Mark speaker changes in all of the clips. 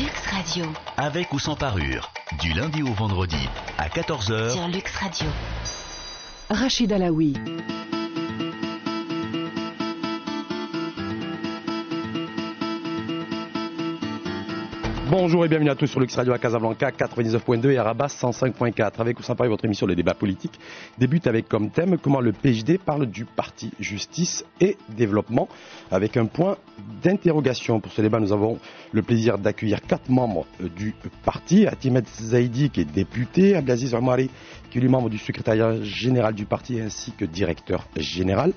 Speaker 1: Lux Radio.
Speaker 2: Avec ou sans parure, du lundi au vendredi à 14h
Speaker 1: sur Lux Radio.
Speaker 3: Rachid Alaoui.
Speaker 4: Bonjour et bienvenue à tous sur Lux Radio à Casablanca 99.2 et à Rabat 105.4. Avec ou sans parure, votre émission Les débats politiques débute avec comme thème comment le PJD parle du parti Justice et Développement, avec un point d'interrogation. Pour ce débat, nous avons le plaisir d'accueillir 4 membres du parti. Atimed Zaidi, qui est député, Abdelaziz Omari, qui est lui membre du secrétariat général du parti ainsi que directeur général,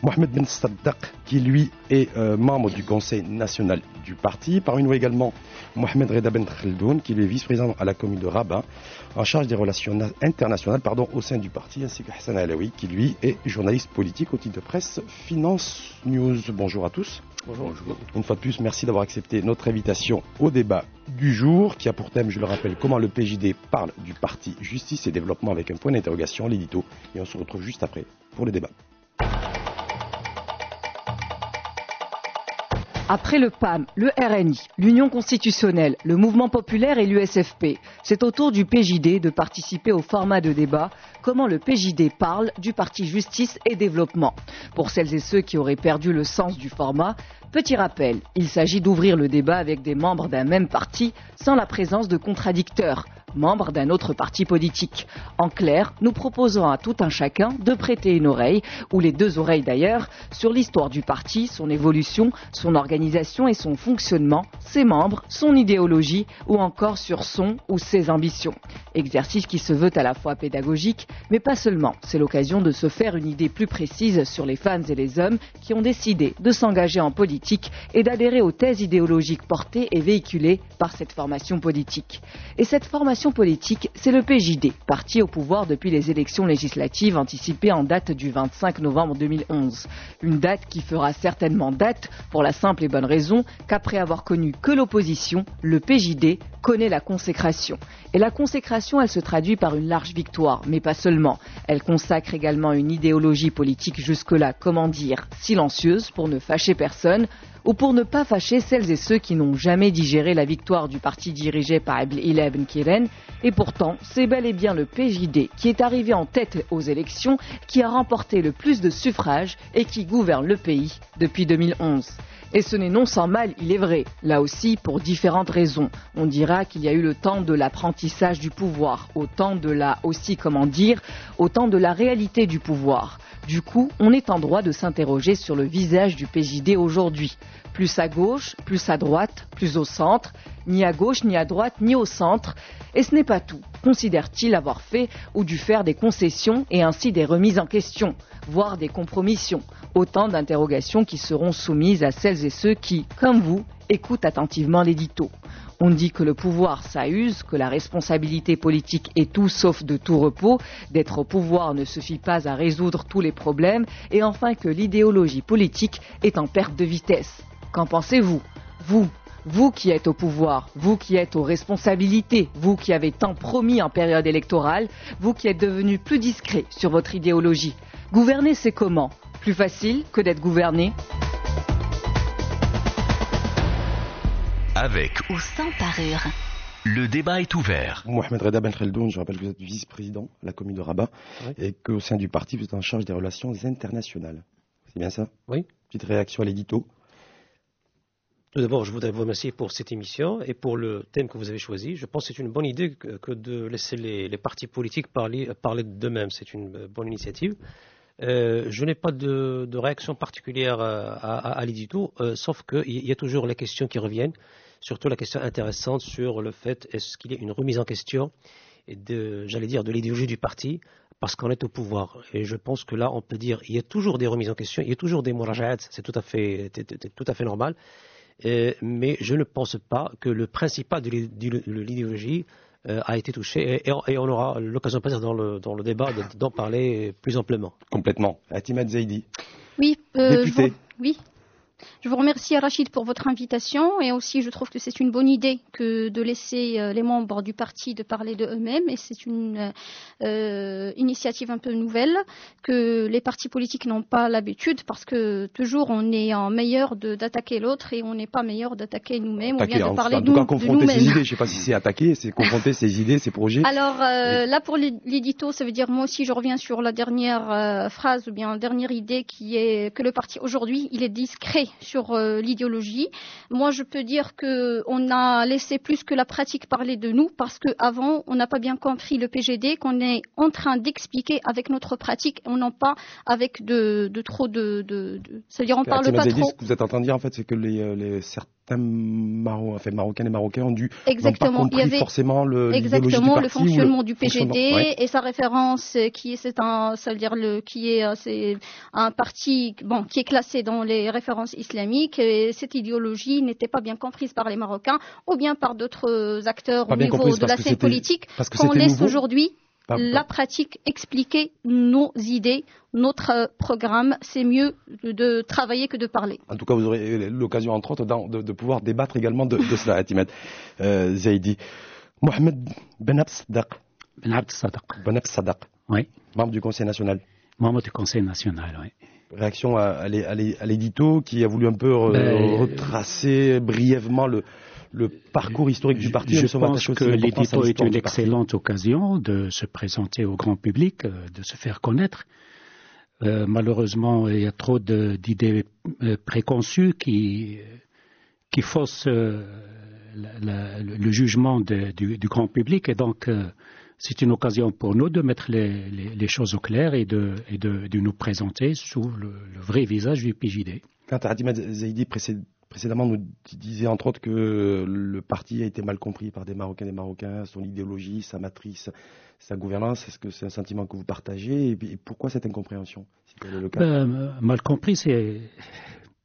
Speaker 4: Mohamed Ben Saddaq, qui lui est membre du conseil national du parti. Parmi nous également Mohamed Reda Ben Khaldoun, qui est vice-président à la commune de Rabat, en charge des relations internationales au sein du parti, ainsi que Hassan Alaoui, qui lui est journaliste politique au titre de presse Finance News. Bonjour à tous. Bonjour. Une fois de plus, merci d'avoir accepté notre invitation au débat du jour, qui a pour thème, je le rappelle, comment le PJD parle du parti Justice et Développement, avec un point d'interrogation, l'édito, et on se retrouve juste après pour le débat.
Speaker 3: Après le PAM, le RNI, l'Union constitutionnelle, le Mouvement populaire et l'USFP, c'est au tour du PJD de participer au format de débat « Comment le PJD parle du parti Justice et Développement ». Pour celles et ceux qui auraient perdu le sens du format, petit rappel, il s'agit d'ouvrir le débat avec des membres d'un même parti sans la présence de contradicteurs, membres d'un autre parti politique. En clair, nous proposons à tout un chacun de prêter une oreille, ou les deux oreilles d'ailleurs, sur l'histoire du parti, son évolution, son organisation et son fonctionnement, ses membres, son idéologie, ou encore sur son ou ses ambitions. Exercice qui se veut à la fois pédagogique, mais pas seulement. C'est l'occasion de se faire une idée plus précise sur les femmes et les hommes qui ont décidé de s'engager en politique et d'adhérer aux thèses idéologiques portées et véhiculées par cette formation politique. Et cette formation politique, c'est le PJD, parti au pouvoir depuis les élections législatives anticipées en date du 25 novembre 2011. Une date qui fera certainement date pour la simple et bonne raison qu'après avoir connu que l'opposition, le PJD connaît la consécration. Et la consécration, elle se traduit par une large victoire, mais pas seulement. Elle consacre également une idéologie politique jusque-là, comment dire, silencieuse pour ne fâcher personne, ou pour ne pas fâcher celles et ceux qui n'ont jamais digéré la victoire du parti dirigé par Abdelillah Ben Kiren. Et pourtant, c'est bel et bien le PJD qui est arrivé en tête aux élections, qui a remporté le plus de suffrages et qui gouverne le pays depuis 2011. Et ce n'est non sans mal, il est vrai, là aussi pour différentes raisons. On dira qu'il y a eu le temps de l'apprentissage du pouvoir, au temps de la réalité du pouvoir. Du coup, on est en droit de s'interroger sur le visage du PJD aujourd'hui. Plus à gauche, plus à droite, plus au centre, ni à gauche, ni à droite, ni au centre. Et ce n'est pas tout. Considère-t-il avoir fait ou dû faire des concessions et ainsi des remises en question, voire des compromissions? Autant d'interrogations qui seront soumises à celles et ceux qui, comme vous, écoutent attentivement l'édito. On dit que le pouvoir, ça use, que la responsabilité politique est tout sauf de tout repos, d'être au pouvoir ne suffit pas à résoudre tous les problèmes, et enfin que l'idéologie politique est en perte de vitesse. Qu'en pensez-vous? Vous qui êtes au pouvoir, vous qui êtes aux responsabilités, vous qui avez tant promis en période électorale, vous qui êtes devenu plus discret sur votre idéologie. Gouverner, c'est comment? Plus facile que d'être gouverné?
Speaker 2: Avec
Speaker 1: ou sans parure,
Speaker 2: le débat est ouvert.
Speaker 4: Mohamed Reda Ben Khaldoun, je rappelle que vous êtes vice-président à la commune de Rabat, oui, et qu'au sein du parti, vous êtes en charge des relations internationales. C'est bien ça?
Speaker 5: Oui.
Speaker 4: Petite réaction à l'édito.
Speaker 5: Tout d'abord, je voudrais vous remercier pour cette émission et pour le thème que vous avez choisi. Je pense que c'est une bonne idée que de laisser les partis politiques parler d'eux-mêmes. C'est une bonne initiative. Je n'ai pas de réaction particulière à l'édito, sauf qu'il y a toujours les questions qui reviennent, surtout la question intéressante sur le fait est-ce qu'il y a une remise en question de l'idéologie du parti parce qu'on est au pouvoir. Et je pense que là, on peut dire il y a toujours des remises en question, il y a toujours des muraja'at, c'est tout à fait normal. Mais je ne pense pas que le principal de l'idéologie a été touché et on aura l'occasion peut-être dans le débat d'en parler plus amplement.
Speaker 4: Complètement. Atimed Zaidi.
Speaker 6: Oui.
Speaker 4: Député.
Speaker 6: Oui. Je vous remercie, Rachid, pour votre invitation et aussi je trouve que c'est une bonne idée que de laisser les membres du parti de parler de eux-mêmes et c'est une initiative un peu nouvelle que les partis politiques n'ont pas l'habitude parce que toujours on est en meilleur d'attaquer l'autre et on n'est pas meilleur d'attaquer nous-mêmes ou bien de parler de nous-mêmes.
Speaker 4: Confronter ses idées, je ne sais pas si c'est attaquer, c'est confronter ses idées, ses projets.
Speaker 6: Alors là pour l'édito, ça veut dire moi aussi je reviens sur la dernière phrase ou bien la dernière idée qui est que le parti aujourd'hui il est discret sur l'idéologie. Moi, je peux dire qu'on a laissé plus que la pratique parler de nous parce qu'avant, on n'a pas bien compris le PGD, qu'on est en train d'expliquer avec notre pratique, on n'en pas avec de trop de... C'est-à-dire, on parle pas trop.
Speaker 4: Ce que vous êtes en train de dire, en fait, c'est que certains Marocains et Marocains ont dû
Speaker 6: n'ont
Speaker 4: pas compris forcément l'idéologie du parti,
Speaker 6: le fonctionnement du PGD
Speaker 4: ouais.
Speaker 6: Et sa référence c'est un parti qui est classé dans les références islamiques et cette idéologie n'était pas bien comprise par les Marocains ou bien par d'autres acteurs au niveau de la scène politique qu'on laisse aujourd'hui la pratique expliquer nos idées, notre programme. C'est mieux de travailler que de parler.
Speaker 4: En tout cas, vous aurez l'occasion, entre autres, de pouvoir débattre également de cela, Hatimet. Zaidi. Mohamed Ben Abd Sadaq.
Speaker 7: Oui.
Speaker 4: Membre du Conseil national.
Speaker 7: Membre du Conseil national, oui.
Speaker 4: Réaction à l'édito qui a voulu un peu retracer brièvement le parcours historique du parti.
Speaker 7: Je pense que l'édito est une excellente occasion de se présenter au grand public, de se faire connaître. Malheureusement, il y a trop d'idées préconçues qui faussent le jugement du grand public. Et donc, c'est une occasion pour nous de mettre les choses au clair et de nous présenter sous le vrai visage du PJD.
Speaker 4: Quand Hatimet Zaidi précédemment nous disait entre autres que le parti a été mal compris par des Marocains et des Marocains, son idéologie, sa matrice, sa gouvernance. Est-ce que c'est un sentiment que vous partagez et pourquoi cette incompréhension, si tel est le cas?
Speaker 7: Mal compris, c'est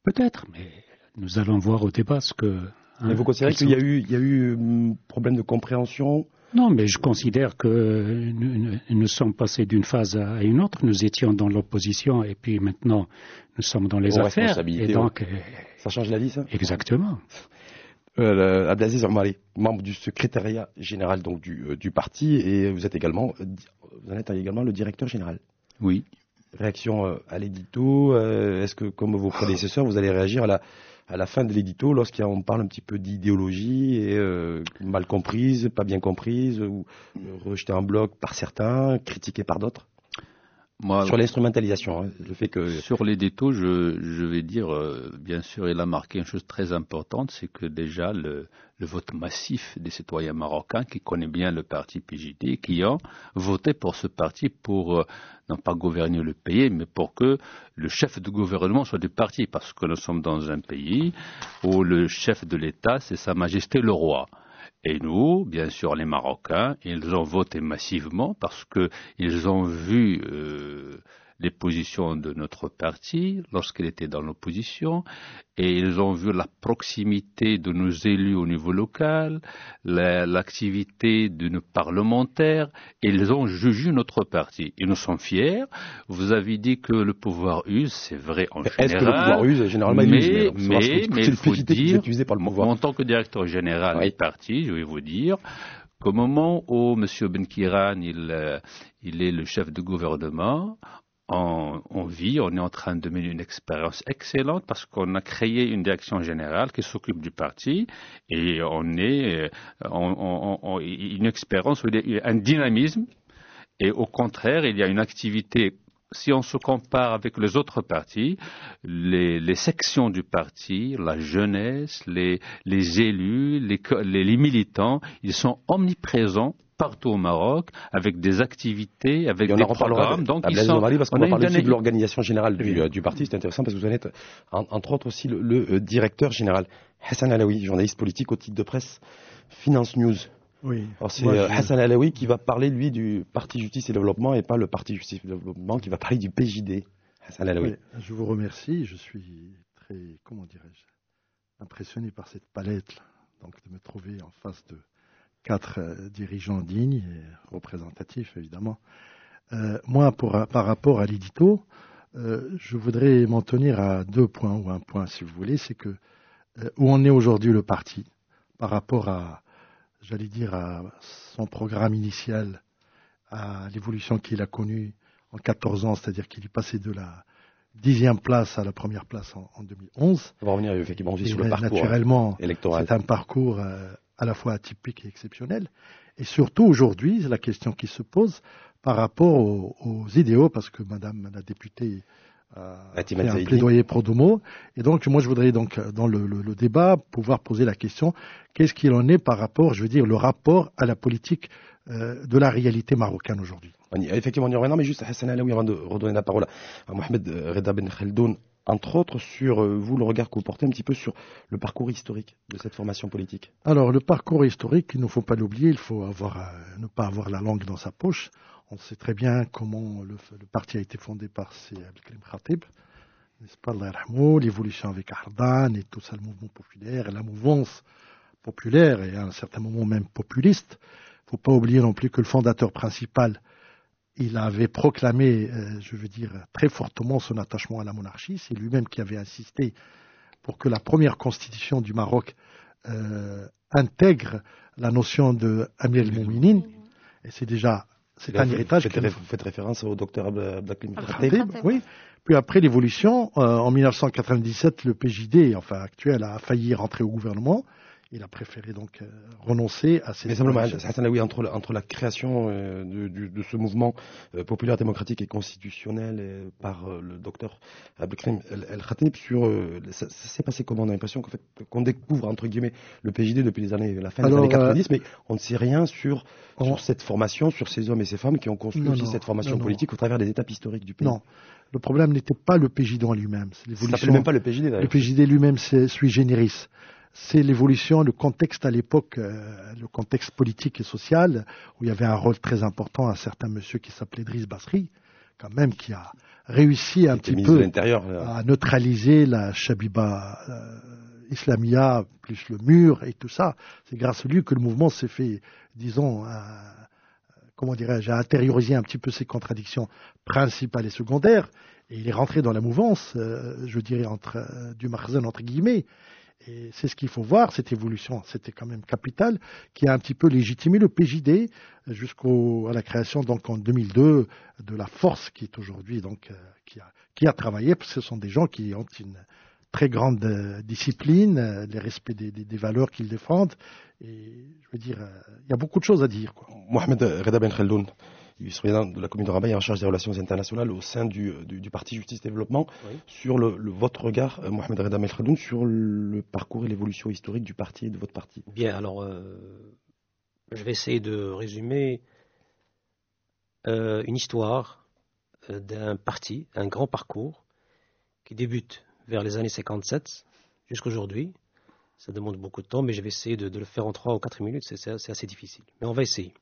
Speaker 7: peut-être, mais nous allons voir au débat ce que...
Speaker 4: Mais vous considérez qu'il y a eu problème de compréhension?
Speaker 7: Non, mais je considère que nous sommes passés d'une phase à une autre. Nous étions dans l'opposition et puis maintenant nous sommes dans les affaires. Et donc,
Speaker 4: ça change la vie, ça?
Speaker 7: Exactement.
Speaker 4: Abdelaziz Omari, membre du secrétariat général donc, du parti, et vous êtes également le directeur général.
Speaker 8: Oui.
Speaker 4: Réaction à l'édito. Est-ce que, comme vos prédécesseurs, vous allez réagir à la fin de l'édito, lorsqu'on parle un petit peu d'idéologie et mal comprise, pas bien comprise, ou rejetée en bloc par certains, critiquée par d'autres? Sur l'instrumentalisation, le fait que...
Speaker 8: Sur l'édito, je vais dire, bien sûr, il a marqué une chose très importante, c'est que déjà le vote massif des citoyens marocains qui connaissent bien le parti PJD, qui ont voté pour ce parti pour non pas gouverner le pays, mais pour que le chef de gouvernement soit du parti, parce que nous sommes dans un pays où le chef de l'État, c'est Sa Majesté le Roi. Et nous, bien sûr, les Marocains, ils ont voté massivement parce qu'ils ont vu les positions de notre parti lorsqu'il était dans l'opposition et ils ont vu la proximité de nos élus au niveau local, l'activité de nos parlementaires et ils ont jugé notre parti. Et nous sommes fiers. Vous avez dit que le pouvoir use, c'est vrai en général.
Speaker 4: Est-ce que le pouvoir use, généralement, il use?
Speaker 8: Mais il faut dire, en tant que directeur général du parti, je vais vous dire qu'au moment où M. Benkiran, il est le chef de gouvernement, on est en train de mener une expérience excellente parce qu'on a créé une direction générale qui s'occupe du parti et on est une expérience où il y a un dynamisme et au contraire, il y a une activité. Si on se compare avec les autres partis, les sections du parti, la jeunesse, les élus, les militants, ils sont omniprésents partout au Maroc, avec des activités, avec des programmes.
Speaker 4: Donc, parce qu'on va parler aussi de l'organisation générale du parti. C'est intéressant parce que vous en êtes, entre autres, aussi le directeur général. Hassan Alaoui, journaliste politique au titre de presse Finance News.
Speaker 9: Oui.
Speaker 4: Alors c'est Hassan Alaoui qui va parler, lui, du Parti Justice et Développement et pas le Parti Justice et Développement qui va parler du PJD. Hassan Alaoui.
Speaker 9: Oui, je vous remercie. Je suis très, impressionné par cette palette, donc de me trouver en face de 4 dirigeants dignes et représentatifs, évidemment. Moi, par rapport à l'édito, je voudrais m'en tenir à 2 points, ou un point si vous voulez, c'est que où en est aujourd'hui le parti par rapport à, j'allais dire, à son programme initial, à l'évolution qu'il a connue en 14 ans, c'est-à-dire qu'il est passé de la 10e place à la première place en 2011.
Speaker 4: On va revenir effectivement sur le parcours
Speaker 9: naturellement,
Speaker 4: électoral.
Speaker 9: C'est un parcours à la fois atypique et exceptionnel. Et surtout aujourd'hui, la question qui se pose par rapport aux idéaux, parce que Madame la députée a fait un plaidoyer pro domo. Et donc, moi, je voudrais donc, dans le débat, pouvoir poser la question, qu'est-ce qu'il en est par rapport, je veux dire, le rapport à la politique de la réalité marocaine aujourd'hui.
Speaker 4: Effectivement, on y reviendra, mais juste Hassan Alaoui, avant de redonner la parole à Mohamed Reda Ben Khaldoun, entre autres sur vous, le regard que vous portez un petit peu sur le parcours historique de cette formation politique.
Speaker 9: Alors, le parcours historique, il ne faut pas l'oublier, il faut ne pas avoir la langue dans sa poche. On sait très bien comment le parti a été fondé par Abdelkrim Khatib, n'est-ce pas, l'évolution avec Ardan et tout ça, le mouvement populaire, et la mouvance populaire, et à un certain moment même populiste. Il ne faut pas oublier non plus que le fondateur principal, il avait proclamé, je veux dire, très fortement son attachement à la monarchie. C'est lui-même qui avait insisté pour que la première constitution du Maroc intègre la notion de Amir al-Mouminin. Et c'est un héritage.
Speaker 4: Vous faites référence au docteur Abdelkrim Khatib.
Speaker 9: Oui. Puis après l'évolution, en 1997, le PJD, enfin actuel, a failli rentrer au gouvernement. Il a préféré donc renoncer à ces...
Speaker 4: Mais simplement, Hassan Alaoui, entre la création de ce mouvement populaire, démocratique et constitutionnel par le docteur Abdelkrim El Khatib, ça s'est passé comment? On a l'impression qu'on découvre, entre guillemets, le PJD depuis la fin des années 90, mais on ne sait rien sur cette formation, sur ces hommes et ces femmes qui ont construit cette formation politique au travers des étapes historiques du pays.
Speaker 9: Non, le problème n'était pas le PJD en lui-même.
Speaker 4: Ça s'appelle même pas le PJD, d'ailleurs.
Speaker 9: Le PJD lui-même, c'est sui generis. C'est l'évolution, le contexte à l'époque, le contexte politique et social, où il y avait un rôle très important à un certain monsieur qui s'appelait Driss Basri, quand même, qui a réussi un petit peu à neutraliser la Shabiba Islamia, plus le mur et tout ça. C'est grâce à lui que le mouvement s'est fait, disons, comment dirais-je, a intériorisé un petit peu ses contradictions principales et secondaires, et il est rentré dans la mouvance, je dirais, du Makhzen, entre guillemets. Et c'est ce qu'il faut voir, cette évolution, c'était quand même capital, qui a un petit peu légitimé le PJD jusqu'à la création, donc en 2002, de la force qui est aujourd'hui, donc, qui a travaillé, parce que ce sont des gens qui ont une très grande discipline, le respect des valeurs qu'ils défendent, et je veux dire, il y a beaucoup de choses à dire, quoi.
Speaker 4: Mohamed Reda Ben Khaldoun, vice-président de la commune de Rabat et en charge des relations internationales au sein du Parti Justice Développement, oui. Sur votre regard, Mohamed Reda Ben Khaldoun, sur le parcours et l'évolution historique du parti et de votre parti.
Speaker 5: Bien, alors, je vais essayer de résumer une histoire d'un parti, un grand parcours qui débute vers les années 57 jusqu'à aujourd'hui. Ça demande beaucoup de temps, mais je vais essayer de le faire en 3 ou 4 minutes, c'est assez difficile. Mais on va essayer.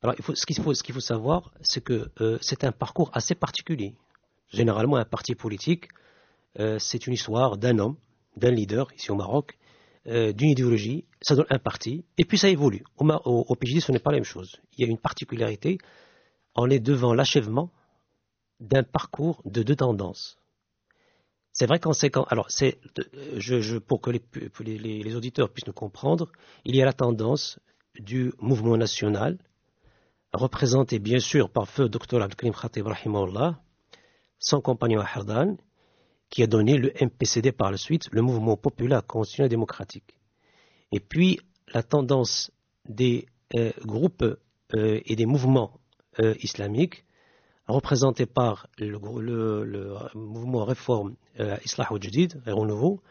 Speaker 5: Alors, ce qu'il faut savoir, c'est que c'est un parcours assez particulier. Généralement, un parti politique, c'est une histoire d'un homme, d'un leader, ici au Maroc, d'une idéologie, ça donne un parti, et puis ça évolue. Au PJD, ce n'est pas la même chose. Il y a une particularité, on est devant l'achèvement d'un parcours de 2 tendances. C'est vrai qu'en séquence... Alors, pour que les auditeurs puissent nous comprendre, il y a la tendance du mouvement national, représenté bien sûr par feu Dr Abdelkrim Khatib rahimahullah, son compagnon Hardan, qui a donné le MPCD par la suite, le mouvement populaire constitutionnel démocratique. Et puis la tendance des groupes et des mouvements islamiques, représentés par le mouvement réforme Islah au Jadid, renouveau,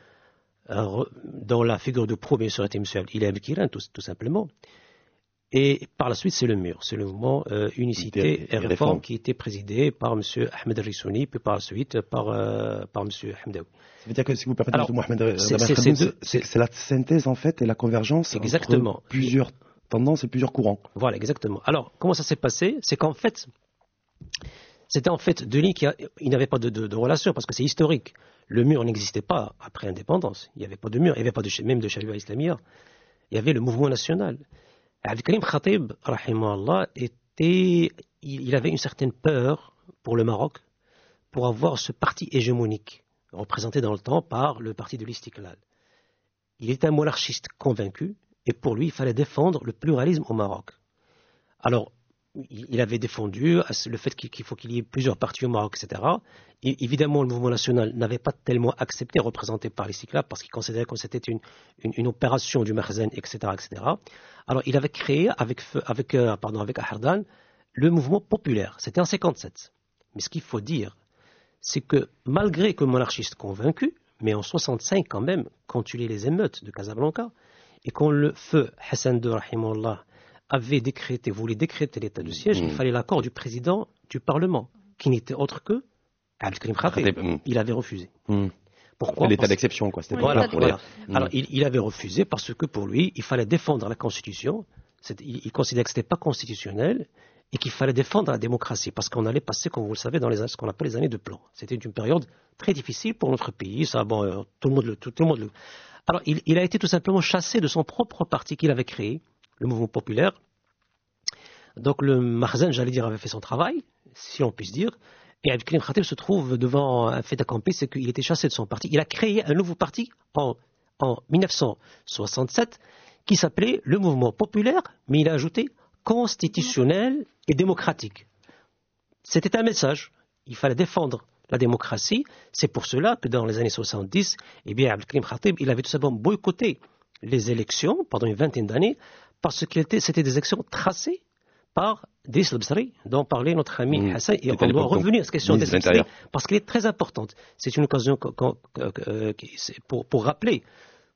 Speaker 5: dans la figure de pro, bien sûr, était M. Ilham Kiran, tout simplement. Et par la suite, c'est le mur, c'est le mouvement Unicité et Réforme qui était présidé par M. Ahmed Rissouni, puis par la suite par M. Hamdaoui.
Speaker 4: Ça veut dire que, si vous permettez, Mohamed, c'est la synthèse, en fait, et la convergence entre plusieurs tendances et plusieurs courants.
Speaker 5: Voilà, exactement. Alors, comment ça s'est passé? C'est qu'en fait, c'était en fait deux lignes il n'y avait pas de relation, parce que c'est historique. Le mur n'existait pas après l'indépendance. Il n'y avait pas de mur, il n'y avait pas même de Sharia Islamia. Il y avait le mouvement national. Abdelkrim Khatib, rahimahullah, il avait une certaine peur pour le Maroc, pour avoir ce parti hégémonique, représenté dans le temps par le parti de l'Istiklal. Il est un monarchiste convaincu, et pour lui, il fallait défendre le pluralisme au Maroc. Alors, il avait défendu le fait qu'il faut qu'il y ait plusieurs partis au Maroc, etc. Et évidemment, le mouvement national n'avait pas tellement accepté, représenté par l'Istiklal, parce qu'il considérait que c'était une opération du Makhzen, etc., etc. Alors, il avait créé avec Ahardan le mouvement populaire. C'était en 1957. Mais ce qu'il faut dire, c'est que malgré que monarchiste convaincu, mais en 1965 quand même, quand tu lis les émeutes de Casablanca, et quand le feu Hassan II, rahimahullah, voulait décréter l'état de siège, il fallait l'accord du président du Parlement, qui n'était autre que Abdelkrim Khatib. Il avait refusé.
Speaker 4: Pourquoi ? L'état d'exception, quoi.
Speaker 5: Voilà. Alors, il avait refusé parce que pour lui, il fallait défendre la Constitution. Il considérait que ce n'était pas constitutionnel et qu'il fallait défendre la démocratie parce qu'on allait passer, comme vous le savez, dans ce qu'on appelle les années de plan. C'était une période très difficile pour notre pays. Ça, tout le monde le. Alors, il a été tout simplement chassé de son propre parti qu'il avait créé, le mouvement populaire. Donc, le Makhzen, j'allais dire, avait fait son travail, si on puisse dire. Et Abdelkrim Khatib se trouve devant un fait accompli, c'est qu'il était chassé de son parti. Il a créé un nouveau parti en 1967 qui s'appelait le Mouvement populaire, mais il a ajouté constitutionnel et démocratique. C'était un message. Il fallait défendre la démocratie. C'est pour cela que dans les années 70, Abdelkrim Khatib, il avait tout simplement boycotté les élections pendant une vingtaine d'années parce que c'était des élections tracées par Driss el-Bsri, dont parlait notre ami Hassan, et on doit revenir à cette question Driss el-Bsri parce qu'elle est très importante. C'est une occasion pour rappeler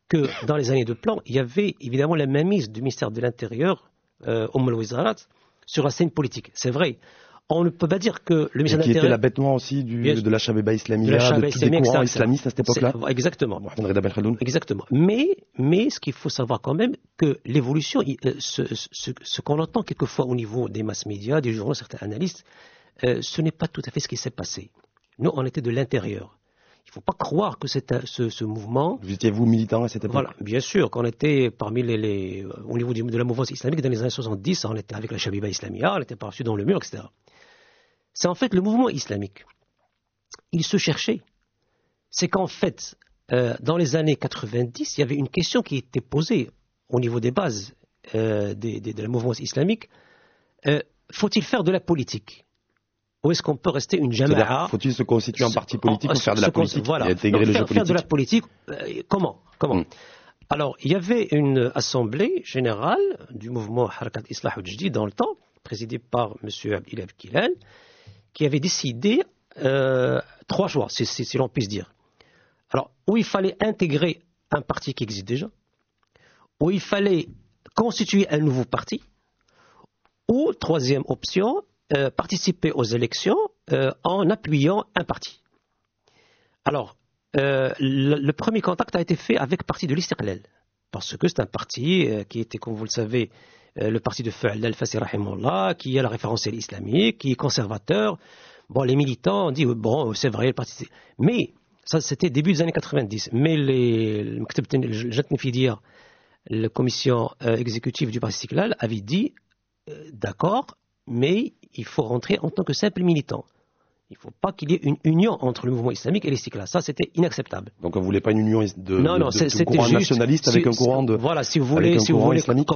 Speaker 5: que dans les années de plan, il y avait évidemment la mainmise du ministère de l'Intérieur, al-Wizarat, sur la scène politique. C'est vrai. On ne peut pas dire que le ministère de l'Intérieur...
Speaker 4: Qui était l'abêtement aussi de la Shabeba islamia, de tous les courants islamistes à cette époque-là.
Speaker 5: Exactement. Exactement. Mais ce qu'il faut savoir quand même, que l'évolution, ce qu'on entend quelquefois au niveau des mass médias, des journaux, certains analystes, ce n'est pas tout à fait ce qui s'est passé. Nous, on était de l'intérieur. Il ne faut pas croire que ce mouvement...
Speaker 4: Vous étiez, vous, militant à cette époque ?
Speaker 5: Voilà, bien sûr, qu'on était parmi au niveau de la mouvance islamique dans les années 70, on était avec la Shabeba islamia, on était par-dessus dans le mur, etc. C'est en fait le mouvement islamique. Il se cherchait. C'est qu'en fait, dans les années 90, il y avait une question qui était posée au niveau des bases de la mouvance islamique. Faut-il faire de la politique ? Ou est-ce qu'on peut rester une jama'a ?
Speaker 4: Faut-il se constituer en parti politique ou faire de la politique
Speaker 5: et
Speaker 4: intégrer le jeu politique ?
Speaker 5: Faire de la politique, comment Alors, il y avait une assemblée générale du mouvement Harakat Islah al-Jdid dans le temps, présidée par M. Abdillah Kilal, qui avait décidé 3 choix, si l'on puisse dire. Alors, où il fallait intégrer un parti qui existe déjà, où il fallait constituer un nouveau parti, ou, 3e option, participer aux élections en appuyant un parti. Alors, le premier contact a été fait avec le parti de l'Istiklal, parce que c'est un parti qui était, comme vous le savez, le parti de Fa'al al-Fassi rahimahullah, qui a la référentielle islamique, qui est conservateur. Bon, les militants ont dit, bon, c'est vrai, le parti... Mais, ça c'était début des années 90, mais la commission exécutive du parti Istiklal avait dit, d'accord, mais il faut rentrer en tant que simple militant. Il ne faut pas qu'il y ait une union entre le mouvement islamique et l'Istiklal. Ça, c'était inacceptable.
Speaker 4: Donc, on ne voulait pas une union de courant nationaliste avec un courant de...
Speaker 5: Voilà, si vous voulez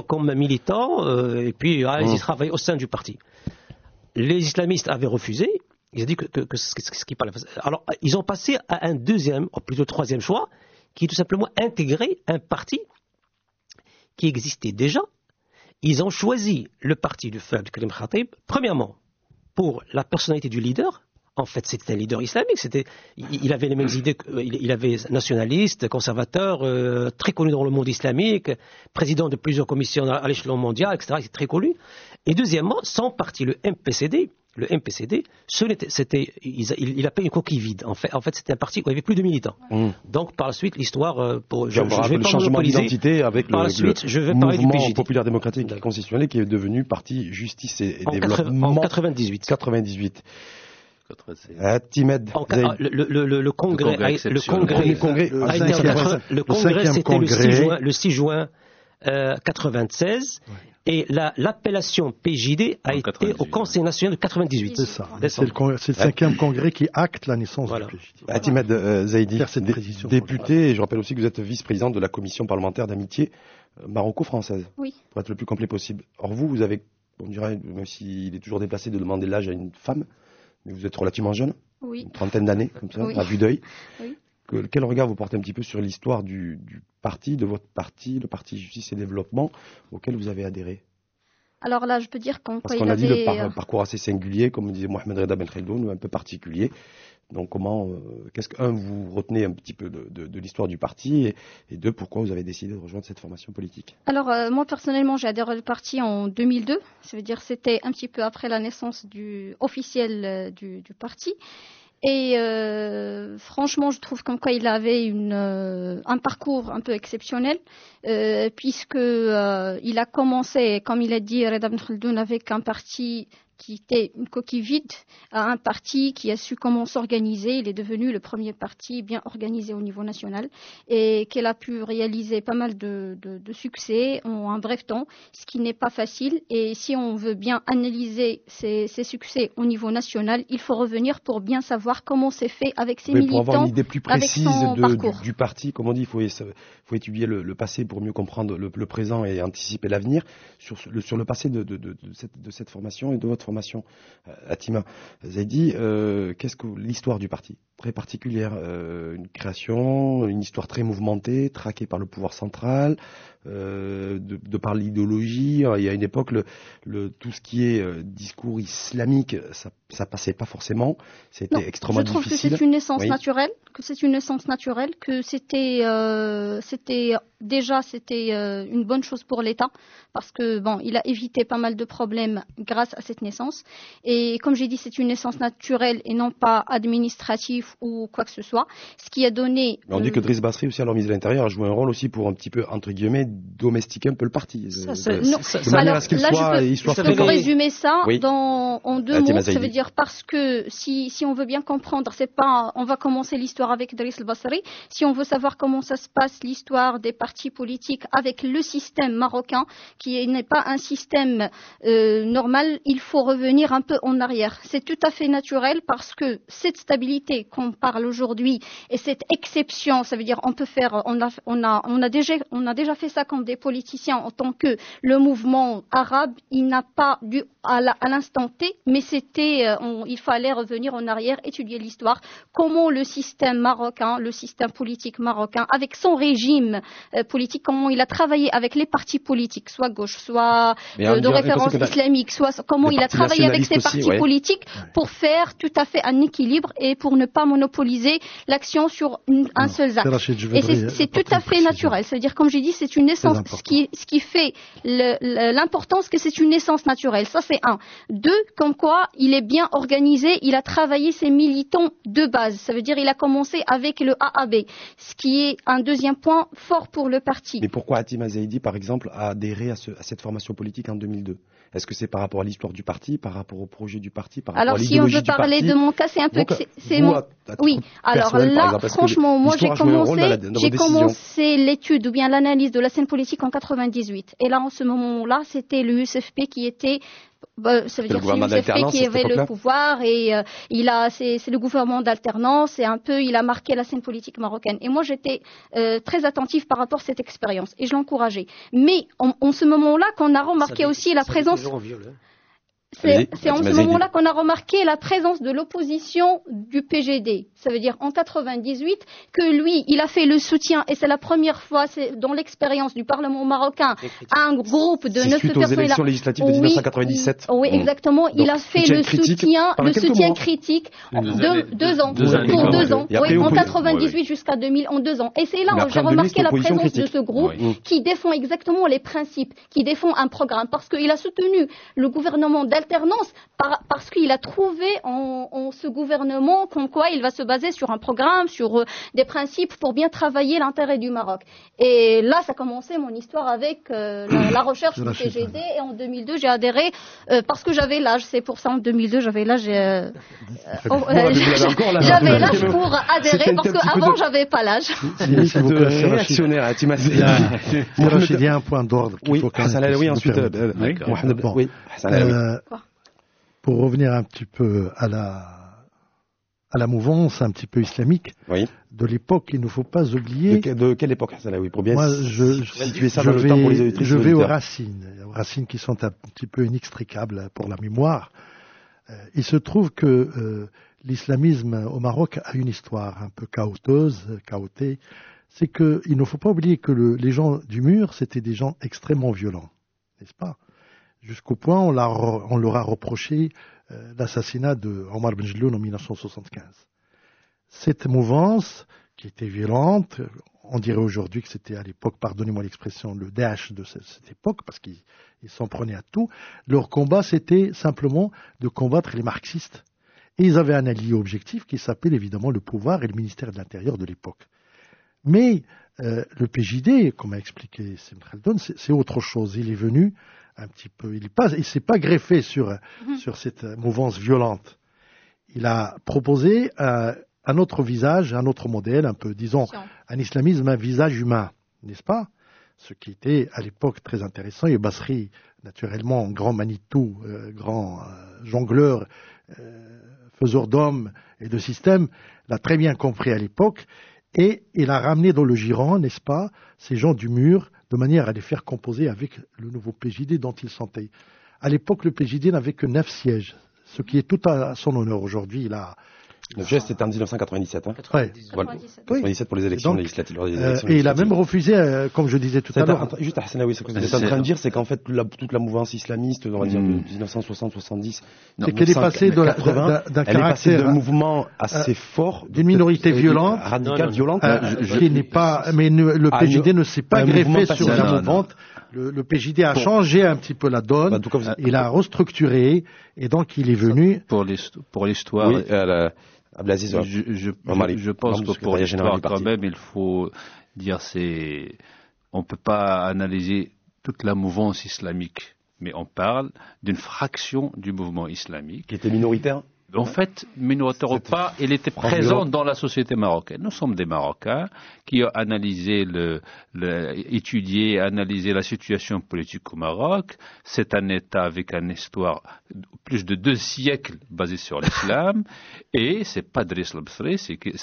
Speaker 5: comme militant, et puis ils travaillent au sein du parti. Les islamistes avaient refusé. Ils ont dit que ce qui parlait... Alors, ils ont passé à un 2e, ou plutôt 3e choix, qui est tout simplement intégrer un parti qui existait déjà. Ils ont choisi le parti du feu Abdelkrim Khatib, premièrement, pour la personnalité du leader. En fait, c'était un leader islamique. Il avait les mêmes idées. Il avait nationaliste, conservateur, très connu dans le monde islamique, président de plusieurs commissions à l'échelon mondial, etc. Il est très connu. Et deuxièmement, son parti, le MPCD, il a pas une coquille vide. En fait, c'était un parti où il n'y avait plus de militants. Donc, par la suite, l'histoire,
Speaker 4: je vais le changement d'identité avec le mouvement populaire démocratique constitutionnel qui est devenu parti Justice et Développement.
Speaker 5: En 98.
Speaker 4: Le
Speaker 5: congrès, c'était le 6 juin 96 et l'appellation PJD a été au Conseil national de 98.
Speaker 9: C'est ça. C'est le 5e congrès qui acte la naissance du PJD.
Speaker 4: Atimad Zaidi, député, et je rappelle aussi que vous êtes vice-président de la commission parlementaire d'amitié maroco-française.
Speaker 6: Oui.
Speaker 4: Pour être le plus complet possible. Or vous avez, on dirait, même s'il est toujours déplacé de demander l'âge à une femme, mais vous êtes relativement jeune.
Speaker 6: Oui.
Speaker 4: Une trentaine d'années, comme ça, à vue d'œil. Oui. Quel regard vous portez un petit peu sur l'histoire du parti, de votre parti, le Parti Justice et Développement, auquel vous avez adhéré?
Speaker 6: Alors là, je peux dire qu'en
Speaker 4: Parce qu'on a dit le parcours assez singulier, comme disait Mohamed Reda Ben Khaldoun, un peu particulier. Donc qu'est-ce que, vous retenez un petit peu de l'histoire du parti, et deux, pourquoi vous avez décidé de rejoindre cette formation politique?
Speaker 6: Alors moi personnellement, j'ai adhéré au parti en 2002, ça veut dire c'était un petit peu après la naissance officielle du parti. Et franchement, je trouve comme quoi il avait un parcours un peu exceptionnel, puisque il a commencé, comme il a dit Reda Ben Khaldoun, avec un parti qui était une coquille vide, à un parti qui a su comment s'organiser. Il est devenu le premier parti bien organisé au niveau national et qu'il a pu réaliser pas mal de succès en un bref temps, ce qui n'est pas facile. Et si on veut bien analyser ces succès au niveau national, il faut revenir pour bien savoir comment c'est fait avec ses militants.
Speaker 4: Pour avoir une idée plus précise du parti, comme on dit, il faut étudier le passé pour mieux comprendre le présent et anticiper l'avenir. Sur le passé de cette formation et de votre formation, Atima Zaidi, qu'est-ce que l'histoire du parti? Très particulière, une création, une histoire très mouvementée, traquée par le pouvoir central, de par l'idéologie. Il y a une époque, tout ce qui est discours islamique, ça passait pas forcément. C'était extrêmement difficile.
Speaker 6: Je trouve que c'est une naissance naturelle, que c'était une bonne chose pour l'État, parce que il a évité pas mal de problèmes grâce à cette naissance. Et comme j'ai dit, c'est une naissance naturelle et non pas administrative ou quoi que ce soit. Ce qui a donné.
Speaker 4: Mais on dit que Driss Basri aussi, alors ministre de l'Intérieur, a joué un rôle aussi pour un petit peu, entre guillemets, domestiquer un peu le parti.
Speaker 6: Je peux résumer ça en deux mots. Ça veut dire parce que si on veut bien comprendre, on va commencer l'histoire avec Driss Basri. Si on veut savoir comment ça se passe, l'histoire des partis politiques avec le système marocain, qui n'est pas un système normal, il faut revenir un peu en arrière. C'est tout à fait naturel parce que cette stabilité qu'on parle aujourd'hui et cette exception, ça veut dire on a déjà fait ça comme des politiciens en tant que le mouvement arabe, il n'a pas dû à l'instant T, mais il fallait revenir en arrière, étudier l'histoire, comment le système marocain, le système politique marocain, avec son régime politique, comment il a travaillé avec les partis politiques, soit gauche, soit de référence islamique, soit comment il a travaillé avec ces partis politiques pour faire tout à fait un équilibre et pour ne pas monopoliser l'action sur un seul axe. Et c'est tout à fait naturel. C'est-à-dire, comme j'ai dit, c'est une naissance. Ce qui fait l'importance que c'est une naissance naturelle. Ça, c'est un. Deux, comme quoi il est bien organisé, il a travaillé ses militants de base. Ça veut dire il a commencé avec le AAB, ce qui est un deuxième point fort pour le parti.
Speaker 4: Mais pourquoi Atima Zaidi, par exemple, a adhéré à cette formation politique en 2002? Est-ce que c'est par rapport à l'histoire du parti, par rapport au projet du parti, par rapport à l'idéologie du parti?
Speaker 6: Alors, si on veut parler de mon cas, c'est un peu... Oui, alors là, franchement, moi j'ai commencé l'étude ou bien l'analyse de la scène politique en 98. Et là, en ce moment-là, c'était le USFP qui était... ça veut dire que c'est l'USFP qui avait le pouvoir et c'est le gouvernement d'alternance et un peu il a marqué la scène politique marocaine. Et moi j'étais très attentive par rapport à cette expérience et je l'encourageais. Mais en ce moment-là qu'on a remarqué aussi la présence... C'est en ce moment-là qu'on a remarqué la présence de l'opposition du PJD. Ça veut dire en 98 que lui, il a fait le soutien et c'est la première fois dans l'expérience du Parlement marocain à un groupe de 9 personnes.
Speaker 4: Suite aux élections législatives de 1997.
Speaker 6: Oui, exactement. Il a fait le soutien critique pour 2 ans. Oui, en 98 jusqu'à 2000, en 2 ans. Et c'est là où j'ai remarqué la présence de ce groupe qui défend exactement les principes, qui défend un programme, parce qu'il a soutenu le gouvernement d'alternance parce qu'il a trouvé en ce gouvernement comme quoi il va se baser sur un programme, sur des principes pour bien travailler l'intérêt du Maroc. Et là, ça a commencé mon histoire avec la recherche du PGD. Et en 2002, j'ai adhéré parce que j'avais l'âge. C'est pour ça, en 2002, j'avais l'âge. J'avais l'âge pour adhérer parce qu'avant, j'avais pas l'âge.
Speaker 4: C'est réactionnaire, tu m'as dit.
Speaker 9: Il y a un point d'ordre qu'il faut
Speaker 4: Hassan Alaoui, ensuite.
Speaker 9: Pour revenir un petit peu à la mouvance un petit peu islamique de l'époque, il ne faut pas oublier.
Speaker 4: De quelle époque, Hassan Alaoui, pour bien
Speaker 9: situer ça dans le temps pour les auditrices. Je vais aux racines qui sont un petit peu inextricables pour la mémoire. Il se trouve que l'islamisme au Maroc a une histoire un peu chaotée. C'est qu'il ne faut pas oublier que les gens du mur, c'était des gens extrêmement violents, n'est-ce pas? Jusqu'au point, on leur a reproché l'assassinat de Omar Ben Jelloun en 1975. Cette mouvance, qui était violente, on dirait aujourd'hui que c'était à l'époque, pardonnez-moi l'expression, le Daesh de cette époque, parce qu'ils s'en prenaient à tout. Leur combat, c'était simplement de combattre les marxistes. Et ils avaient un allié objectif qui s'appelait évidemment le pouvoir et le ministère de l'Intérieur de l'époque. Mais le PJD, comme a expliqué Sim Khaldoun, c'est autre chose. Il est venu un petit peu, il s'est pas greffé sur cette mouvance violente. Il a proposé un autre visage, un autre modèle, un peu, disons, un islamisme, un visage humain, n'est-ce pas? Ce qui était à l'époque très intéressant. Et Basri, naturellement, grand Manitou, grand jongleur, faiseur d'hommes et de systèmes, l'a très bien compris à l'époque. Et il a ramené dans le giron, n'est-ce pas, ces gens du mur, de manière à les faire composer avec le nouveau PJD dont il sentait. À l'époque, le PJD n'avait que 9 sièges, ce qui est tout à son honneur. Aujourd'hui, il a...
Speaker 4: Le geste c'était en 1997. 97 pour les élections législatives.
Speaker 9: Et il a même refusé, comme je disais tout à l'heure.
Speaker 4: Juste Hassan Alaoui, ce que vous êtes en train de dire, c'est qu'en fait, toute la mouvance islamiste, on va dire, de 1960-70,
Speaker 9: c'est qu'elle est passée d'un caractère
Speaker 4: d'un mouvement assez fort,
Speaker 9: d'une minorité violente,
Speaker 4: radicale, violente,
Speaker 9: qui n'est pas, mais le PJD ne s'est pas greffé sur la mouvante. Le PJD a changé un petit peu la donne, il a restructuré, et donc il est venu.
Speaker 8: Pour l'histoire. Je pense que pour l'histoire, quand même, il faut dire on ne peut pas analyser toute la mouvance islamique, mais on parle d'une fraction du mouvement islamique.
Speaker 4: Qui était minoritaire?
Speaker 8: En fait, minoritaire ou pas, il était présent dans la société marocaine. Nous sommes des Marocains qui ont analysé, étudié, analysé la situation politique au Maroc. C'est un État avec une histoire plus de 2 siècles basée sur l'islam. Et c'est pas Driss al-Basri,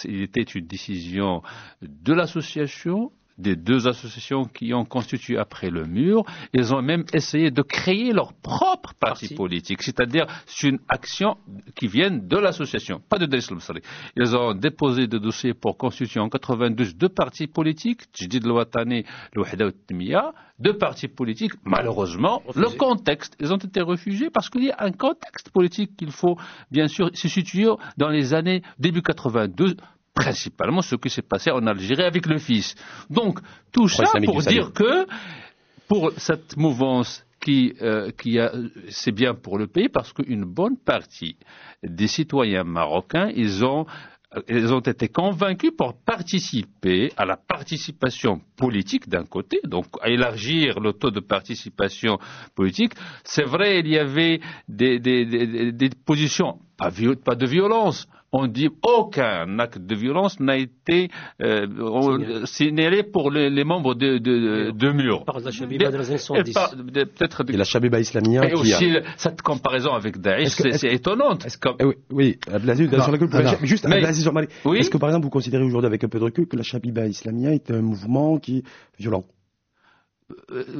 Speaker 8: il était une décision de l'association, des 2 associations qui ont constitué après le mur. Ils ont même essayé de créer leur propre parti politique, c'est-à-dire c'est une action qui vient de l'association, pas de Driss al-Basri. Ils ont déposé des dossiers pour constituer en 92 2 partis politiques, Tjdid al-Watani, l'Ouhda al-Timiya, 2 partis politiques. Malheureusement, le contexte, ils ont été refusés parce qu'il y a un contexte politique qu'il faut bien sûr se situer dans les années début 82, principalement ce qui s'est passé en Algérie avec le fils. Donc, tout ça pour dire que pour cette mouvance c'est bien pour le pays parce qu'une bonne partie des citoyens marocains, ils ont été convaincus pour participer à la participation politique d'un côté, donc à élargir le taux de participation politique. C'est vrai, il y avait des positions, pas de violence. On dit aucun acte de violence n'a été signalé pour les membres de Mur.
Speaker 5: Par la Chabiba dans les années 70.
Speaker 4: Et la Chabiba islamien.
Speaker 8: Et aussi cette comparaison avec Daesh, c'est étonnante.
Speaker 4: Oui, juste Abdelaziz Omari. Est-ce que par exemple vous considérez aujourd'hui avec un peu de recul que la Chabiba islamien est un mouvement qui est violent?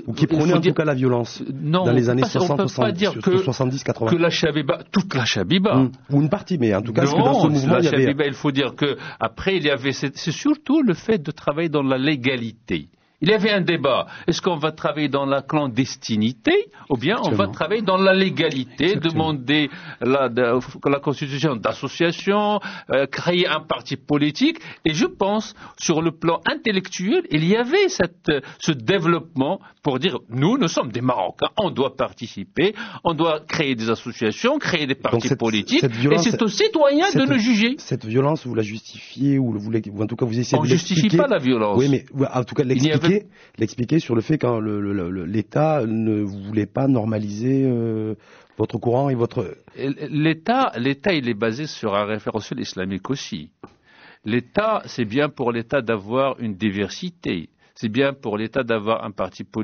Speaker 4: Ou qui prônait en tout cas la violence dans les années 60, 70, 80.
Speaker 8: Que la Chabiba, toute la Chabiba.
Speaker 4: Ou une partie, mais en tout cas, dans ce mouvement,
Speaker 8: la Chabiba, il faut dire que après il y avait, c'est surtout le fait de travailler dans la légalité. Il y avait un débat. Est-ce qu'on va travailler dans la clandestinité ou bien on va travailler dans la légalité, demander la constitution d'association, créer un parti politique. Et je pense, sur le plan intellectuel, il y avait ce développement pour dire, nous sommes des Marocains, on doit participer, on doit créer des associations, créer des partis politiques, et c'est aux citoyens de nous juger.
Speaker 4: Cette violence, vous la justifiez, ou en tout cas vous essayez de l'expliquer.
Speaker 8: On ne justifie pas la violence.
Speaker 4: Oui, mais en tout cas l'expliquer sur le fait que l'État ne voulait pas normaliser votre courant et votre...
Speaker 8: L'État, il est basé sur un référentiel islamique aussi. L'État, c'est bien pour l'État d'avoir une diversité. C'est bien pour l'État d'avoir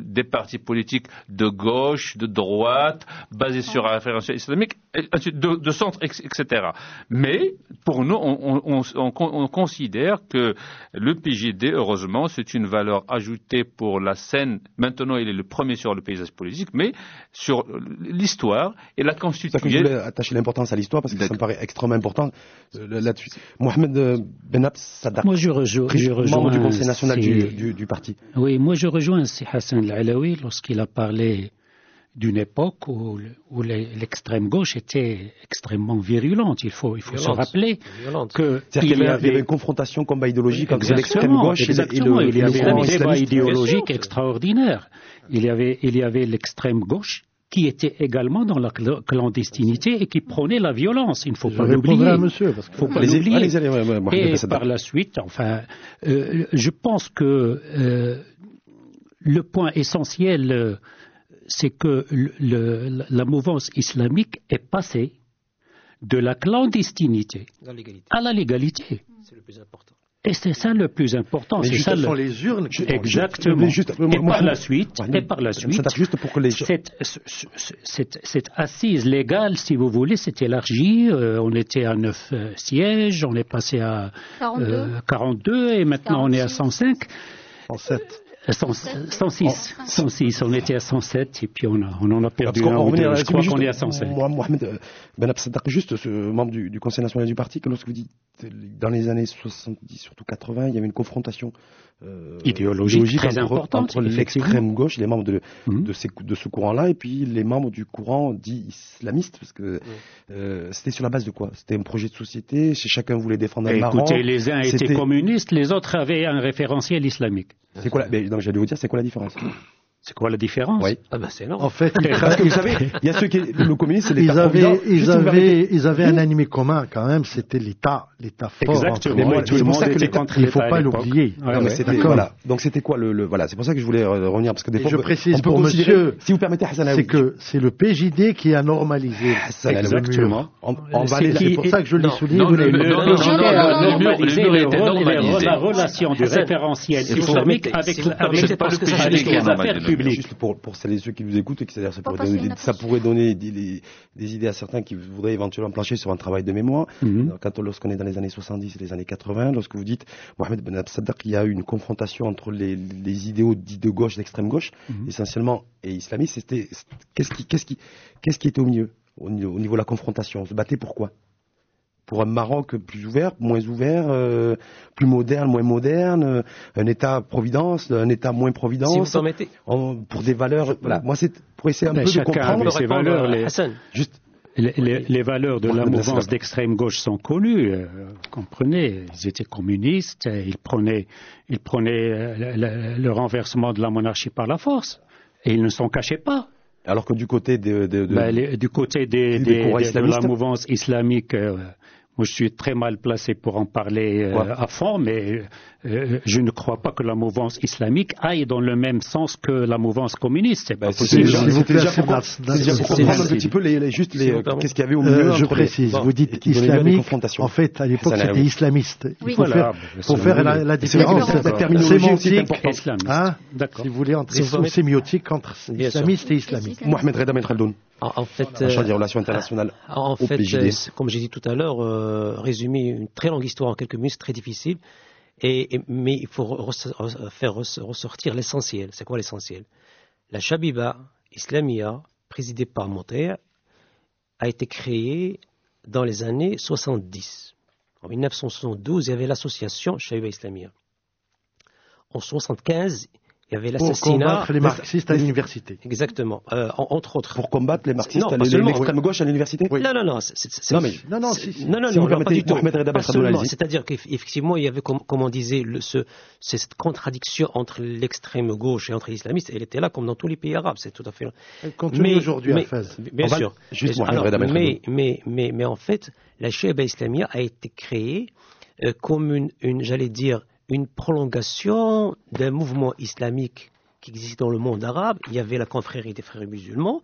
Speaker 8: des partis politiques de gauche, de droite, basés sur un référentiel islamique, de centre, etc. Mais pour nous, on considère que le PJD, heureusement, c'est une valeur ajoutée pour la scène. Maintenant, il est le premier sur le paysage politique, mais sur l'histoire et la constitution.
Speaker 4: C'est ça que je voulais attacher l'importance à l'histoire, parce que ça me paraît extrêmement important là-dessus. Mohamed Benab Sadak, membre du Conseil national du parti.
Speaker 7: Oui, moi je rejoins Hassan El-Alaoui lorsqu'il a parlé d'une époque où l'extrême gauche était extrêmement virulente. Il faut se rappeler
Speaker 4: qu'il y avait une confrontation, combat idéologique entre l'extrême gauche et
Speaker 7: il y avait un débat idéologique extraordinaire. Il y avait l'extrême gauche qui était également dans la clandestinité et qui prônait la violence. Il ne faut pas l'oublier. Faut pas l'oublier. Et par la suite, je pense que le point essentiel, c'est que la mouvance islamique est passée de la clandestinité à la légalité.
Speaker 5: C'est le plus important.
Speaker 7: Et c'est ça le plus important.
Speaker 9: Mais ce sont les urnes.
Speaker 7: Exactement. Et par la suite,
Speaker 4: juste pour que les...
Speaker 7: cette assise légale, si vous voulez, s'est élargie. On était à 9 sièges, on est passé à 42 et maintenant 46. On est à 105.
Speaker 9: 107.
Speaker 7: 106, on était à 107 et puis on en a perdu un ou deux. Je crois qu'on est à 105.
Speaker 4: Mohamed Ben Absadak, juste ce membre du Conseil national du parti, que lorsque vous dites dans les années 70, surtout 80, il y avait une confrontation
Speaker 7: idéologique très importante
Speaker 4: entre l'extrême gauche, les membres de ce courant-là, et puis les membres du courant dit islamiste, parce que c'était sur la base de quoi? C'était un projet de société, chacun voulait défendre un Maroc.
Speaker 7: Écoutez, les uns étaient communistes, les autres avaient un référentiel islamique.
Speaker 4: C'est quoi j'allais vous dire, c'est quoi la différence?
Speaker 7: C'est quoi la différence?
Speaker 4: Oui.
Speaker 5: Ah ben c'est énorme.
Speaker 9: En fait,
Speaker 4: parce que vous savez, il y a ceux qui le communisme, c'est l'État.
Speaker 9: Ils avaient un ennemi commun quand même, c'était l'État fort.
Speaker 7: Exactement.
Speaker 9: C'est pour ça qu'il ne faut pas l'oublier.
Speaker 4: Voilà. Donc c'était quoi voilà, c'est pour ça que je voulais revenir, parce que des fois,
Speaker 9: je précise pour monsieur,
Speaker 4: si vous permettez, Hassan,
Speaker 9: c'est que c'est le PJD qui a normalisé.
Speaker 7: Exactement.
Speaker 9: C'est pour ça que je l'ai souligné.
Speaker 7: La relation du référentiel islamique avec les affaires publiques.
Speaker 4: Juste pour celles et ceux qui nous écoutent, ça pourrait donner des idées à certains qui voudraient éventuellement plancher sur un travail de mémoire. Lorsqu'on est dans les années 70 et les années 80, lorsque vous dites, Mohamed Ben Absadak, qu'il y a eu une confrontation entre les idéaux dits de gauche, d'extrême gauche, essentiellement, et islamistes, qu'est-ce qui était au milieu, au niveau de la confrontation? On se battait pourquoi? Pour un Maroc plus ouvert, moins ouvert, plus moderne, moins moderne, un État-providence, un État moins providence.
Speaker 5: Si vous permettez.
Speaker 4: Pour des valeurs. Voilà. Moi, c'est pour essayer un peu de comprendre.
Speaker 7: Ces valeurs,
Speaker 4: juste.
Speaker 7: Les valeurs de la mouvance d'extrême gauche sont connues. Comprenez, ils étaient communistes, ils prenaient le renversement de la monarchie par la force, et ils ne s'en cachaient pas.
Speaker 4: Alors que du côté de
Speaker 7: la mouvance islamique, moi je suis très mal placé pour en parler à fond, mais je ne crois pas que la mouvance islamique aille dans le même sens que la mouvance communiste. C'est pas possible.
Speaker 4: C'est déjà pour comprendre un petit peu qu'est-ce qu'il y avait au milieu.
Speaker 9: Je précise, vous dites islamique, en fait à l'époque c'était islamiste. Il faut faire la différence sémantique, si vous voulez, entre sémiotique entre islamiste et islamique.
Speaker 4: Mohamed Reda Ben Khaldoun.
Speaker 5: En fait,
Speaker 4: chargé des relations internationales.
Speaker 5: En fait, comme j'ai dit tout à l'heure, résumer une très longue histoire en quelques minutes, c'est très difficile. Mais il faut faire ressortir l'essentiel. C'est quoi l'essentiel? La Chabiba Islamia, présidée par Montaigne, a été créée dans les années 70. En 1972, il y avait l'association Chabiba Islamia. En 1975, Il y avait
Speaker 9: pour
Speaker 5: l'assassinat.
Speaker 9: combattre les marxistes à l'université.
Speaker 5: Exactement, entre autres.
Speaker 4: Pour combattre les marxistes,
Speaker 5: Non, pas seulement.
Speaker 4: l'extrême gauche à l'université.
Speaker 9: Oui.
Speaker 5: Non,
Speaker 9: Non,
Speaker 5: pas du tout. Pas seulement.
Speaker 4: allez-y.
Speaker 5: C'est-à-dire qu'effectivement, il y avait, comme on disait, cette contradiction entre l'extrême gauche et entre les islamistes. Elle était là, comme dans tous les pays arabes. C'est tout à fait.
Speaker 9: Elle continue aujourd'hui à Fès.
Speaker 5: Bien sûr. Mais en fait, la Sheba Islamia a été créée comme j'allais dire, une prolongation d'un mouvement islamique qui existe dans le monde arabe. Il y avait la confrérie des frères musulmans.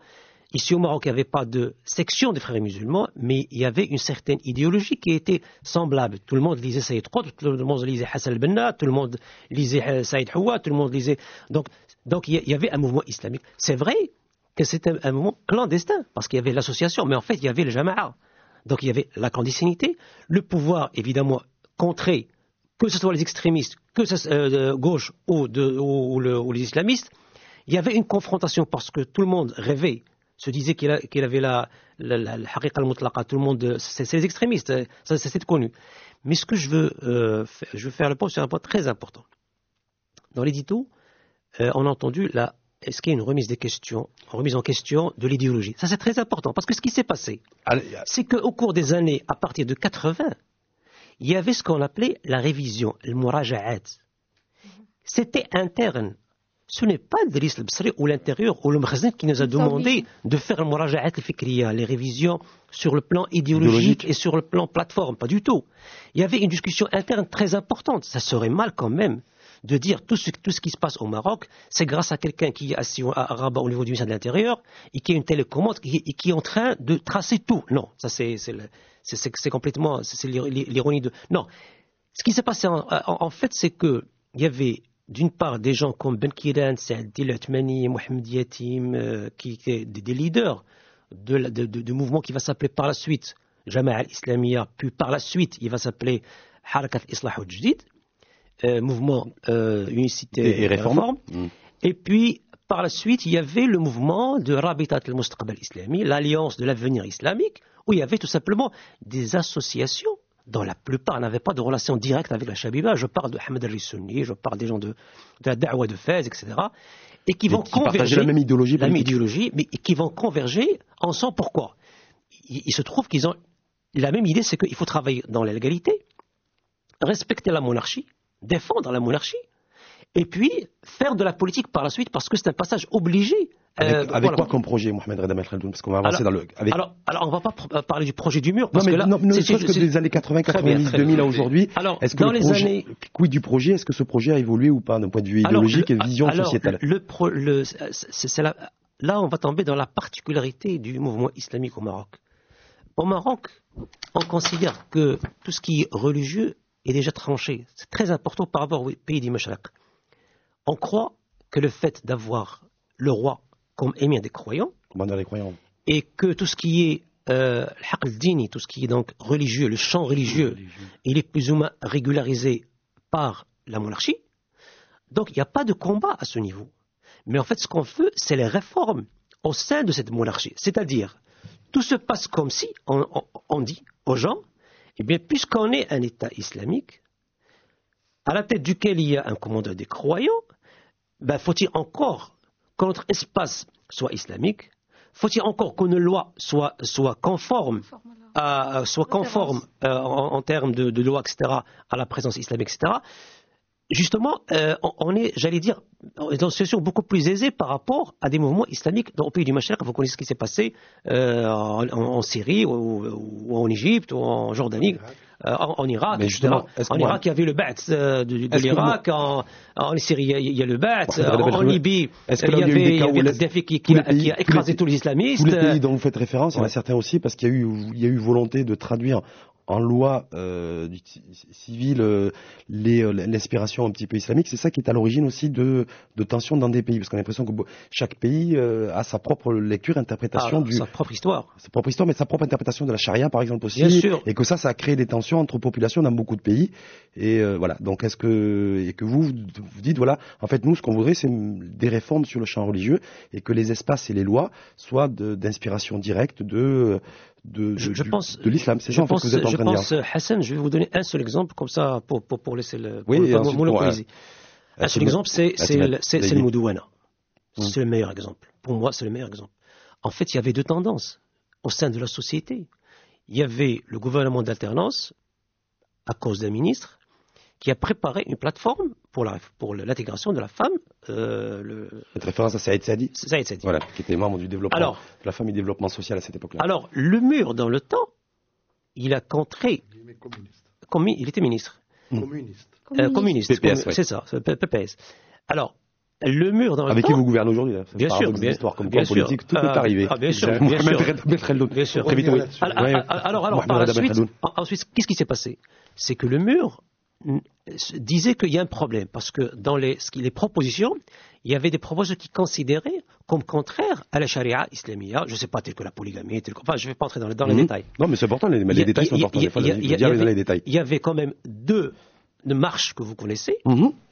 Speaker 5: Ici au Maroc, il n'y avait pas de section des frères musulmans, mais il y avait une certaine idéologie qui était semblable. Tout le monde lisait Saïd Qutb, tout le monde lisait Hassan al-Banna, tout le monde lisait Saïd Houwa, tout le monde lisait... Donc il y avait un mouvement islamique. C'est vrai que c'était un mouvement clandestin, parce qu'il y avait l'association, mais en fait, il y avait le Jama'a. Donc il y avait la clandestinité, le pouvoir, évidemment, contré, que ce soit les extrémistes, que ce soit de gauche ou les islamistes. Il y avait une confrontation parce que tout le monde rêvait, se disait qu'il avait la haqiqa al-mutlaqa, tout le monde, c'est les extrémistes, ça c'est connu. Mais ce que je veux faire le point sur un point très important. Dans l'édito, on a entendu est-ce qu'il y a une remise en question de l'idéologie. Ça c'est très important parce que ce qui s'est passé, c'est qu'au cours des années, à partir de 80, il y avait ce qu'on appelait la révision, le muraja'at. C'était interne. Ce n'est pas Driss al-Bsri ou l'intérieur ou le Mkhazin qui nous a demandé de faire le muraja'at al-fikriya, les révisions sur le plan idéologique et sur le plan plateforme. Pas du tout. Il y avait une discussion interne très importante. Ça serait mal quand même de dire tout ce qui se passe au Maroc, c'est grâce à quelqu'un qui est assis à Rabat au niveau du ministère de l'Intérieur et qui a une télécommande et qui est en train de tracer tout. Non, ça c'est complètement, c'est l'ironie de... Non, ce qui s'est passé en fait, c'est qu'il y avait d'une part des gens comme Ben Kiran, Saadi Al-Othmani, Mohamed Yatim, qui étaient des leaders de mouvements qui va s'appeler par la suite Jama'a al-Islamiyya, puis par la suite il va s'appeler Harakat al-Islah al-Jdid, mouvement unicité et réforme. Et puis par la suite il y avait le mouvement de Rabitat al-Mustaqbal Islami, l'alliance de l'avenir islamique, où il y avait tout simplement des associations dont la plupart n'avaient pas de relation directe avec la Shabiba. Je parle de Ahmed al-Rissouni, je parle des gens de la Da'wa de Fès, etc. Et qui vont converger,
Speaker 4: la même idéologie,
Speaker 5: mais qui vont converger ensemble. Pourquoi ? Il se trouve qu'ils ont la même idée, c'est qu'il faut travailler dans la légalité, respecter la monarchie, défendre la monarchie, et puis faire de la politique par la suite, parce que c'est un passage obligé.
Speaker 4: Avec quoi comme projet, Mohamed Reda Melkhaldoun ? Parce qu'on va avancer
Speaker 5: Alors, on ne va pas parler du projet du mur, parce
Speaker 4: que
Speaker 5: là...
Speaker 4: Ne serait-ce que des années 80, 90, 2000 à aujourd'hui. Est-ce que dans les années... Quid du projet ? Est-ce que ce projet a évolué ou pas, d'un point de vue idéologique et de vision sociétale ?
Speaker 5: Là, on va tomber dans la particularité du mouvement islamique au Maroc. Au Maroc, on considère que tout ce qui est religieux est déjà tranché. C'est très important par rapport au pays du Mashraq. On croit que le fait d'avoir le roi comme émir des croyants, et que tout ce qui est al-haqq al-dini, tout ce qui est donc religieux, le champ religieux, il est plus ou moins régularisé par la monarchie. Donc il n'y a pas de combat à ce niveau. Mais en fait, ce qu'on veut, c'est les réformes au sein de cette monarchie. C'est-à-dire, tout se passe comme si on dit aux gens, eh bien, puisqu'on est un État islamique, à la tête duquel il y a un commandeur des croyants, faut-il encore que notre espace soit islamique, faut-il encore qu'une loi soit conforme, en termes de loi, etc., à la présence islamique, etc. Justement, on est, j'allais dire, dans une situation beaucoup plus aisée par rapport à des mouvements islamiques au pays du Mashraq. Vous connaissez ce qui s'est passé en Syrie, ou en Égypte, ou en Jordanie, en Irak, etc. En Irak, il y avait le Ba'ath de l'Irak, en Syrie, il y a le Ba'ath, en Libye, il y avait Kadhafi qui a écrasé tous les islamistes.
Speaker 4: Tous les pays dont vous faites référence, il y en a certains aussi, parce qu'il y a eu volonté de traduire en loi civile l'inspiration un petit peu islamique. C'est ça qui est à l'origine aussi de tensions dans des pays, parce qu'on a l'impression que chaque pays a sa propre lecture, interprétation
Speaker 5: sa propre histoire.
Speaker 4: Sa propre histoire, mais sa propre interprétation de la charia, par exemple, aussi.
Speaker 5: Bien sûr.
Speaker 4: Et que ça a créé des tensions entre populations dans beaucoup de pays. Et voilà. Donc, est-ce que vous dites, voilà, en fait, nous, ce qu'on voudrait, c'est des réformes sur le champ religieux, et que les espaces et les lois soient d'inspiration directe de l'islam. C'est ça en fait que vous êtes en train de dire.
Speaker 5: Hassan, je vais vous donner un seul exemple, comme ça, pour laisser monopoliser. Un seul exemple, c'est le Moudouana. C'est le meilleur exemple. Pour moi, c'est le meilleur exemple. En fait, il y avait deux tendances au sein de la société. Il y avait le gouvernement d'alternance, à cause d'un ministre, qui a préparé une plateforme pour l'intégration de la femme.
Speaker 4: Cette référence à Saïd Saadi.
Speaker 5: Saïd Saadi.
Speaker 4: Voilà, qui était membre du développement, de la femme et du développement social à cette époque-là.
Speaker 5: Alors, le mur, dans le temps, il a contré. Il était ministre. Communiste.
Speaker 4: PPS,
Speaker 5: c'est ça, PPS. Alors, le mur dans le temps...
Speaker 4: Avec qui vous gouvernez aujourd'hui, là.
Speaker 5: Bien sûr.
Speaker 4: Histoire comme quoi, politique, tout peut arriver.
Speaker 5: Bien sûr. Bien sûr.
Speaker 4: Très vite, oui.
Speaker 5: Alors, par la suite, ensuite, qu'est-ce qui s'est passé? C'est que le mur disait qu'il y a un problème, parce que dans les propositions, il y avait des propositions qui considéraient comme contraires à la charia islamia, je ne sais pas, telle que la polygamie, enfin, je ne vais pas entrer dans les détails.
Speaker 4: Non, mais c'est important, les détails sont importants. Il faut dire dans les détails.
Speaker 5: Il y avait quand même deux marches que vous connaissez,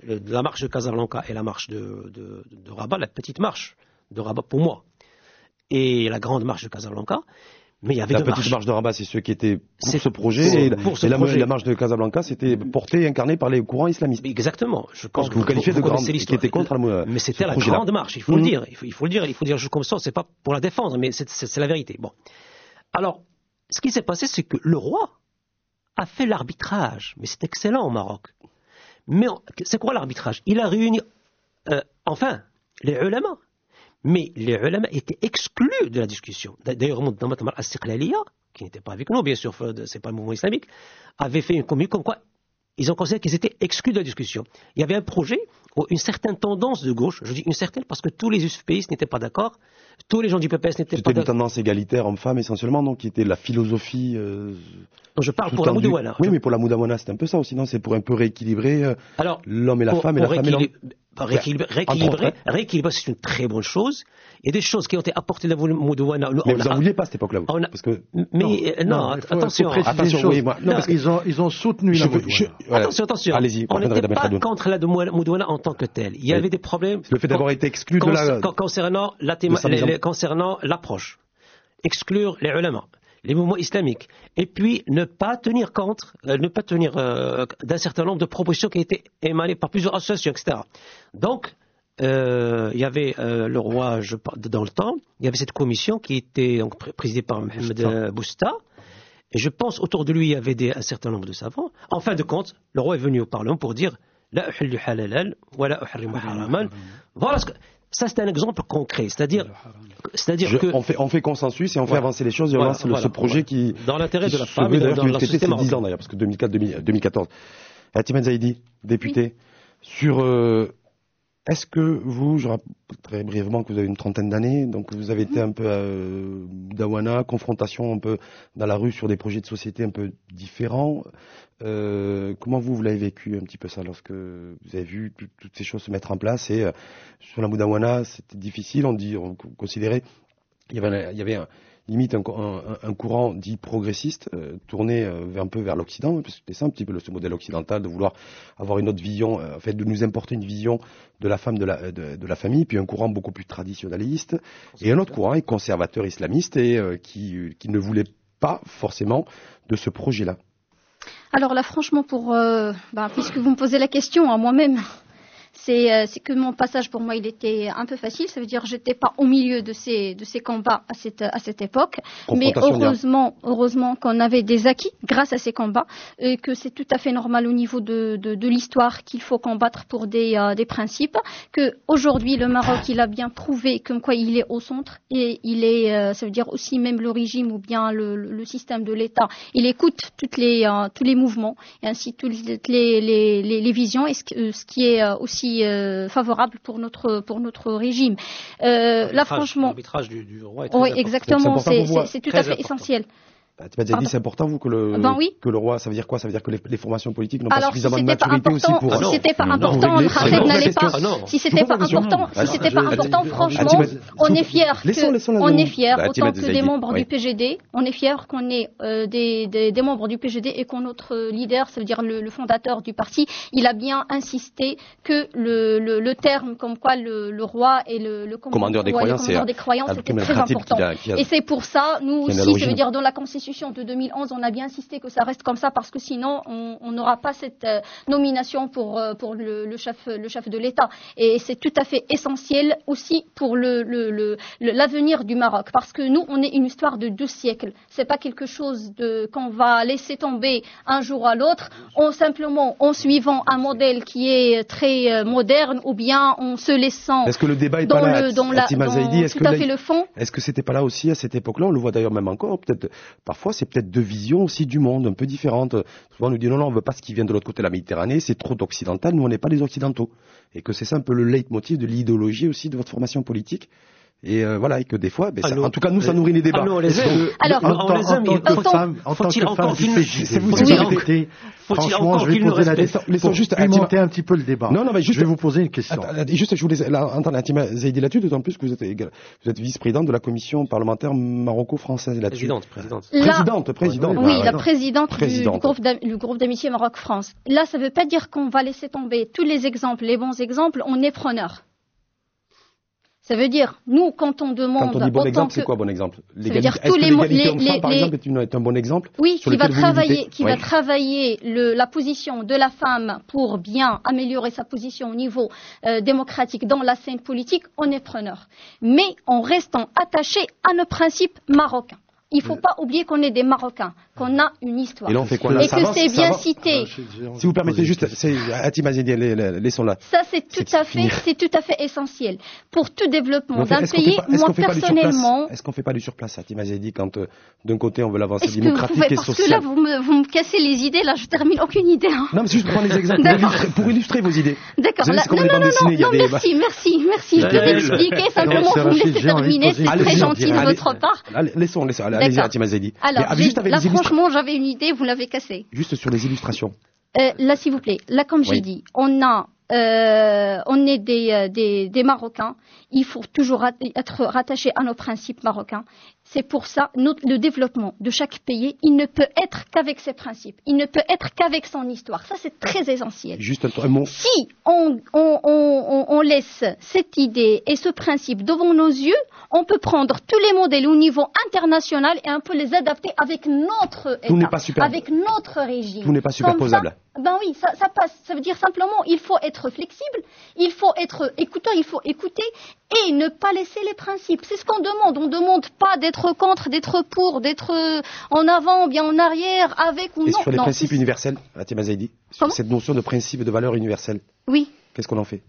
Speaker 5: la marche de Casablanca et la marche de Rabat, la petite marche de Rabat pour moi, et la grande marche de Casablanca. Mais il y avait
Speaker 4: la petite marche de Rabat, c'est ceux qui étaient pour ce projet, et la marche de Casablanca, c'était porté et incarné par les courants islamistes.
Speaker 5: Exactement. Je pense
Speaker 4: que vous qualifiez de grande, qui était contre la
Speaker 5: mais c'était la grande marche, il faut le dire. Il faut le dire comme ça, c'est pas pour la défendre, mais c'est la vérité. Bon. Alors, ce qui s'est passé, c'est que le roi a fait l'arbitrage, mais c'est excellent au Maroc. Mais c'est quoi l'arbitrage? Il a réuni, les ulama. Mais les ulama étaient exclus de la discussion. D'ailleurs, Moudammat al-Istiqlaliya, qui n'était pas avec nous, bien sûr, c'est pas le mouvement islamique, avait fait une communique comme quoi ils ont considéré qu'ils étaient exclus de la discussion. Il y avait un projet où une certaine tendance de gauche, je dis une certaine parce que tous les USPistes n'étaient pas d'accord, tous les gens du PPS n'étaient pas d'accord.
Speaker 4: C'était une tendance égalitaire homme-femme essentiellement, donc qui était la philosophie...
Speaker 5: je parle pour la Moudouana.
Speaker 4: Oui, mais pour la Moudouana, c'est un peu ça aussi, non? C'est pour un peu rééquilibrer l'homme et la femme et la femme et l'homme. Rééquilibrer,
Speaker 5: c'est une très bonne chose. Il y a des choses qui ont été apportées de la Moudouana.
Speaker 4: Mais vous n'en vouliez pas à cette époque-là, vous parce que...
Speaker 5: attention.
Speaker 9: Parce qu'ils ont soutenu la Moudouana.
Speaker 5: Attention.
Speaker 4: Allez-y.
Speaker 5: On n'était pas contre la Moudouana en tant que telle. Il y avait des problèmes...
Speaker 4: Le fait d'avoir été exclu de la...
Speaker 5: Concernant l'approche. Exclure les ulama, les mouvements islamiques, et puis ne pas tenir compte d'un certain nombre de propositions qui étaient émanées par plusieurs associations, etc. Donc, il y avait le roi, dans le temps, il y avait cette commission qui était donc présidée par Mohamed Bousta, et je pense autour de lui il y avait un certain nombre de savants. En fin de compte, le roi est venu au Parlement pour dire la uhillu halalan wa la uharrimu haraman. Voilà ce que... Ça, c'est un exemple concret. C'est-à-dire que...
Speaker 4: On fait consensus et on fait avancer les choses et on lance ce projet qui...
Speaker 5: Dans l'intérêt de la femme et dans la société marocaine.
Speaker 4: 10 ans d'ailleurs, parce que 2014. Atimen Zaidi, député, sur... Est-ce que vous, je rappelle très brièvement que vous avez une trentaine d'années, donc vous avez été un peu à Dawana, confrontation un peu dans la rue sur des projets de société un peu différents. Comment vous l'avez vécu un petit peu ça lorsque vous avez vu toutes ces choses se mettre en place et sur la Moudouana, c'était difficile, on considérait il y avait limite un courant dit progressiste tourné un peu vers l'Occident, parce que c'était ça un petit peu ce modèle occidental de vouloir avoir une autre vision, en fait de nous importer une vision de la femme, de la famille, puis un courant beaucoup plus traditionnaliste, et un autre courant conservateur islamiste et qui ne voulait pas forcément de ce projet-là.
Speaker 6: Alors là, franchement, puisque vous me posez la question à moi-même, c'est que mon passage pour moi il était un peu facile. Ça veut dire que j'étais pas au milieu de ces combats à cette époque, mais heureusement qu'on avait des acquis grâce à ces combats et que c'est tout à fait normal au niveau de l'histoire qu'il faut combattre pour des principes. Que aujourd'hui le Maroc il a bien prouvé comme quoi il est au centre et il est ça veut dire aussi même le régime ou bien le système de l'État il écoute tous les mouvements et ainsi toutes les visions et ce qui est aussi favorable pour notre régime. Là, franchement,
Speaker 5: l'arbitrage du roi est très important.
Speaker 6: Exactement, c'est tout à fait essentiel.
Speaker 4: Tu m'as dit c'est important vous que le roi, ça veut dire quoi? Ça veut dire que les formations politiques n'ont pas suffisamment de maturité aussi pour...
Speaker 6: Si c'était pas important, Rachid n'allait pas. Si c'était pas important, franchement, on est fiers autant que des membres du PGD, on est fiers qu'on ait des membres du PGD et qu'on notre leader, ça veut dire le fondateur du parti, il a bien insisté que le terme comme quoi le roi et le commandeur des croyants, c'était très important. Et c'est pour ça, nous aussi, ça veut dire dans la Constitution constitution de 2011, on a bien insisté que ça reste comme ça parce que sinon on n'aura pas cette nomination pour le chef de l'État. Et c'est tout à fait essentiel aussi pour l'avenir du Maroc, parce que nous, on est une histoire de 2 siècles. C'est pas quelque chose qu'on va laisser tomber un jour à l'autre, simplement en suivant un modèle qui est très moderne, ou bien en se laissant.
Speaker 4: Est-ce que le débat est
Speaker 6: dans
Speaker 4: pas là,
Speaker 6: Hatima Zaidi,
Speaker 4: tout à fait le fond. Est-ce que c'était pas là aussi à cette époque-là? On le voit d'ailleurs même encore. Peut-être, parfois, c'est peut-être 2 visions aussi du monde, un peu différentes. Souvent, on nous dit non, on veut pas ce qui vient de l'autre côté de la Méditerranée, c'est trop occidental. Nous, on n'est pas les occidentaux, et que c'est ça un peu le leitmotiv de l'idéologie aussi de votre formation politique. Et voilà, et que des fois, en tout cas, nous, ça nourrit les débats.
Speaker 5: Alors, les amis, faut-il encore qu'il
Speaker 9: franchement, je vais poser la question. Laissons juste pimenter un petit peu le débat.
Speaker 4: Non, mais juste,
Speaker 9: je vais vous poser une question.
Speaker 4: Juste, je voulais entendre Hatima Zaidi là-dessus, d'autant plus que vous êtes vice-présidente de la commission parlementaire maroco-française là-dessus.
Speaker 6: Présidente. Oui, la présidente du groupe d'amitié Maroc-France. Là, ça ne veut pas dire qu'on va laisser tomber tous les exemples, les bons exemples, on est preneurs. Ça veut dire, nous, quand on demande...
Speaker 4: Quand on dit bon exemple, c'est quoi bon exemple? Est-ce que l'égalité homme-femme, par exemple, est un bon exemple?
Speaker 6: Oui, qui va travailler la position de la femme pour bien améliorer sa position au niveau démocratique dans la scène politique, on est preneur. Mais en restant attaché à nos principes marocains. Il ne faut pas oublier qu'on est des Marocains, qu'on a une histoire.
Speaker 4: Et là, on fait quoi?
Speaker 6: Et que c'est bien cité.
Speaker 4: Si vous permettez juste, Hatima Zaidi, laissons-la.
Speaker 6: Ça, c'est tout à fait essentiel. Pour tout développement d'un pays, moi, personnellement...
Speaker 4: Est-ce qu'on ne fait pas du surplace, Hatima Zaidi, quand d'un côté, on veut l'avancée démocratique et sociale?
Speaker 6: Parce que là, vous me cassez les idées, là, je termine aucune idée. Hein.
Speaker 4: Non, mais c'est juste pour prendre les exemples, pour illustrer vos idées.
Speaker 6: D'accord. Non, merci. Je peux m'expliquer, simplement, vous me laissez terminer, c'est très gentil de votre part.
Speaker 4: Laissons, allez-y, Hatima Zaidi.
Speaker 6: Alors, là, franchement, j'avais une idée, vous l'avez cassée.
Speaker 4: Juste sur les illustrations.
Speaker 6: Là, s'il vous plaît. Là, comme j'ai dit, on est des Marocains. Il faut toujours être rattaché à nos principes marocains. C'est pour ça, le développement de chaque pays, il ne peut être qu'avec ses principes. Il ne peut être qu'avec son histoire. Ça, c'est très essentiel.
Speaker 4: Juste un mot.
Speaker 6: Si on laisse cette idée et ce principe devant nos yeux, on peut prendre tous les modèles au niveau international et un peu les adapter avec notre État, avec notre régime.
Speaker 4: Tout n'est pas superposable.
Speaker 6: Ben oui, ça passe. Ça veut dire simplement, il faut être flexible, il faut être écoutant, il faut écouter et ne pas laisser les principes. C'est ce qu'on demande. On ne demande pas d'être contre, d'être pour, d'être en avant ou bien en arrière, avec ou non.
Speaker 4: Et sur les principes universels, Hatima Zaidi, sur cette notion de principe et de valeur universelle,
Speaker 6: oui.
Speaker 4: Qu'est-ce qu'on en fait?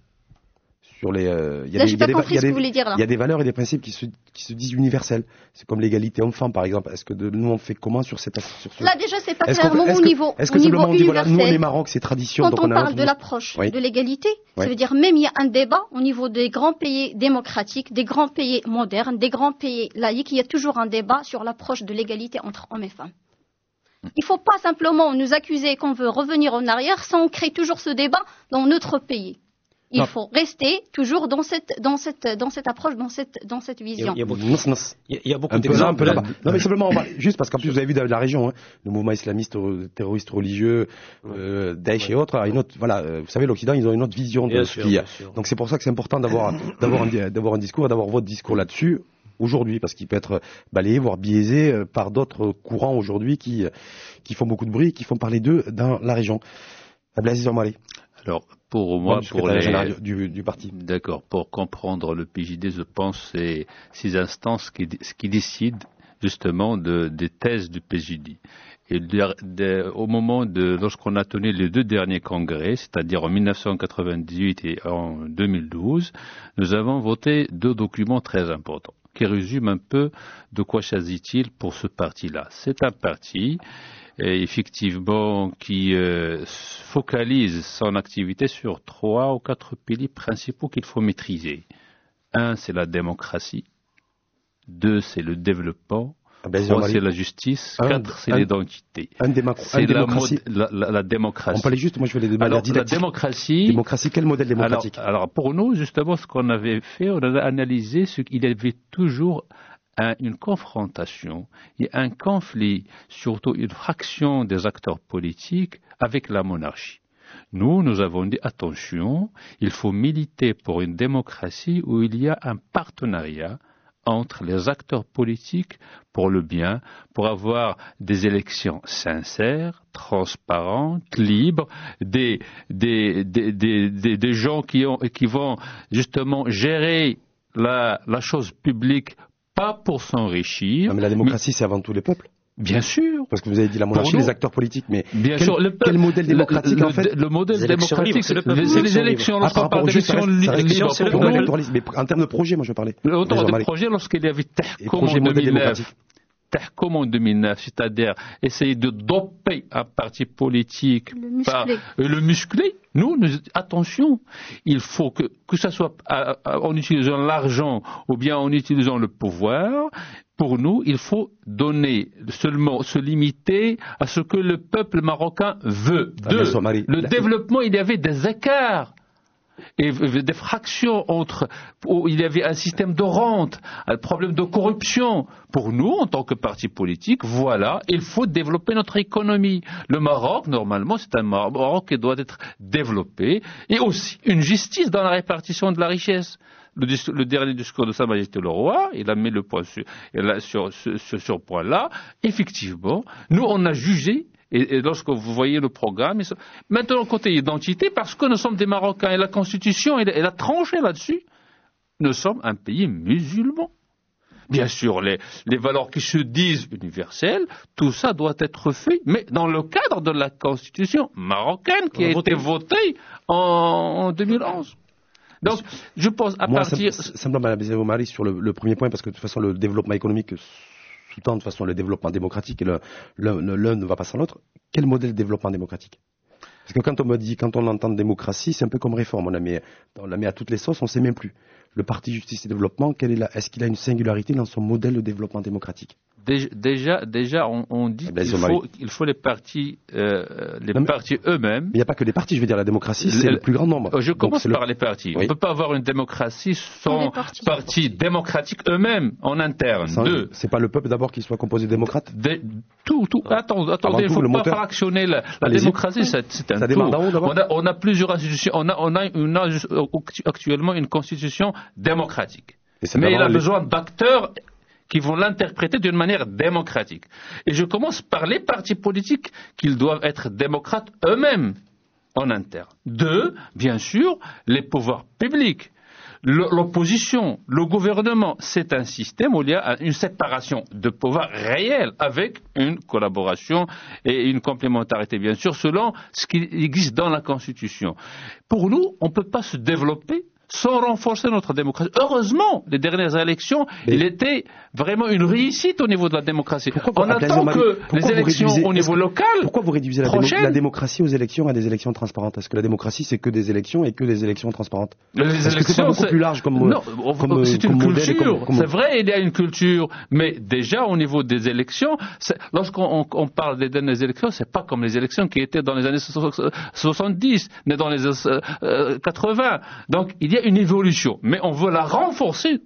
Speaker 6: Là, je n'ai pas compris ce que vous voulez dire là.
Speaker 4: Il y a des valeurs et des principes qui se disent universels. C'est comme l'égalité homme-femme, par exemple. Est-ce que nous, on fait comment sur cette...
Speaker 6: Là, déjà, c'est pas clairement au niveau
Speaker 4: Est-ce que simplement on dit, voilà, nous, on est Maroc, c'est tradition.
Speaker 6: Quand on parle de l'approche de l'égalité, ça veut dire même il y a un débat au niveau des grands pays démocratiques, des grands pays modernes, des grands pays laïcs. Il y a toujours un débat sur l'approche de l'égalité entre hommes et femmes. Il ne faut pas simplement nous accuser qu'on veut revenir en arrière sans créer toujours ce débat dans notre pays. Il faut rester toujours dans cette approche, dans cette vision.
Speaker 5: Il y a beaucoup d'exemples.
Speaker 4: Non, mais simplement, juste parce qu'en plus, vous avez vu dans la région, le mouvement islamiste, terroriste religieux, Daesh et autres, vous savez, l'Occident, ils ont une autre vision de ce qu'il y a. Donc c'est pour ça que c'est important d'avoir un discours, d'avoir votre discours là-dessus aujourd'hui, parce qu'il peut être balayé, voire biaisé par d'autres courants aujourd'hui qui font beaucoup de bruit, qui font parler d'eux dans la région. Abdelaziz Omari.
Speaker 8: Alors, pour moi, pour les
Speaker 4: du parti.
Speaker 8: D'accord. Pour comprendre le PJD, je pense c'est ces instances qui décident justement des thèses du PJD. Et au moment lorsqu'on a tenu les 2 derniers congrès, c'est-à-dire en 1998 et en 2012, nous avons voté 2 documents très importants qui résument un peu de quoi s'agit-il pour ce parti-là. C'est un parti effectivement qui focalise son activité sur 3 ou 4 piliers principaux qu'il faut maîtriser. 1, c'est la démocratie. 2, c'est le développement. 3, c'est la justice. 4, c'est l'identité. C'est la démocratie.
Speaker 4: On parlait juste, moi je voulais
Speaker 8: la démocratie.
Speaker 4: Démocratie, quel modèle démocratique?
Speaker 8: Alors pour nous, justement, ce qu'on avait fait, on a analysé ce qu'il y avait toujours une confrontation et un conflit, surtout une fraction des acteurs politiques avec la monarchie. Nous avons dit attention, il faut militer pour une démocratie où il y a un partenariat entre les acteurs politiques pour le bien, pour avoir des élections sincères, transparentes, libres, des gens qui vont justement gérer la chose publique, pas pour s'enrichir.
Speaker 4: Mais la démocratie, c'est avant tout les peuples.
Speaker 8: Bien sûr.
Speaker 4: Parce que vous avez dit la monarchie, les acteurs politiques, mais
Speaker 8: bien sûr,
Speaker 4: quel modèle démocratique en fait?
Speaker 8: Le modèle démocratique, c'est les élections. Lorsqu'on parle d'élections libres, c'est le peuple.
Speaker 4: Mais en termes de projet, moi je parlais.
Speaker 8: En termes de projet, lorsqu'il y avait Tehkom en 2009, c'est-à-dire essayer de doper un parti politique par le muscler. Nous, attention, il faut que ce soit en utilisant l'argent ou bien en utilisant le pouvoir. Pour nous, il faut se limiter à ce que le peuple marocain veut. Le développement, il y avait des écarts et des fractions où il y avait un système de rente, un problème de corruption. Pour nous, en tant que parti politique, voilà, il faut développer notre économie. Le Maroc, normalement, c'est un Maroc qui doit être développé, et aussi une justice dans la répartition de la richesse. Le dernier discours de Sa Majesté le Roi, il a mis le point sur ce point-là. Effectivement, nous, on a jugé. Et lorsque vous voyez le programme, maintenant côté identité, parce que nous sommes des Marocains et la Constitution, elle a tranché là-dessus, nous sommes un pays musulman. Bien sûr, les valeurs qui se disent universelles, tout ça doit être fait, mais dans le cadre de la Constitution marocaine qui a été votée en 2011. Donc, je pense
Speaker 4: simplement, Mme Marie, sur le premier point, parce que de toute façon, le développement économique sous-tend de toute façon le développement démocratique, et l'un ne va pas sans l'autre. Quel modèle de développement démocratique? Parce que quand on entend démocratie, c'est un peu comme réforme. On la met à toutes les sauces, on ne sait même plus. Le Parti Justice et Développement, est-ce qu'il a une singularité dans son modèle de développement démocratique?
Speaker 8: Déjà, on dit qu'il faut les partis eux-mêmes.
Speaker 4: Il n'y a pas que les partis, je veux dire, la démocratie, c'est le plus grand nombre.
Speaker 8: Je commence par les partis. Oui. On ne peut pas avoir une démocratie sans partis démocratiques eux-mêmes, en interne.
Speaker 4: C'est pas le peuple d'abord qui soit composé de démocrates?
Speaker 8: Attendez, il ne faut pas fractionner la démocratie, c'est un tout. On a plusieurs institutions. On a actuellement une constitution démocratique. Mais il a besoin d'acteurs qui vont l'interpréter d'une manière démocratique. Et je commence par les partis politiques qu'ils doivent être démocrates eux-mêmes en interne. Bien sûr, les pouvoirs publics. L'opposition, le gouvernement, c'est un système où il y a une séparation de pouvoir réelle avec une collaboration et une complémentarité, bien sûr, selon ce qui existe dans la Constitution. Pour nous, on ne peut pas se développer sans renforcer notre démocratie. Heureusement, les dernières élections, il était vraiment une réussite au niveau de la démocratie. On attend que les élections au niveau local.
Speaker 4: Pourquoi vous réduisez la démocratie aux élections à des élections transparentes? Est-ce que la démocratie, c'est que des élections et que des élections transparentes?
Speaker 8: Les élections,
Speaker 4: c'est beaucoup plus large comme
Speaker 8: c'est une culture. C'est vrai, il y a une culture, mais déjà au niveau des élections, lorsqu'on parle des dernières élections, c'est pas comme les élections qui étaient dans les années 70, mais dans les 80. Donc il y a une évolution, mais on veut la renforcer,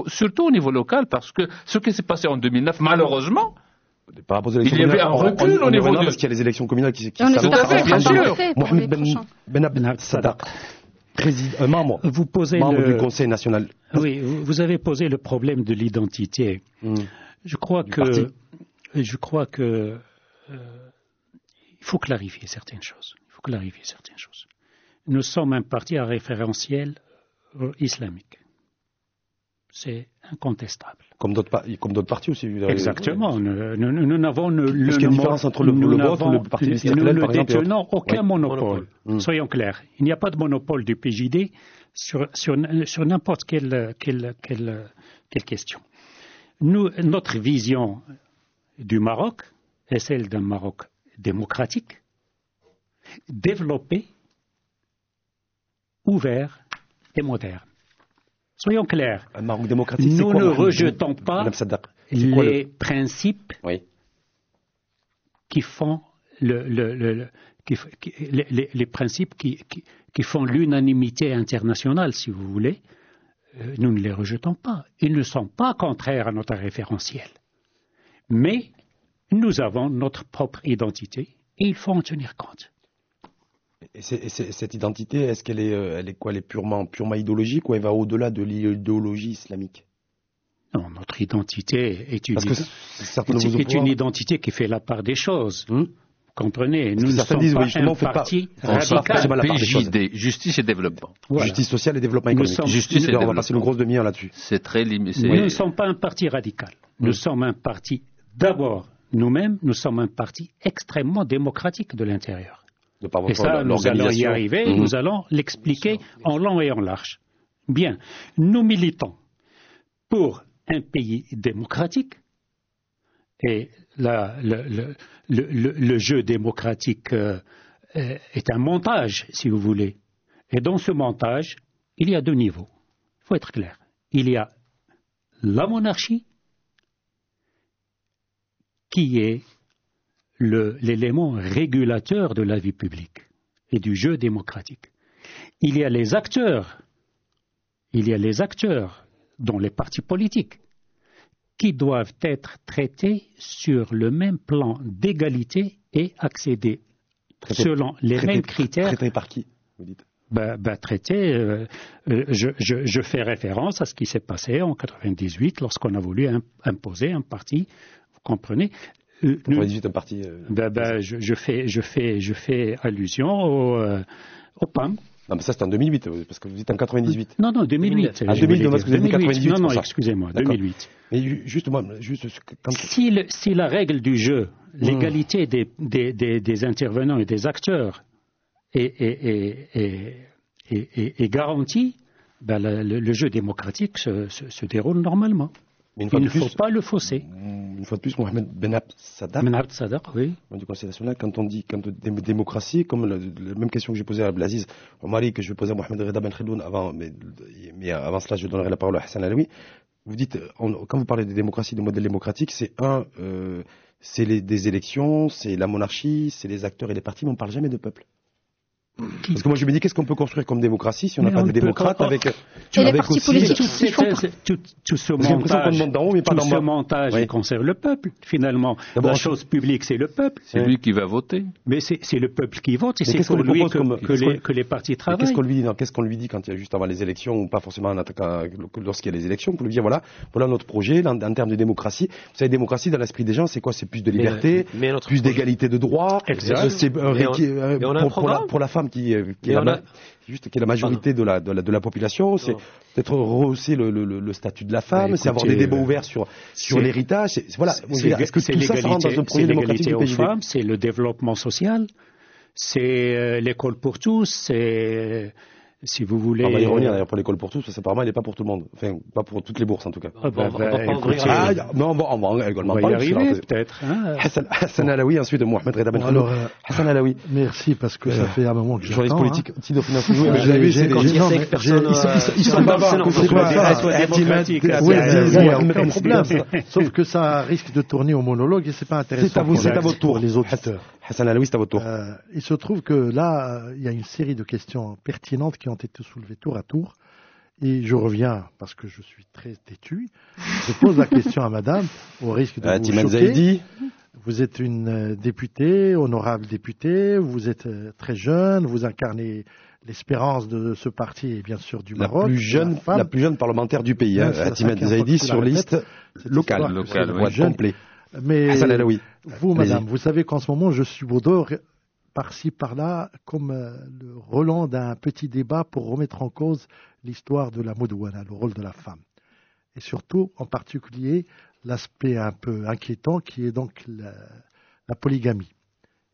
Speaker 8: surtout au niveau local, parce que ce qui s'est passé en 2009, malheureusement, il y avait un recul au niveau
Speaker 4: parce qu'il y a les élections communales qui
Speaker 8: s'annoncent. Bien sûr.
Speaker 4: Mohamed Ben Abdel Sadaq, membre du Conseil national.
Speaker 7: Oui, vous avez posé le problème de l'identité. Je crois que il faut clarifier certaines choses. Nous sommes un parti à référentiel islamique. C'est incontestable.
Speaker 4: Comme d'autres partis aussi.
Speaker 7: Exactement. Nous n'avons
Speaker 4: Est-ce qu'il y a une différence entre le vote ou le parti
Speaker 7: Nous ne détenons aucun monopole. Soyons clairs. Il n'y a pas de monopole du PJD sur n'importe quelle question. Notre vision du Maroc est celle d'un Maroc démocratique, développé, ouvert et moderne. Soyons clairs.
Speaker 4: Un Maroc démocratique,
Speaker 7: nous ne rejetons pas les principes qui font les principes qui font l'unanimité internationale, si vous voulez. Nous ne les rejetons pas. Ils ne sont pas contraires à notre référentiel. Mais nous avons notre propre identité et il faut en tenir compte.
Speaker 4: Et cette identité, est-ce qu'elle est quoi? Elle est purement idéologique ou elle va au-delà de l'idéologie islamique?
Speaker 7: Non, notre identité est
Speaker 4: une
Speaker 7: identité qui fait la part des choses. Vous comprenez? Nous ne sommes pas un parti
Speaker 8: radical. PJD, justice et développement.
Speaker 4: Voilà. Justice sociale et développement économique. On va passer une grosse demi-heure là-dessus.
Speaker 8: C'est très limité.
Speaker 7: Nous ne sommes pas un parti radical. Nous sommes un parti, d'abord, nous-mêmes, nous sommes un parti extrêmement démocratique de l'intérieur. Et ça, nous allons y arriver, nous allons l'expliquer en long et en large. Bien, nous militons pour un pays démocratique, et le jeu démocratique est un montage, si vous voulez. Et dans ce montage, il y a deux niveaux. Il faut être clair. Il y a la monarchie, qui est l'élément régulateur de la vie publique et du jeu démocratique. Il y a les acteurs dans les partis politiques qui doivent être traités sur le même plan d'égalité et accéder selon les mêmes critères.
Speaker 4: Traités par qui, vous dites?
Speaker 7: Je fais référence à ce qui s'est passé en 1998 lorsqu'on a voulu imposer un parti, vous comprenez?
Speaker 4: 98, un parti.
Speaker 7: Je fais allusion au PAM.
Speaker 4: Non, mais ça c'était en 2008, parce que vous dites en 98.
Speaker 7: Non, 2008.
Speaker 4: Ah, 2008, parce que vous avez dit 98.
Speaker 7: Non, excusez-moi, 2008.
Speaker 4: Mais justement,
Speaker 7: si la règle du jeu, l'égalité des intervenants et des acteurs est garantie, le jeu démocratique se déroule normalement. Il ne faut pas le fausser.
Speaker 4: Une fois de plus, Mohamed Ben
Speaker 7: Sadaq, oui.
Speaker 4: Du Conseil national, quand on dit démocratie, comme la même question que j'ai posée à Abdelaziz Omari, que je vais poser à Mohamed Reda Ben Khelloun avant, mais avant cela, je donnerai la parole à Hassan Alaoui. Vous dites, quand vous parlez de démocratie, de modèle démocratique, c'est des élections, c'est la monarchie, c'est les acteurs et les partis, mais on ne parle jamais de peuple. Parce que moi je me dis, qu'est-ce qu'on peut construire comme démocratie si on n'a pas de démocrates avec
Speaker 6: les partis politiques
Speaker 7: tout ce montage concerne le peuple, finalement. La chose publique, c'est le peuple.
Speaker 8: C'est lui qui va voter.
Speaker 7: Mais c'est le peuple qui vote et c'est pour lui que les partis travaillent.
Speaker 4: Qu'est-ce qu'on lui dit quand il y a juste avant les élections, ou pas forcément lorsqu'il y a les élections, pour lui dire voilà notre projet en termes de démocratie. Vous savez, démocratie dans l'esprit des gens, c'est quoi? C'est plus de liberté, plus d'égalité de droits, c'est pour la femme qui est la majorité de la population, c'est peut-être rehausser le statut de la femme, c'est avoir des débats ouverts sur l'héritage. Voilà. Est-ce que tout ça rentre dans un projet démocratique du PJD?
Speaker 7: C'est le développement social, c'est l'école pour tous, c'est, si vous voulez...
Speaker 4: On va y revenir d'ailleurs pour l'école pour tous, parce que apparemment elle n'est pas pour tout le monde. Enfin, pas pour toutes les bourses en tout cas.
Speaker 7: On va y arriver peut-être.
Speaker 4: Hassan Alaoui, ensuite Mohamed Reda Ben Khelloun. Hassan Alaoui.
Speaker 9: Merci, parce que ça fait un moment que j'attends.
Speaker 4: Journaliste politique, ils sont bavards, que ce soit
Speaker 9: sauf que ça risque de tourner au monologue et c'est pas intéressant.
Speaker 4: C'est à votre tour, les autres. Hassan Alaoui, c'est à votre tour.
Speaker 9: Il se trouve que là, il y a une série de questions pertinentes qui ont été soulevées tour à tour. Et je reviens, parce que je suis très têtu, je pose la question à madame, au risque de vous choquer. Vous êtes une députée, honorable députée, vous êtes très jeune, vous incarnez l'espérance de ce parti et bien sûr du Maroc.
Speaker 4: La plus jeune parlementaire du pays, Timad Zaidi, sur liste locale, complet.
Speaker 9: Mais vous, madame, vous savez qu'en ce moment, je suis subodore par-ci, par-là, comme le relan d'un petit débat pour remettre en cause l'histoire de la Moudouana, le rôle de la femme. Et surtout, en particulier, l'aspect un peu inquiétant qui est donc la polygamie.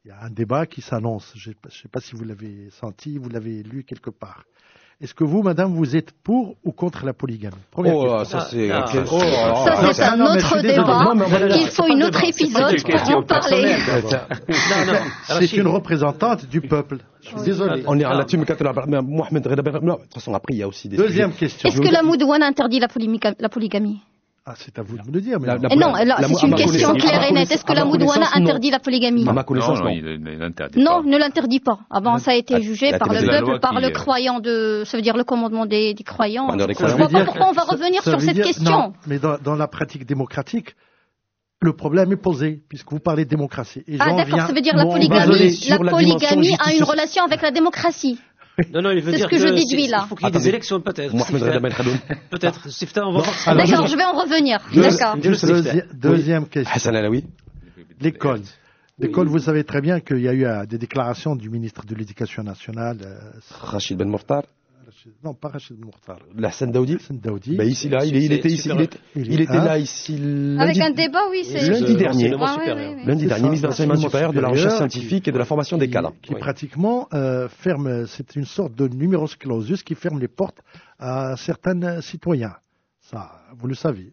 Speaker 9: Il y a un débat qui s'annonce, je ne sais pas si vous l'avez senti, vous l'avez lu quelque part. Est-ce que vous, madame, vous êtes pour ou contre la polygamie?
Speaker 6: Ça, c'est un autre débat. Il faut une autre épisode pour en parler.
Speaker 9: C'est une représentante du peuple. Je suis désolé.
Speaker 4: On est là-dessus, mais Mohamed Reda Ben Khelloun, de toute façon, après, il y a aussi des...
Speaker 9: Deuxième question.
Speaker 6: Est-ce que la Moudouana interdit la polygamie?
Speaker 9: C'est à vous de me le dire. Mais
Speaker 6: non, c'est une question claire et nette. Est-ce que la Moudouana interdit la polygamie?
Speaker 4: À ma connaissance, non.
Speaker 8: Il l'interdit.
Speaker 6: Non, ne l'interdit pas. Avant, ça a été jugé par le peuple, par le croyant ça veut dire le commandement des croyants. Je ne vois pas pourquoi on va revenir sur cette question.
Speaker 9: Non, mais dans la pratique démocratique, le problème est posé, puisque vous parlez de démocratie.
Speaker 6: D'accord, ça veut dire la polygamie a une relation avec la démocratie.
Speaker 5: Non, il veut
Speaker 6: C'est
Speaker 5: dire
Speaker 6: ce que je déduis là.
Speaker 5: Il faut qu'il y ait des élections peut-être.
Speaker 4: Mohamed Reda Ben Khaldoun.
Speaker 5: Peut-être. Sifta, on va voir.
Speaker 6: D'accord, je vais en revenir. D'accord.
Speaker 9: Deuxième question.
Speaker 4: Hassan Alaoui.
Speaker 9: L'école. L'école, vous savez très bien qu'il y a eu des déclarations du ministre de l'Éducation nationale.
Speaker 4: Rachid Ben Mourtar.
Speaker 9: Non, pas Rachid Ben Mourtar.
Speaker 4: Hassan Daoudi.
Speaker 9: Hassan Daoudi.
Speaker 4: Ben ici, là, il était ici. Il était là, ici.
Speaker 6: Avec un débat, oui, c'est.
Speaker 4: Lundi dernier.
Speaker 6: Lundi
Speaker 4: dernier, ministre de l'Enseignement supérieur, de la recherche scientifique et de la formation des cadres.
Speaker 9: Qui pratiquement ferme, c'est une sorte de numerus clausus qui ferme les portes à certains citoyens. Ça, vous le savez.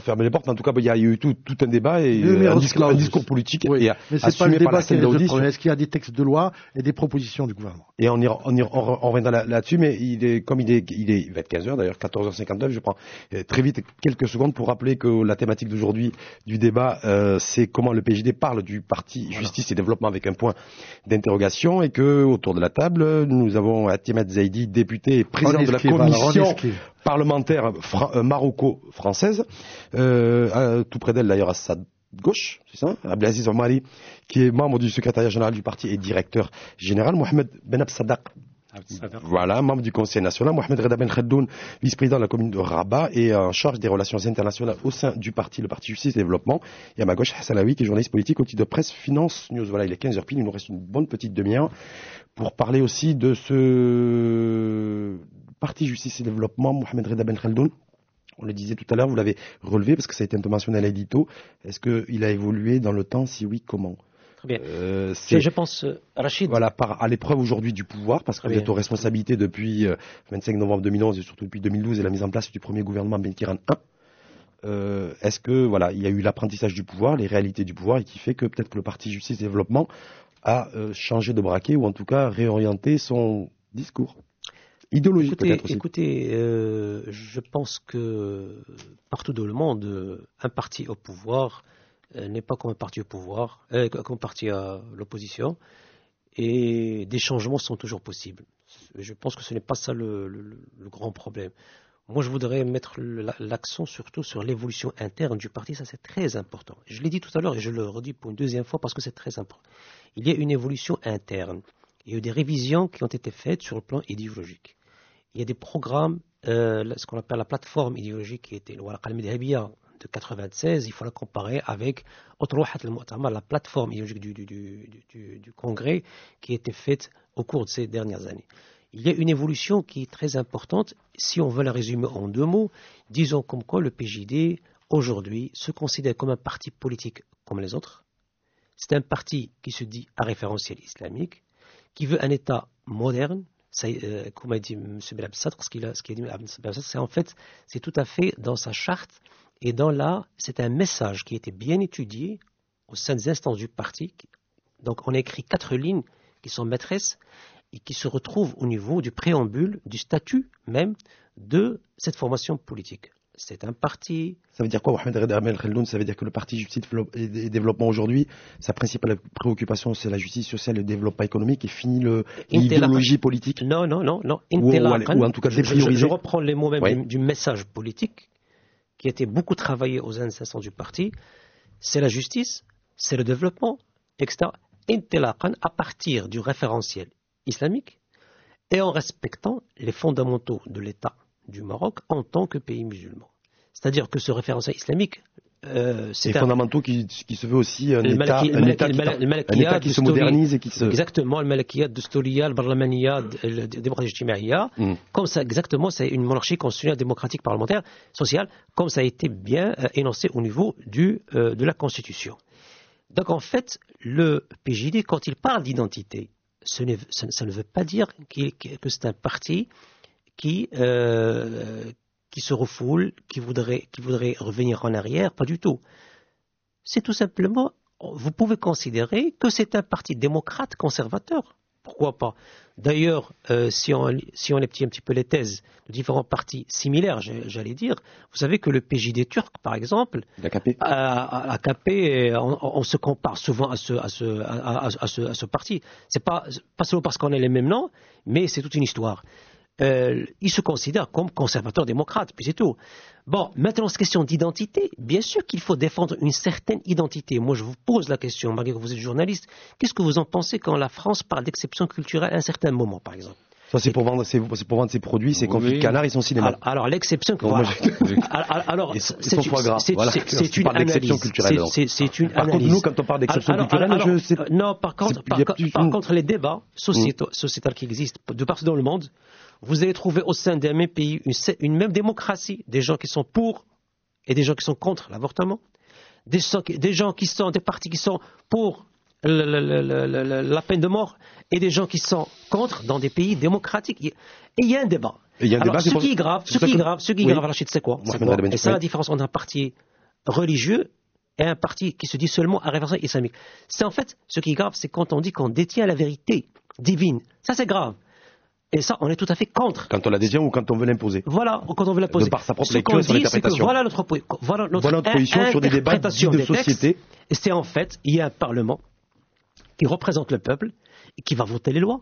Speaker 4: Fermer les portes, mais en tout cas, il y a eu tout un débat et un discours politique.
Speaker 9: Oui,
Speaker 4: et
Speaker 9: mais c'est pas le débat qui est le problème.
Speaker 4: Sur...
Speaker 9: Est-ce qu'il y a des textes de loi et des propositions du gouvernement?
Speaker 4: Et on reviendra là-dessus, mais il va être 15h d'ailleurs, 14h59, je prends très vite quelques secondes pour rappeler que la thématique d'aujourd'hui du débat, c'est comment le PJD parle du parti Justice et Développement avec un point d'interrogation, et que autour de la table, nous avons Atimat Zaidi, député et président de la commission parlementaire maroco-française, tout près d'elle d'ailleurs à sa gauche, c'est ça, Abdelaziz Omari, qui est membre du secrétariat général du parti et directeur général, Mohamed Ben Absadak, voilà, membre du Conseil national, Mohamed Reda Ben Khaldoun, vice-président de la commune de Rabat et en charge des relations internationales au sein du parti, le parti Justice et Développement, et à ma gauche Hassan Alaoui, qui est journaliste politique au titre de Presse Finance News. Voilà, il est 15h pile, il nous reste une bonne petite demi-heure pour parler aussi de ce parti Justice et Développement, Mohamed Reda Ben Khaldoun. On le disait tout à l'heure, vous l'avez relevé parce que ça a été un peu mentionné à l'édito. Est-ce qu'il a évolué dans le temps? Si oui, comment?
Speaker 5: Très bien. Je pense, Rachid.
Speaker 4: Voilà, à l'épreuve aujourd'hui du pouvoir, parce que vous êtes aux responsabilités depuis 25 novembre 2011 et surtout depuis 2012 et la mise en place du premier gouvernement Ben Kiran 1. Est-ce que voilà, il y a eu l'apprentissage du pouvoir, les réalités du pouvoir, et qui fait que peut-être que le parti Justice et Développement a changé de braquet ou en tout cas réorienté son discours? Idéologique peut-être aussi.
Speaker 5: Écoutez, je pense que partout dans le monde, un parti au pouvoir n'est pas comme un parti au pouvoir, comme un parti à l'opposition, et des changements sont toujours possibles. Je pense que ce n'est pas ça le grand problème. Moi, je voudrais mettre l'accent surtout sur l'évolution interne du parti, ça c'est très important. Je l'ai dit tout à l'heure et je le redis pour une deuxième fois parce que c'est très important. Il y a une évolution interne. Il y a eu des révisions qui ont été faites sur le plan idéologique. Il y a des programmes, ce qu'on appelle la plateforme idéologique qui était le Waraq al-Madhhabiyya de 1996, il faut la comparer avec la plateforme idéologique du Congrès qui a été faite au cours de ces dernières années. Il y a une évolution qui est très importante. Si on veut la résumer en deux mots, disons comme quoi le PJD, aujourd'hui, se considère comme un parti politique comme les autres. C'est un parti qui se dit à référentiel islamique, qui veut un État moderne. Comme a dit M. Belabsat, ce qu'il a dit, c'est en fait, c'est tout à fait dans sa charte et c'est un message qui a été bien étudié au sein des instances du parti. Donc on a écrit 4 lignes qui sont maîtresses et qui se retrouvent au niveau du préambule, du statut même de cette formation politique. C'est un parti.
Speaker 4: Ça veut dire quoi, Mohamed Reda Ben Khaldoun? Ça veut dire que le parti Justice et Développement aujourd'hui, sa principale préoccupation, c'est la justice sociale et le développement économique, et fini l'idéologie politique?
Speaker 5: Non.
Speaker 4: Ou en tout cas déprioriser.
Speaker 5: Je reprends les mots même du message politique qui a été beaucoup travaillé aux instances du parti. C'est la justice, c'est le développement, etc. Intelaqan à partir du référentiel islamique et en respectant les fondamentaux de l'État du Maroc en tant que pays musulman. C'est-à-dire que ce référentiel islamique,
Speaker 4: c'est fondamentaux qui se veut aussi un État qui se modernise et qui se...
Speaker 5: Exactement, le Malakiyat, le Dusturiya, le Barlamaniya, le démocratie ijtimaiya, comme ça, exactement, c'est une monarchie constitutionnelle, démocratique, parlementaire, sociale, comme ça a été bien énoncé au niveau de la Constitution. Donc en fait, le PJD, quand il parle d'identité, ça ne veut pas dire que c'est un parti qui se refoule, qui voudrait revenir en arrière, pas du tout. C'est tout simplement, vous pouvez considérer que c'est un parti démocrate conservateur. Pourquoi pas? D'ailleurs, si on étudie un petit peu les thèses de différents partis similaires, j'allais dire, vous savez que le PJD turc, par exemple, l'AKP, on se compare souvent à ce parti. C'est pas seulement parce qu'on a les mêmes noms, mais c'est toute une histoire. Il se considère comme conservateur démocrate, puis c'est tout. Bon, maintenant, cette question d'identité, bien sûr qu'il faut défendre une certaine identité. Moi, je vous pose la question, malgré que vous êtes journaliste, qu'est-ce que vous en pensez quand la France parle d'exception culturelle à un certain moment, par exemple?
Speaker 4: Ça, c'est pour vendre ses produits, ses confits de canard, ils sont cinéma.
Speaker 5: Alors l'exception, alors
Speaker 4: c'est foie gras.
Speaker 5: C'est une analyse culturelle. C'est une
Speaker 4: par contre, nous, quand on parle d'exception culturelle,
Speaker 5: non, par contre, les débats sociétaux qui existent de partout dans le monde, vous allez trouver au sein d'un même pays une même démocratie, des gens qui sont pour et des gens qui sont contre l'avortement, des partis qui sont pour la peine de mort et des gens qui sont contre dans des pays démocratiques. Et il y a un débat. Alors, ce qui est grave, Rachid, c'est quoi? Et ça, la différence entre un parti religieux et un parti qui se dit seulement à référence islamique. C'est en fait, ce qui est grave, c'est quand on dit qu'on détient la vérité divine. Ça, c'est grave. Et ça, on est tout à fait contre.
Speaker 4: Quand on la détient ou quand on veut l'imposer.
Speaker 5: Voilà, quand on veut l'imposer.
Speaker 4: De par sa propre lecture et son interprétation.
Speaker 5: Voilà notre
Speaker 4: position sur des débats de société.
Speaker 5: Et c'est en fait, il y a un parlement qui représente le peuple et qui va voter les lois.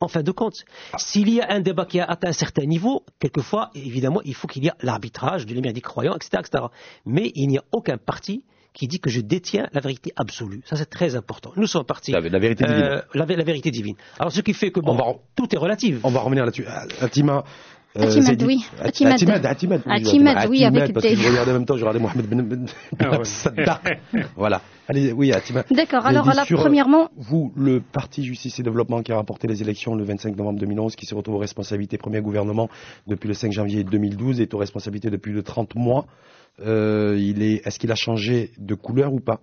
Speaker 5: En fin de compte, s'il y a un débat qui a atteint un certain niveau, quelquefois, évidemment, il faut qu'il y ait l'arbitrage de l'émir des croyants, etc., etc. Mais il n'y a aucun parti qui dit que je détiens la vérité absolue. Ça, c'est très important. Nous sommes partis...
Speaker 4: La vérité divine.
Speaker 5: La vérité divine. Alors, ce qui fait que, tout est relatif.
Speaker 4: On va revenir là-dessus. Atimad,
Speaker 6: oui.
Speaker 4: Atimad, oui, avec parce que je regardais en même temps, je regardais Mohamed Ben Sadda. Voilà. Allez, oui, Atimad.
Speaker 6: D'accord, alors, premièrement...
Speaker 4: Vous, le Parti Justice et Développement qui a remporté les élections le 25 novembre 2011, qui se retrouve aux responsabilités, premier gouvernement depuis le 5 janvier 2012, est aux responsabilités depuis de 30 mois. Est-ce qu'il a changé de couleur ou pas?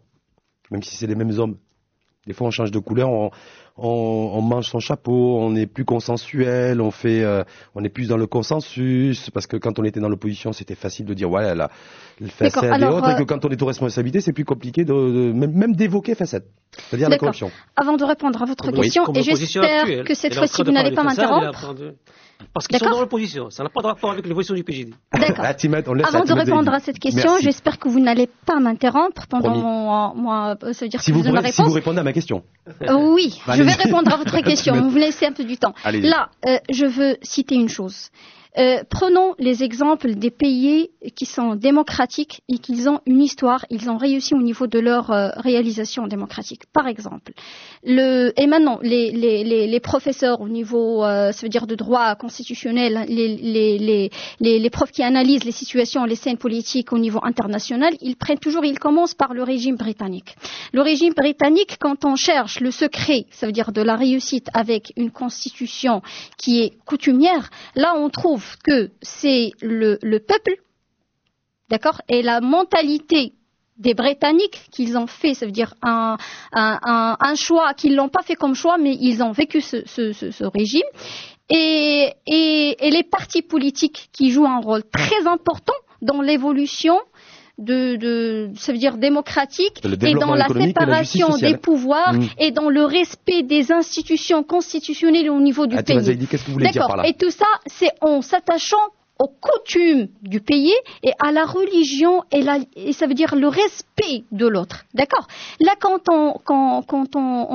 Speaker 4: Même si c'est les mêmes hommes. Des fois, on change de couleur, on mange son chapeau, on est plus consensuel, on est plus dans le consensus, parce que quand on était dans l'opposition, c'était facile de dire, ouais, le facette et autres, et que quand on est aux responsabilités, c'est plus compliqué même d'évoquer facette, c'est-à-dire la corruption.
Speaker 6: Avant de répondre à votre question, et j'espère que cette fois-ci, vous n'allez pas m'interrompre.
Speaker 5: Parce qu'ils sont dans l'opposition, ça n'a pas de rapport avec l'évolution du PJD.
Speaker 6: D'accord. Avant de répondre à cette question, j'espère que vous n'allez pas m'interrompre pendant ça veut dire que vous donne la réponse.
Speaker 4: Si vous répondez à ma question.
Speaker 6: Oui, je vais répondre à votre question. Vous me laissez un peu du temps. Allez-y. Là, je veux citer une chose. Prenons les exemples des pays qui sont démocratiques et qui ont une histoire, ils ont réussi au niveau de leur réalisation démocratique. Par exemple, et maintenant les professeurs au niveau, ça veut dire de droit constitutionnel, les profs qui analysent les situations, les scènes politiques au niveau international, ils commencent par le régime britannique. Le régime britannique, quand on cherche le secret, ça veut dire de la réussite avec une constitution qui est coutumière, là on trouve que c'est le peuple, d'accord, et la mentalité des Britanniques qu'ils ont fait, ça veut dire un choix qu'ils l'ont pas fait comme choix, mais ils ont vécu ce régime, et les partis politiques qui jouent un rôle très important dans l'évolution ça veut dire démocratique, et dans la séparation des pouvoirs et dans le respect des institutions constitutionnelles au niveau du pays.
Speaker 4: Qu'est-ce que vous voulez dire par là?
Speaker 6: Et tout ça, c'est en s'attachant aux coutumes du pays et à la religion et ça veut dire le respect de l'autre. D'accord? Là, quand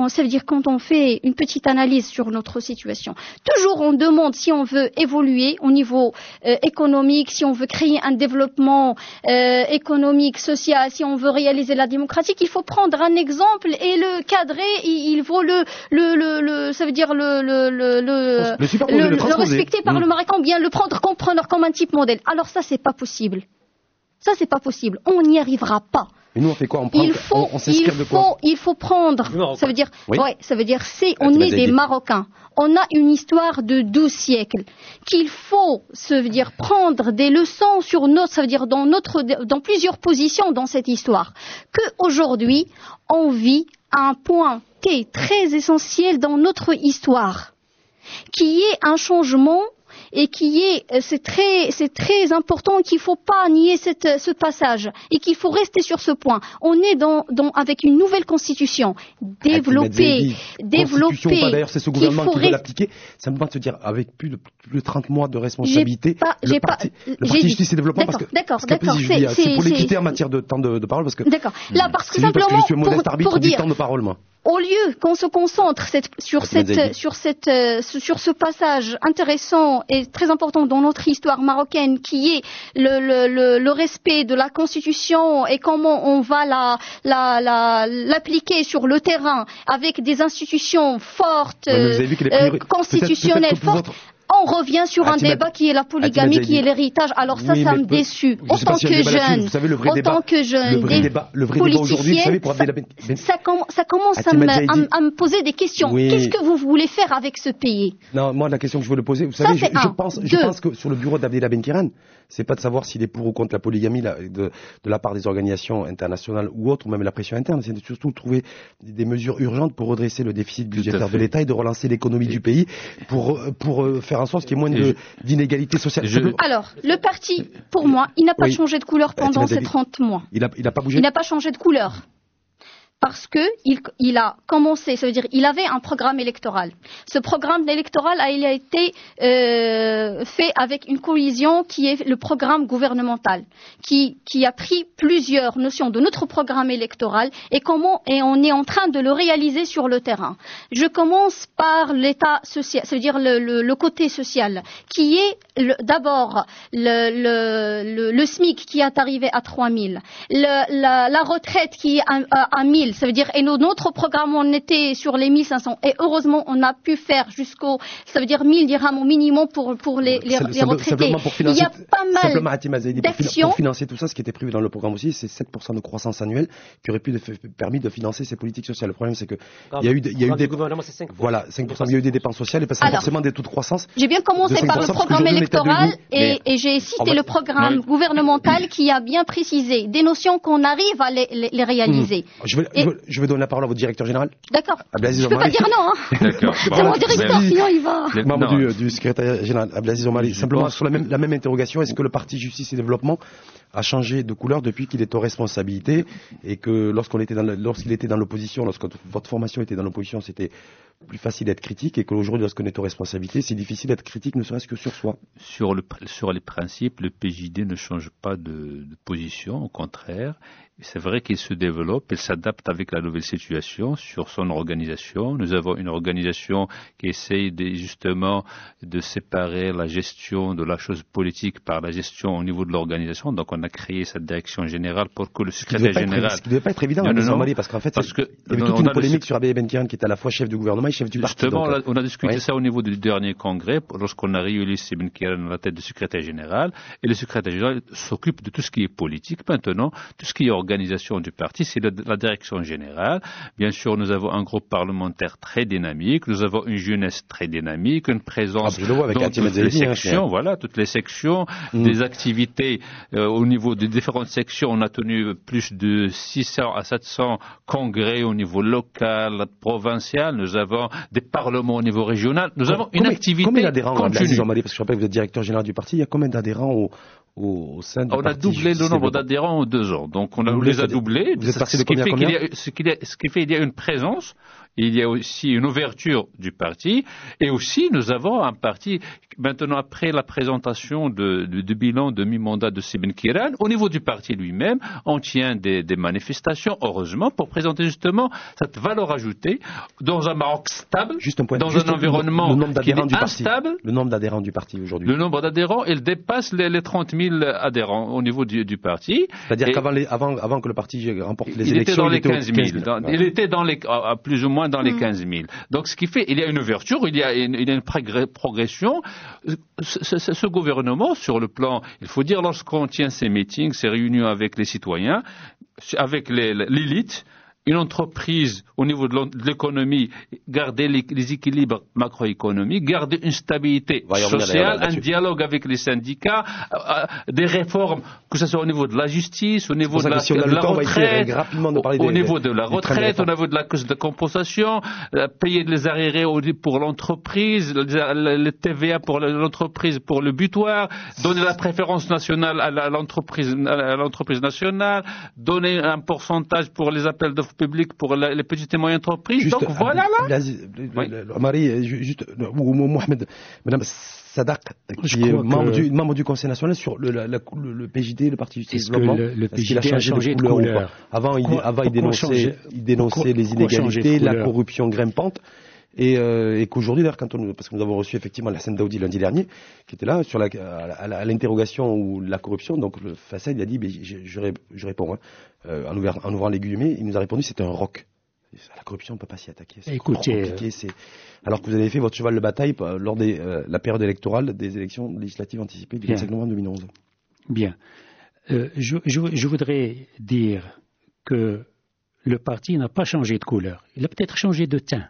Speaker 6: ça veut dire quand on fait une petite analyse sur notre situation, toujours on demande si on veut évoluer au niveau économique, si on veut créer un développement économique, social, si on veut réaliser la démocratie, il faut prendre un exemple et le cadrer. Il faut ça veut dire le respecter par le marocain, bien le prendre comme un type modèle. Alors ça, c'est pas possible. Ça, c'est pas possible. On n'y arrivera pas.
Speaker 4: Et nous, on fait quoi? On s'inspire de quoi?
Speaker 6: Il faut prendre. Ça veut dire, on est des Marocains. On a une histoire de 12 siècles. Qu'il faut, ça veut dire, prendre des leçons sur ça veut dire, dans plusieurs positions dans cette histoire. Qu'aujourd'hui, on vit un point qui est très essentiel dans notre histoire. Qui est un changement et c'est très important, qu'il faut pas nier ce passage et qu'il faut rester sur ce point. On est avec une nouvelle constitution développée.
Speaker 4: D'ailleurs, c'est ce gouvernement qui veut l'appliquer. Ça me va te dire, avec plus de 30 mois de responsabilité, le parti Justice et Développement,
Speaker 6: d'accord.
Speaker 4: C'est pour l'équité en matière de temps de parole, parce que
Speaker 6: d'accord. Là, parce que simplement
Speaker 4: je suis un modeste arbitre du temps de parole, moi.
Speaker 6: au lieu qu'on se concentre sur ce passage intéressant et très important dans notre histoire marocaine, qui est le respect de la Constitution et comment on va l'appliquer sur le terrain avec des institutions fortes, constitutionnelles fortes, on revient sur un débat qui est la polygamie, qui est l'héritage. Alors ça me déçue. Autant que jeune, politicienne, ça commence à me poser des questions. Oui. Qu'est-ce que vous voulez faire avec ce pays?
Speaker 4: Non, moi la question que je veux le poser, vous savez, je pense que sur le bureau d'Abdellah Benkiran, c'est pas de savoir s'il est pour ou contre la polygamie de la part des organisations internationales ou autres, ou même la pression interne, c'est surtout de trouver des mesures urgentes pour redresser le déficit budgétaire de l'État et de relancer l'économie du pays pour faire en sorte qu'il y ait moins d'inégalités sociales.
Speaker 6: Alors, le parti, pour moi, il n'a pas changé de couleur pendant ces 30 mois.
Speaker 4: Il n'a pas bougé?
Speaker 6: Il n'a pas changé de couleur. Parce que il a commencé, ça veut dire il avait un programme électoral. Ce programme électoral a été fait avec une coalition qui est le programme gouvernemental, qui a pris plusieurs notions de notre programme électoral et on est en train de le réaliser sur le terrain. Je commence par l'état social, ça veut dire le côté social, qui est d'abord le SMIC qui est arrivé à 3 000, la retraite qui est à 1 000. Ça veut dire, et notre programme, on était sur les 1500. Et heureusement, on a pu faire ça veut dire 1000 dirhams au minimum pour les retraités. Il y a pas mal d'actions.
Speaker 4: Pour financer tout ça, ce qui était prévu dans le programme aussi, c'est 7% de croissance annuelle qui aurait permis de financer ces politiques sociales. Le problème, c'est que il y a eu des 5%. Voilà, 5%. Il y a eu des dépenses sociales et pas forcément des taux de croissance.
Speaker 6: J'ai bien commencé par le programme électoral et j'ai cité le programme gouvernemental qui a bien précisé des notions qu'on arrive à les réaliser.
Speaker 4: Je vais donner la parole à votre directeur général.
Speaker 6: D'accord. Je ne peux pas dire non. D'accord. C'est mon directeur, sinon il va.
Speaker 4: Membre du secrétaire général, Abdelaziz Omari. Simplement sur la même interrogation, est-ce que le parti Justice et Développement a changé de couleur depuis qu'il est aux responsabilités et que lorsqu'il était dans l'opposition, lorsque votre formation était dans l'opposition, c'était plus facile d'être critique et qu'aujourd'hui, lorsqu'on est aux responsabilités, c'est difficile d'être critique, ne serait-ce que sur soi.
Speaker 8: Sur les principes, le PJD ne change pas de position, au contraire. C'est vrai qu'il se développe, il s'adapte avec la nouvelle situation sur son organisation. Nous avons une organisation qui essaye justement de séparer la gestion de la chose politique par la gestion au niveau de l'organisation. Donc on a créé cette direction générale pour que le secrétaire général...
Speaker 4: Ce qui ne devait pas être évident, parce qu'en fait, il y avait toute une polémique sur Abdellah Benkiran qui était à la fois chef du gouvernement et chef du parti.
Speaker 8: Justement, on a discuté ça au niveau du dernier congrès, lorsqu'on a réuni Benkiran à la tête du secrétaire général, et le secrétaire général s'occupe de tout ce qui est politique. Maintenant, tout ce qui est organisation du parti, c'est la direction générale. Bien sûr, nous avons un groupe parlementaire très dynamique, nous avons une jeunesse très dynamique, une présence dans toutes les sections, toutes les sections, des activités au niveau des différentes sections. On a tenu plus de 600 à 700 congrès au niveau local, provincial. Nous avons des parlements au niveau régional. Nous avons une activité
Speaker 4: continue. Combien d'adhérents, parce que je rappelle que vous êtes directeur général du parti, il y a combien d'adhérents au sein du parti?
Speaker 8: On a doublé le nombre d'adhérents en 2 ans. Donc on les a doublés.
Speaker 4: Vous êtes passé de combien à combien?
Speaker 8: Ce qui fait qu'il y a une présence, il y a aussi une ouverture du parti, et aussi nous avons un parti, maintenant après la présentation du bilan de mi-mandat de Benkiran, au niveau du parti lui-même, on tient des manifestations, heureusement, pour présenter justement cette valeur ajoutée dans un Maroc stable, dans un environnement qui est instable.
Speaker 4: Le nombre d'adhérents du parti aujourd'hui.
Speaker 8: Le nombre d'adhérents, il dépasse les 30 000 adhérents au niveau du parti.
Speaker 4: C'est-à-dire qu'avant que le parti remporte les élections,
Speaker 8: il était dans les 15 000. Il était plus ou moins dans les 15 000. Donc ce qui fait, il y a une ouverture, il y a une progression. Ce gouvernement, sur le plan, il faut dire, lorsqu'on tient ces meetings, ces réunions avec les citoyens, avec l'élite, une entreprise au niveau de l'économie, garder les équilibres macroéconomiques, garder une stabilité sociale, un dialogue avec les syndicats, des réformes, que ce soit au niveau de la justice, au niveau de la retraite, au niveau de la retraite, au niveau de la cause de compensation, payer les arriérés pour l'entreprise, le TVA pour l'entreprise pour le butoir, donner la préférence nationale à l'entreprise nationale, donner un pourcentage pour les appels d'offres offres publiques pour les petites et moyennes entreprises. Donc voilà là.
Speaker 4: Marie, juste, ou Mohamed, Madame Sadak, qui est membre du Conseil national sur le PJD, le Parti Justice et Développement.
Speaker 7: Le PJD a changé de couleur.
Speaker 4: Avant, il dénonçait les inégalités, la corruption grimpante. Et qu'aujourd'hui, d'ailleurs, parce que nous avons reçu effectivement Hassan Daoudi lundi dernier, qui était là à l'interrogation ou la corruption, donc le Fassad, il a dit, je réponds, en ouvrant les guillemets, il nous a répondu, c'est un roc. La corruption, on ne peut pas s'y attaquer. C'est compliqué. Alors que vous avez fait votre cheval de bataille lors de la période électorale des élections législatives anticipées du 25 novembre 2011.
Speaker 7: Bien. Je voudrais dire que le parti n'a pas changé de couleur. Il a peut-être changé de teint.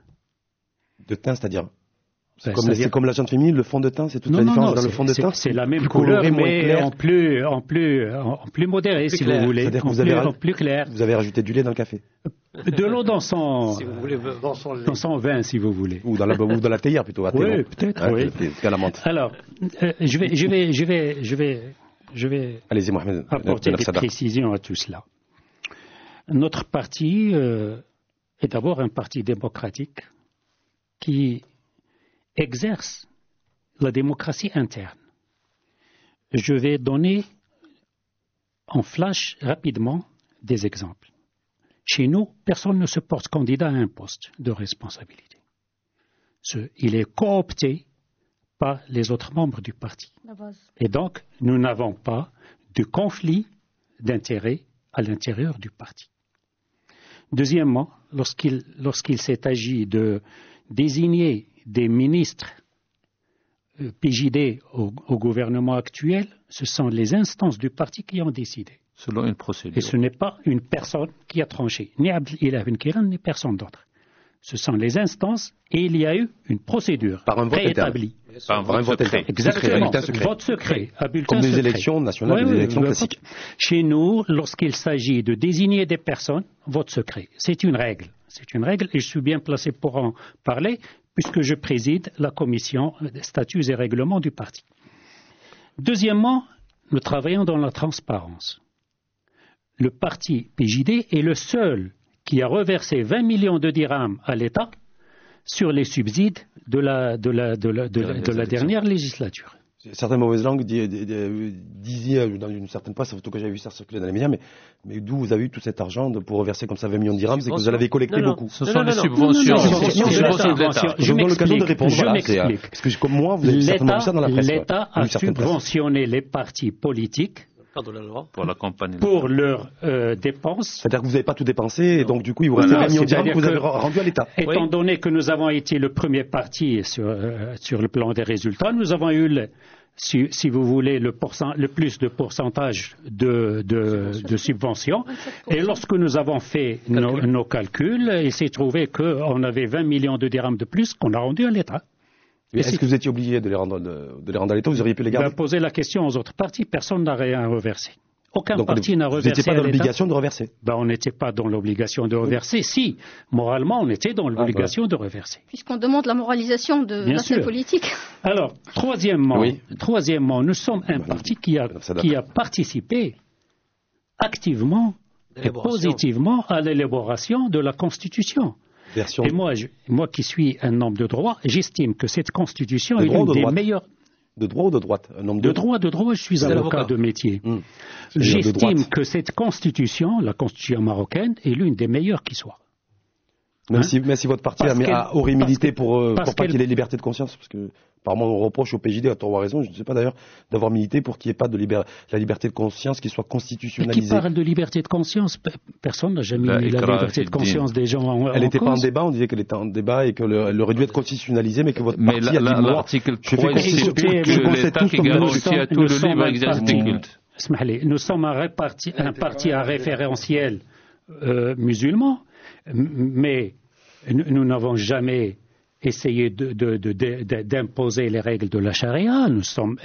Speaker 4: De teint, c'est-à-dire c'est comme la jante féminine, le fond de teint, c'est toute la différence dans le fond de teint.
Speaker 7: C'est la même couleur, mais en plus modéré, si vous voulez.
Speaker 4: C'est-à-dire que plus clair. Vous avez rajouté du lait dans le café.
Speaker 7: De l'eau dans son vin, si vous voulez.
Speaker 4: Ou dans la théière plutôt.
Speaker 7: Oui, peut-être. Oui.
Speaker 4: À la menthe.
Speaker 7: Alors, je vais
Speaker 4: Allez-y, Mohamed,
Speaker 7: apporter des précisions à tout cela. Notre parti est d'abord un parti démocratique qui exerce la démocratie interne. Je vais donner en flash rapidement des exemples. Chez nous, personne ne se porte candidat à un poste de responsabilité. Il est coopté par les autres membres du parti. Et donc, nous n'avons pas de conflit d'intérêts à l'intérieur du parti. Deuxièmement, lorsqu'il s'est agi de désigner des ministres PJD au gouvernement actuel, ce sont les instances du parti qui ont décidé.
Speaker 8: Selon une procédure.
Speaker 7: Et ce n'est pas une personne qui a tranché, ni Abdelilah Ben Kiran, ni personne d'autre. Ce sont les instances et il y a eu une procédure préétablie.
Speaker 8: Par un vote secret.
Speaker 7: Exactement, vote secret, à bulletin
Speaker 4: secret. Comme des
Speaker 7: secret.
Speaker 4: élections nationales, des élections classiques.
Speaker 7: Chez nous, lorsqu'il s'agit de désigner des personnes, vote secret. C'est une règle. C'est une règle et je suis bien placé pour en parler puisque je préside la commission des statuts et règlements du parti. Deuxièmement, nous travaillons dans la transparence. Le parti PJD est le seul qui a reversé 20 millions de dirhams à l'État sur les subsides de la dernière législature.
Speaker 4: Certaines mauvaises langues disaient dans une certaine presse, surtout que j'avais vu ça circuler dans les médias, mais d'où vous avez eu tout cet argent pour reverser comme ça 20 millions de dirhams, c'est que vous en avez collecté beaucoup.
Speaker 8: Ce sont les subventions.
Speaker 7: Je m'explique.
Speaker 4: Parce que comme moi, vous avez certainement vu ça dans la presse.
Speaker 7: L'État a subventionné les partis politiques pour leurs dépenses.
Speaker 4: C'est-à-dire que vous n'avez pas tout dépensé, et donc du coup, il vous reste 20 millions de dirhams que vous avez rendus à l'État.
Speaker 7: Étant donné que nous avons été le premier parti sur le plan des résultats, nous avons eu, si vous voulez, le plus de pourcentage de subventions. Et lorsque nous avons fait nos calculs, il s'est trouvé qu'on avait 20 millions de dirhams de plus qu'on a rendus à l'État.
Speaker 4: Est-ce que vous étiez obligé de les rendre à l'État? Vous auriez pu les garder?
Speaker 7: Poser la question aux autres partis, personne n'a rien reversé. Aucun parti n'a reversé.
Speaker 4: Vous n'étiez pas dans l'obligation de reverser?
Speaker 7: On n'était pas dans l'obligation de reverser. Si, moralement, on était dans l'obligation de reverser.
Speaker 6: Puisqu'on demande la moralisation de la scène politique.
Speaker 7: Alors, troisièmement, nous sommes un parti qui a participé activement et positivement à l'élaboration de la Constitution. Et moi qui suis un homme de droit, j'estime que cette Constitution est l'une des meilleures.
Speaker 4: De droit ou de droite?
Speaker 7: De droit, je suis avocat de métier. J'estime que cette Constitution, la Constitution marocaine, est l'une des meilleures qui soit.
Speaker 4: Même si votre parti aurait milité pour pas qu'il y ait liberté de conscience, parce que apparemment on reproche au PJD, à tort ou à raison, je ne sais pas d'ailleurs, d'avoir milité pour qu'il n'y ait pas de la liberté de conscience qui soit constitutionnalisée.
Speaker 7: Qui parle de liberté de conscience? Personne n'a jamais mis la liberté de conscience des gens en cause.
Speaker 4: Elle n'était pas en débat, on disait qu'elle était en débat et qu'elle aurait dû être constitutionnalisée, mais que votre parti a dit
Speaker 8: l'article 3 stipule que l'État qui garantit à tout le libre exercice des cultes.
Speaker 7: Nous sommes un parti à référentiel musulman, mais nous n'avons jamais essayé d'imposer les règles de la charia. Nous sommes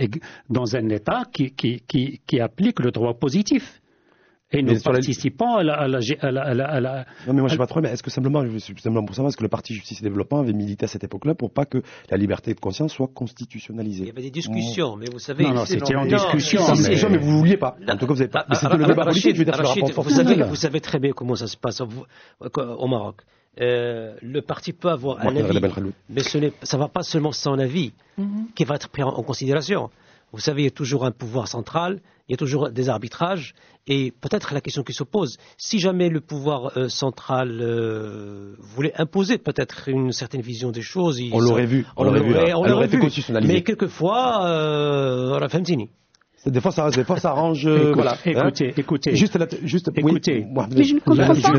Speaker 7: dans un État qui applique le droit positif. Et nous participons à la...
Speaker 4: Non, mais moi, je ne sais pas trop, mais est-ce que simplement pour savoir, est-ce que le Parti Justice et Développement avait milité à cette époque-là pour pas que la liberté de conscience soit constitutionnalisée?
Speaker 5: Il y avait des discussions, mais vous savez...
Speaker 7: Non, c'était en discussion.
Speaker 4: Mais vous ne vouliez pas. En tout cas, vous n'avez pas. Mais c'était le débat politique, je veux dire, sur le rapport force.
Speaker 5: Vous savez très bien comment ça se passe au Maroc. Le parti peut avoir un avis, mais ça ne va pas seulement son avis qui va être pris en considération. Vous savez, il y a toujours un pouvoir central, il y a toujours des arbitrages, et peut-être la question qui se pose, si jamais le pouvoir central voulait imposer peut-être une certaine vision des choses...
Speaker 4: On l'aurait vu, on l'aurait fait constitutionnaliser.
Speaker 5: Mais quelquefois, on l'a fait fini.
Speaker 4: Des fois, ça arrange.
Speaker 7: Voilà. Écoutez.
Speaker 4: Écoutez.
Speaker 6: Mais je ne comprends pas.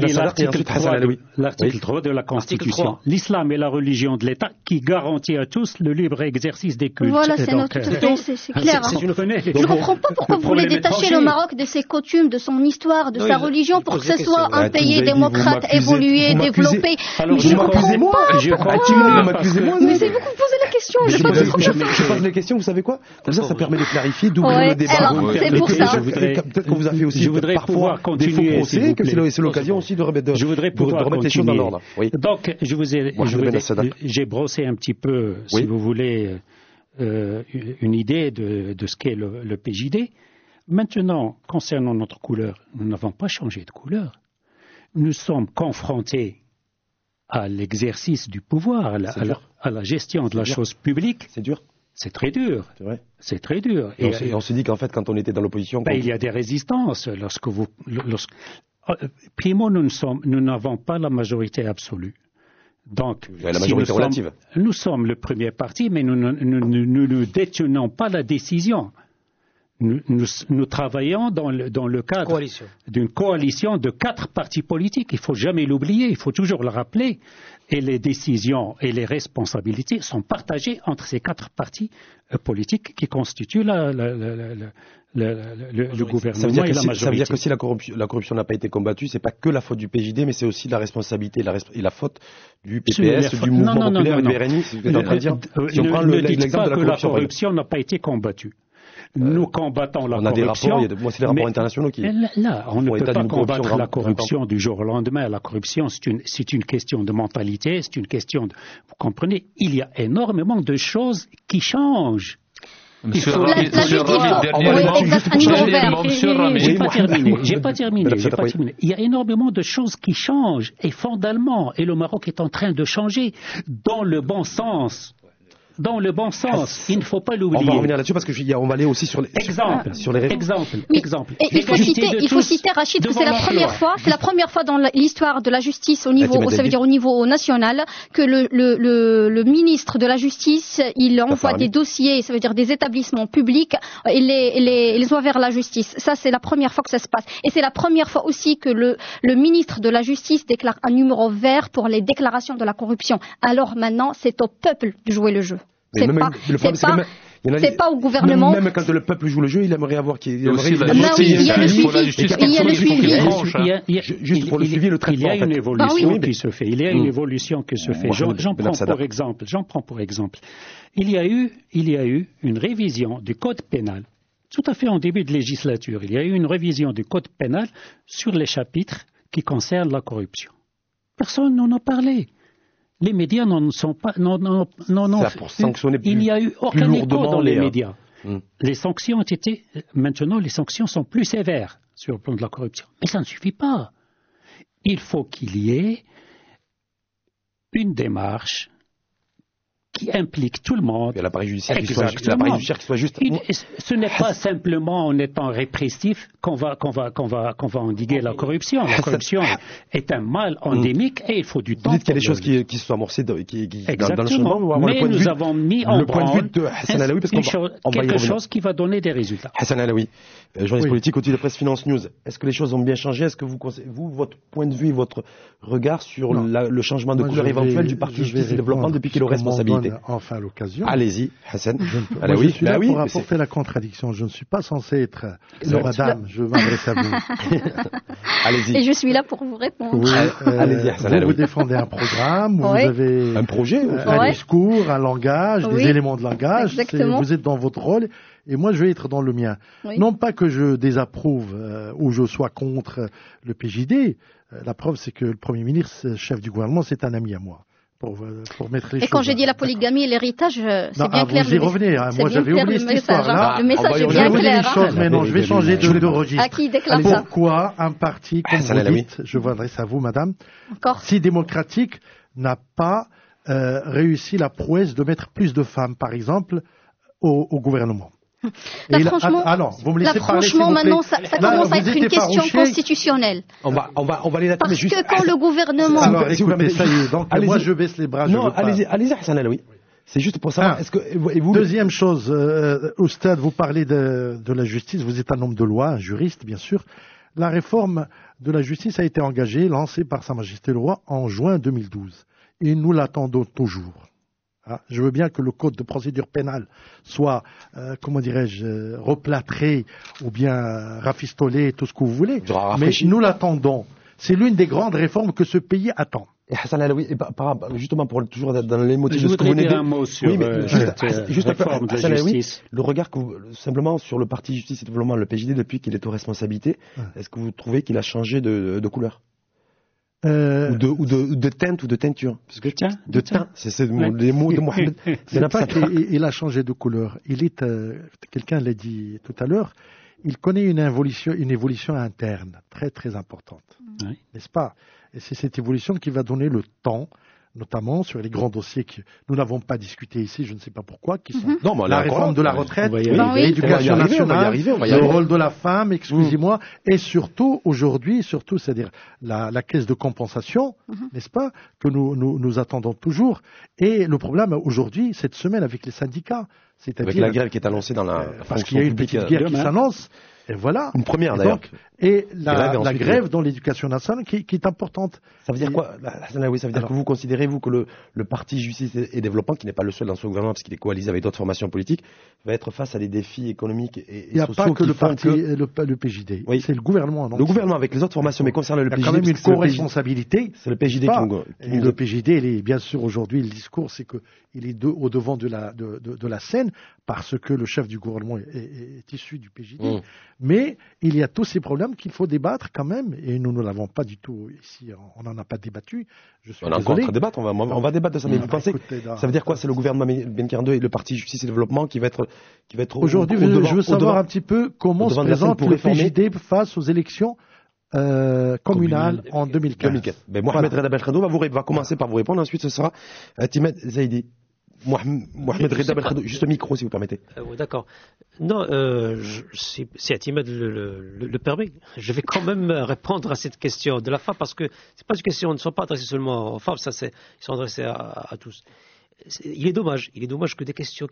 Speaker 7: L'article 3 de la Constitution. L'islam est la religion de l'État qui garantit à tous le libre exercice des cultes.
Speaker 6: Voilà, c'est clair. Je ne comprends pas pourquoi vous voulez détacher le Maroc de ses coutumes, de son histoire, de sa religion, pour que ce soit un pays démocrate, évolué, développé.
Speaker 4: Je m'accusez-moi.
Speaker 6: Mais c'est vous qui me posez la question.
Speaker 4: Je pose les questions, vous savez quoi? Comme ça permet de clarifier, d'ouvrir le débat.
Speaker 6: C'est pour ça.
Speaker 4: Peut-être qu'on vous a fait aussi parfois des faux procès, que c'est l'occasion aussi de remettre les choses dans l'ordre.
Speaker 7: Donc, j'ai brossé un petit peu, si vous voulez, une idée de ce qu'est le PJD. Maintenant, concernant notre couleur, nous n'avons pas changé de couleur. Nous sommes confrontés à l'exercice du pouvoir, à la gestion de la chose publique.
Speaker 4: C'est dur.
Speaker 7: C'est très dur.
Speaker 4: C'est vrai.
Speaker 7: C'est très dur.
Speaker 4: Et on se dit qu'en fait, quand on était dans l'opposition...
Speaker 7: il y a des résistances. Primo, nous n'avons pas la majorité absolue. Donc,
Speaker 4: la majorité relative.
Speaker 7: Nous sommes le premier parti, mais nous ne détenons pas la décision. Nous travaillons dans le cadre d'une coalition de 4 partis politiques. Il ne faut jamais l'oublier, il faut toujours le rappeler. Et les décisions et les responsabilités sont partagées entre ces 4 partis politiques qui constituent le gouvernement et la majorité.
Speaker 4: Ça veut dire que si la corruption n'a pas été combattue, ce n'est pas que la faute du PJD, mais c'est aussi la responsabilité et la faute du PPS, du mouvement populaire et du RNI. C'est ce que vous êtes en train de dire. Si on prend l'exemple de
Speaker 7: la corruption n'a pas été combattue. Nous combattons la corruption.
Speaker 4: On a des rapports, moi c'est les rapports internationaux qui...
Speaker 7: Là, on ne peut pas combattre la corruption du jour au lendemain. La corruption, c'est une question de mentalité, c'est une question de... Vous comprenez, il y a énormément de choses qui changent.
Speaker 6: J'ai pas terminé.
Speaker 7: Il y a énormément de choses qui changent, et fondamentalement, et le Maroc est en train de changer dans le bon sens. Dans le bon sens, il ne faut pas l'oublier.
Speaker 4: On va revenir là-dessus parce qu'on va aller aussi sur les
Speaker 7: exemple.
Speaker 6: Et il faut citer Rachid que c'est la première fois dans l'histoire de la justice au niveau, ça veut dire au niveau national, que le ministre de la Justice, il envoie des dossiers, ça veut dire des établissements publics, et les envoie vers la justice. Ça, c'est la première fois que ça se passe. Et c'est la première fois aussi que le ministre de la Justice déclare un numéro vert pour les déclarations de la corruption. Alors maintenant, c'est au peuple de jouer le jeu. C'est pas au gouvernement.
Speaker 4: Même quand le peuple joue le jeu, il aimerait avoir
Speaker 6: il y a le suivi.
Speaker 4: Juste pour le suivi, le traitement.
Speaker 7: Il y a une évolution qui se fait. Il y a une évolution qui se fait. J'en prends pour exemple. Il y a eu une révision du code pénal. Tout à fait en début de législature. Il y a eu une révision du code pénal sur les chapitres qui concernent la corruption. Personne n'en a parlé. Les médias n'en sont pas.
Speaker 4: Pour sanctionner
Speaker 7: il n'y a eu aucun écho dans les médias. Les sanctions ont été. Maintenant, les sanctions sont plus sévères sur le plan de la corruption. Mais ça ne suffit pas. Il faut qu'il y ait une démarche qui implique tout le monde.
Speaker 4: Et l'appareil judiciaire qui soit juste.
Speaker 7: Ce n'est pas simplement en étant répressif qu'on va endiguer la corruption. La corruption est un mal endémique et il faut du temps.
Speaker 4: Vous dites qu'il y a des choses qui se sont amorcées dans le changement.
Speaker 7: Mais nous avons mis en branle quelque
Speaker 4: chose
Speaker 7: qui va donner des résultats.
Speaker 4: Hassan Alaoui, journaliste politique au titre de Presse Finance News. Est-ce que les choses ont bien changé? Est-ce que vous, votre point de vue et votre regard sur le changement de couleur éventuel du Parti Justice et Développement depuis qu'il a responsabilité?
Speaker 9: Enfin l'occasion.
Speaker 4: Allez-y, Hassan.
Speaker 9: Je suis là pour apporter la contradiction. Je ne suis pas censé être madame, je m'adresse à vous.
Speaker 4: Allez-y.
Speaker 6: Et je suis là pour vous répondre.
Speaker 9: Oui, allez-y, Hassan. Vous défendez un programme, vous avez
Speaker 4: un projet,
Speaker 9: un discours, un langage, des éléments de langage.
Speaker 6: Exactement.
Speaker 9: Vous êtes dans votre rôle et moi je vais être dans le mien. Oui. Non pas que je désapprouve ou je sois contre le PJD, la preuve c'est que le Premier ministre, chef du gouvernement, c'est un ami à moi. Pour mettre les
Speaker 6: et quand j'ai dit la polygamie et l'héritage, c'est bien clair.
Speaker 9: Vous y revenez, moi j'avais oublié cette histoire-là.
Speaker 6: Le message est bien clair.
Speaker 9: Mais non, je vais changer de registre.
Speaker 6: À qui déclare ça?
Speaker 9: Pourquoi un parti, comme vous dites, je m'adresse à vous, madame, si démocratique, n'a pas réussi la prouesse de mettre plus de femmes, par exemple, au gouvernement?
Speaker 6: Là, franchement,
Speaker 9: vous me laissez parler,
Speaker 6: maintenant, ça commence à être une question constitutionnelle.
Speaker 4: On va aller là-dessus.
Speaker 6: Parce que quand le gouvernement...
Speaker 9: Alors, écoutez, ça y est, donc moi je baisse les bras.
Speaker 4: Non, allez-y, Hassan Alaoui. C'est juste pour savoir,
Speaker 9: Deuxième chose, Oustad, vous parlez de la justice, vous êtes un homme de loi, un juriste, bien sûr. La réforme de la justice a été engagée, lancée par Sa Majesté le Roi en juin 2012. Et nous l'attendons toujours. Je veux bien que le code de procédure pénale soit, replâtré ou bien rafistolé, tout ce que vous voulez. Mais nous l'attendons. C'est l'une des grandes réformes que ce pays attend.
Speaker 4: Et Hassan Alaoui, justement pour toujours dans les motifs de ce que vous venez de dire.
Speaker 7: Un mot sur cette réforme de la justice.
Speaker 4: Le regard que simplement sur le parti Justice et Développement, le PJD, depuis qu'il est aux responsabilités, est-ce que vous trouvez qu'il a changé de couleur? Ou de teinte ou de teinture. Parce que de teint, c'est les mots de Mohamed.
Speaker 9: Il a changé de couleur. Il est, quelqu'un l'a dit tout à l'heure, il connaît une évolution interne très très importante, n'est-ce pas? Et c'est cette évolution qui va donner le temps, notamment sur les grands dossiers que nous n'avons pas discuté ici, je ne sais pas pourquoi, qui sont la réforme de la retraite, l'éducation nationale, le rôle de la femme, excusez-moi, et surtout aujourd'hui, c'est-à-dire la caisse de compensation, n'est-ce pas, que nous attendons toujours. Et le problème aujourd'hui, cette semaine, avec les syndicats,
Speaker 4: c'est-à-dire avec la grève qui est annoncée dans la
Speaker 9: parce qu'il y a une petite guerre qui s'annonce. Et voilà.
Speaker 4: Une première d'ailleurs.
Speaker 9: Et la grève dans l'éducation nationale qui est importante.
Speaker 4: Ça veut dire quoi, Hassan Alaoui? Ça veut dire que vous considérez, vous, que le parti Justice et Développement, qui n'est pas le seul dans ce gouvernement, parce qu'il est coalisé avec d'autres formations politiques, va être face à des défis économiques et sociaux.
Speaker 9: Il n'y a pas que le PJD.
Speaker 4: Oui.
Speaker 9: C'est le gouvernement.
Speaker 4: Le gouvernement avec les autres formations, mais concernant le PJD.
Speaker 9: Il y a quand même une co-responsabilité.
Speaker 4: C'est le PJD qui
Speaker 9: nous. Le PJD, il est, bien sûr, aujourd'hui, le discours, c'est qu'il est au devant de la scène, parce que le chef du gouvernement est issu du PJD. Mais il y a tous ces problèmes qu'il faut débattre quand même, et nous ne l'avons pas du tout ici, on n'en a pas débattu.
Speaker 4: On a encore à débattre, on va débattre de ça, mais vous pensez, ça veut dire quoi? C'est le gouvernement Ben 42 et le parti Justice et Développement qui va être
Speaker 9: aujourd'hui, je veux savoir un petit peu comment se présente le PJD face aux élections communales en 2015.
Speaker 4: Ben, Mohamed Reda Belkhadou va commencer par vous répondre, ensuite ce sera Timed Zaidi. Mohamed Reda Belkhadou, juste le micro si vous permettez.
Speaker 5: D'accord. Non, si Atimed le permet, je vais quand même répondre à cette question de la femme, parce que c'est pas une question, ne sont pas adressées seulement aux femmes, ils sont adressés à tous. Il est dommage que des questions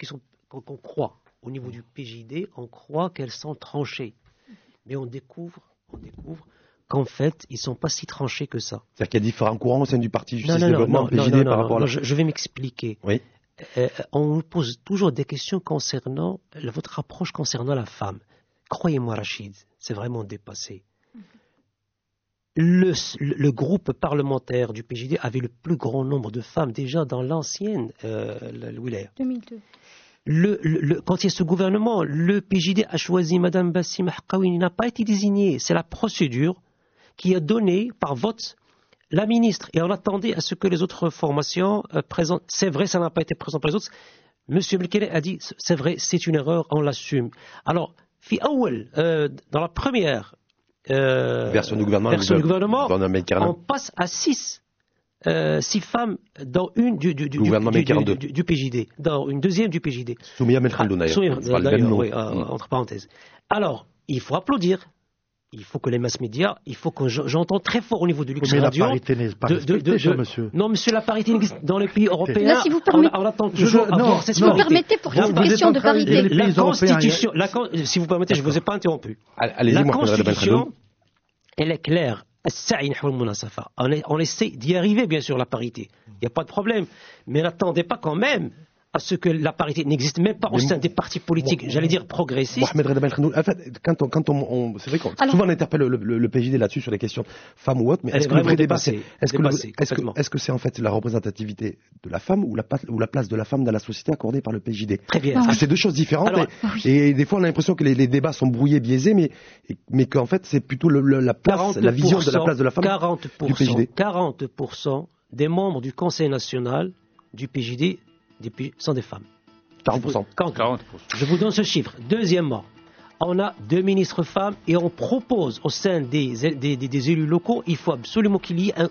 Speaker 5: qu'on croit au niveau du PJD, on croit qu'elles sont tranchées, mais on découvre qu'en fait, ils ne sont pas si tranchés que ça.
Speaker 4: C'est-à-dire qu'il y a différents courants au sein du parti Justice et Développement, PJD par rapport à la...
Speaker 5: Je vais m'expliquer. Oui. On nous pose toujours des questions concernant votre approche concernant la femme. Croyez-moi, Rachid, c'est vraiment dépassé. Le groupe parlementaire du PJD avait le plus grand nombre de femmes déjà dans l'ancienne wilaya.
Speaker 6: 2002.
Speaker 5: Quand il y a ce gouvernement, le PJD a choisi Mme Bassim Haqawi, il n'a pas été désigné. C'est la procédure qui a donné par vote la ministre, et on attendait à ce que les autres formations présentent. C'est vrai, ça n'a pas été présent par les autres. Monsieur Belkele a dit, c'est vrai, c'est une erreur, on l'assume. Alors, dans la première
Speaker 4: version du gouvernement,
Speaker 5: on passe à 6 femmes dans une du PJD, dans une deuxième du PJD.
Speaker 4: Soumia Melkhaldoun,
Speaker 5: entre parenthèses. Alors, il faut applaudir. Il faut que les mass médias, il faut que j'entends très fort au niveau de Lux Radio.
Speaker 9: La parité n'est pas respectée, monsieur.
Speaker 5: Non, monsieur, la parité existe dans les pays européens.
Speaker 6: Là, si vous permettez,
Speaker 5: on attend toujours avoir cette parité.
Speaker 6: Si vous permettez, pour cette question de parité.
Speaker 5: La Constitution, si vous permettez, je ne vous ai pas interrompu. La Constitution, elle est claire. On essaie d'y arriver, bien sûr, la parité. Il n'y a pas de problème. Mais n'attendez pas quand même à ce que la parité n'existe même pas au sein des partis politiques, j'allais dire progressistes.
Speaker 4: Mohamed Reda Belkhanoul, en fait, c'est vrai que souvent on interpelle le PJD là-dessus sur les questions femmes ou autres, mais est-ce que le vrai débat, est-ce que c'est en fait la représentativité de la femme ou la place de la femme dans la société accordée par le PJD?
Speaker 5: Très bien.
Speaker 4: Parce que c'est deux choses différentes. Alors, et des fois on a l'impression que les débats sont brouillés, biaisés, mais qu'en fait c'est plutôt la place, la vision de la place de la femme du PJD.
Speaker 5: 40% des membres du Conseil national du PJD sont des femmes.
Speaker 4: 40%.
Speaker 5: 40%. Je vous donne ce chiffre. Deuxièmement, on a 2 ministres femmes et on propose au sein des élus locaux, il faut absolument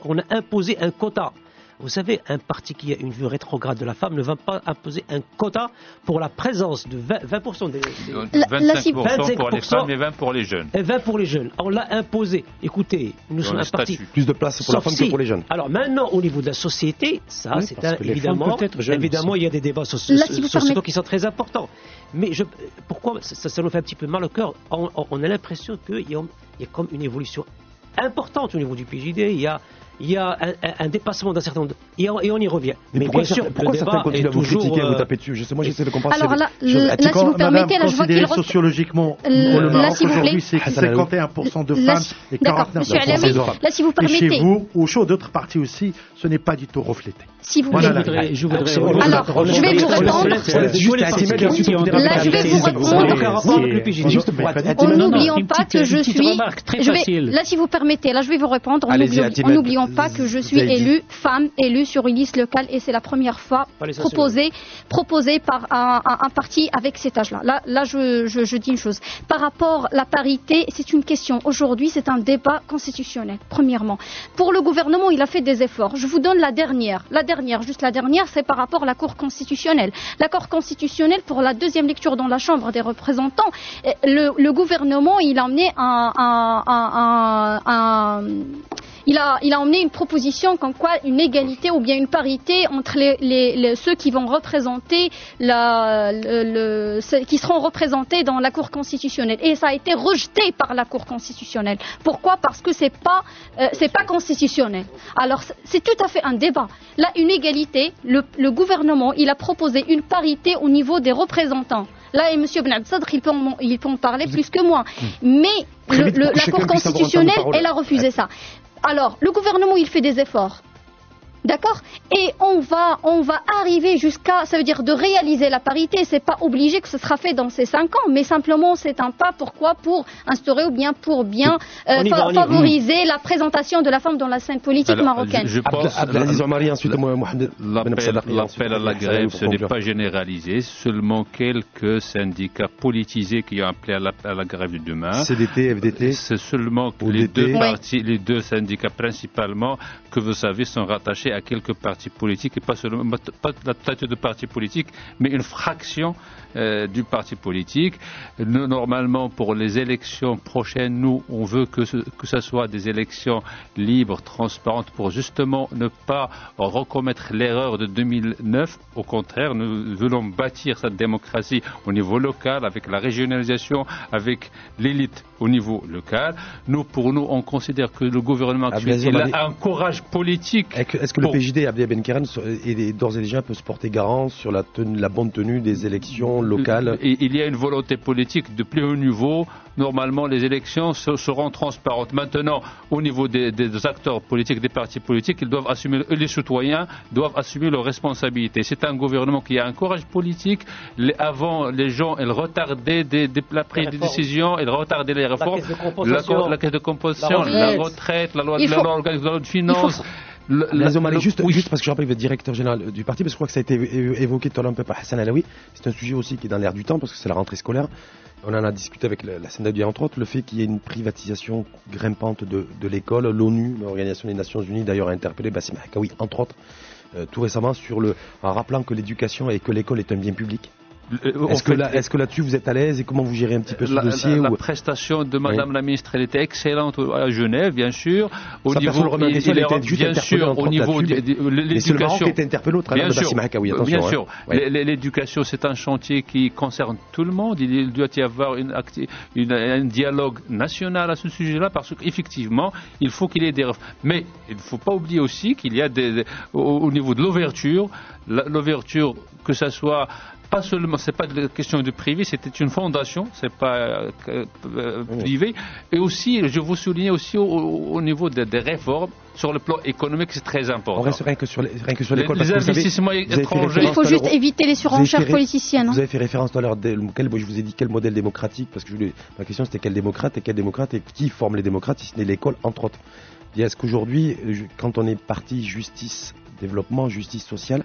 Speaker 5: on a imposé un quota. Vous savez, un parti qui a une vue rétrograde de la femme ne va pas imposer un quota pour la présence de 20% des
Speaker 8: 25% pour les femmes et 20% pour les jeunes.
Speaker 5: Et 20% pour les jeunes. On l'a imposé. Écoutez, nous sommes un parti.
Speaker 4: Plus de place pour la femme que pour les jeunes.
Speaker 5: Alors maintenant, au niveau de la société, ça, oui, évidemment, il y a des débats sociaux qui sont très importants. Mais pourquoi ça nous fait un petit peu mal au cœur? On a l'impression qu'il y a comme une évolution importante au niveau du PJD. Il y a un dépassement d'un certain nombre et on y revient.
Speaker 4: Mais bien sûr, pourquoi certains continuent à vous critiquer, à vous taper dessus? Moi, j'essaie de comprendre.
Speaker 6: Alors là, si vous permettez, là, je vois qu'il
Speaker 9: sociologiquement, pour le Maroc aujourd'hui, c'est 51% de femmes et 49% d'hommes.
Speaker 6: Là, si vous permettez.
Speaker 9: Et chez vous, ou chez d'autres partis aussi, ce n'est pas du tout reflété.
Speaker 6: Si vous
Speaker 7: voulez.
Speaker 6: Je vais vous répondre. Là, je vais vous répondre. En n'oubliant pas que je suis. Là, si vous permettez, là, je vais vous répondre. En n'oubliant pas que je suis femme élue sur une liste locale et c'est la première fois proposée par un parti avec cet âge-là. Là, je dis une chose. Par rapport à la parité, c'est une question. Aujourd'hui, c'est un débat constitutionnel, premièrement. Pour le gouvernement, il a fait des efforts. Je vous donne la dernière, c'est par rapport à la Cour constitutionnelle. La Cour constitutionnelle, pour la deuxième lecture dans la Chambre des représentants, le gouvernement, il a emmené il a emmené une proposition comme quoi une égalité ou bien une parité entre ceux qui vont représenter qui seront représentés dans la Cour constitutionnelle. Et ça a été rejeté par la Cour constitutionnelle. Pourquoi? Parce que c'est pas constitutionnel. Alors c'est tout à fait un débat. Là, une égalité, le gouvernement, il a proposé une parité au niveau des représentants. Là, et M. Ben Abdsadr, il peut en parler plus que moi. Mais la Cour constitutionnelle, elle a refusé ça. Alors, le gouvernement, il fait des efforts. D'accord? Et on va arriver jusqu'à, ça veut dire de réaliser la parité. C'est pas obligé que ce sera fait dans ces 5 ans, mais simplement c'est un pas. Pourquoi? Pour instaurer ou bien pour bien favoriser la présentation de la femme dans la scène politique marocaine.
Speaker 8: Je pense l'appel à la grève, ce n'est pas généralisé. Seulement quelques syndicats politisés qui ont appelé à la grève de demain.
Speaker 4: CDT, FDT.
Speaker 8: C'est seulement les deux syndicats principalement que vous savez sont rattachés à quelques partis politiques et pas la tête de parti politique, mais une fraction du parti politique. Normalement, pour les élections prochaines, nous, on veut que ce soit des élections libres, transparentes, pour justement ne pas recommettre l'erreur de 2009. Au contraire, nous voulons bâtir cette démocratie au niveau local, avec la régionalisation, avec l'élite au niveau local. Pour nous, on considère que le gouvernement actuel a un courage politique.
Speaker 4: Est-ce que le PJD, Abdel Ben Keren, d'ores et déjà peut se porter garant sur la bonne tenue des élections locales?
Speaker 8: Il y a une volonté politique de plus haut niveau. Normalement, les élections seront transparentes. Maintenant, au niveau des acteurs politiques, des partis politiques, les citoyens doivent assumer leurs responsabilités. C'est un gouvernement qui a un courage politique. Avant, les gens, ils retardaient la prise de décision, ils retardaient les réformes, la caisse de composition, la retraite, la loi de finances.
Speaker 4: Juste parce que je rappelle que vous êtes directeur général du parti, parce que je crois que ça a été évoqué tout à l'heure un peu par Hassan Alaoui. C'est un sujet aussi qui est dans l'air du temps, parce que c'est la rentrée scolaire. On en a discuté avec la Sénat, entre autres, le fait qu'il y ait une privatisation grimpante de l'école. L'ONU, l'Organisation des Nations Unies, d'ailleurs, a interpellé Bassim Hakaoui, entre autres, tout récemment, en rappelant que l'éducation et que l'école est un bien public. Est-ce que là-dessus vous êtes à l'aise et comment vous gérez un petit peu ce dossier
Speaker 8: La prestation de Madame la ministre, elle était excellente à Genève, bien sûr.
Speaker 4: Au niveau
Speaker 8: de l'éducation, bien sûr. L'éducation, c'est un chantier qui concerne tout le monde. Il doit y avoir un dialogue national à ce sujet-là, parce qu'effectivement, il faut qu'il y ait des... Mais il ne faut pas oublier aussi qu'il y a au niveau de l'ouverture, que ça soit pas seulement, c'est pas une question de privé, c'était une fondation, c'est pas privé. Et aussi, je vous souligne aussi au niveau des réformes sur le plan économique, c'est très important.
Speaker 4: On reste rien que sur l'école.
Speaker 8: Les investissements étrangers.
Speaker 6: Il faut juste éviter les surenchères politiciennes.
Speaker 4: Vous avez fait référence tout à l'heure, je vous ai dit quel modèle démocratique, parce que ma question c'était quel démocrate et qui forme les démocrates, si ce n'est l'école, entre autres. Est-ce qu'aujourd'hui, quand on est parti justice, développement, justice sociale,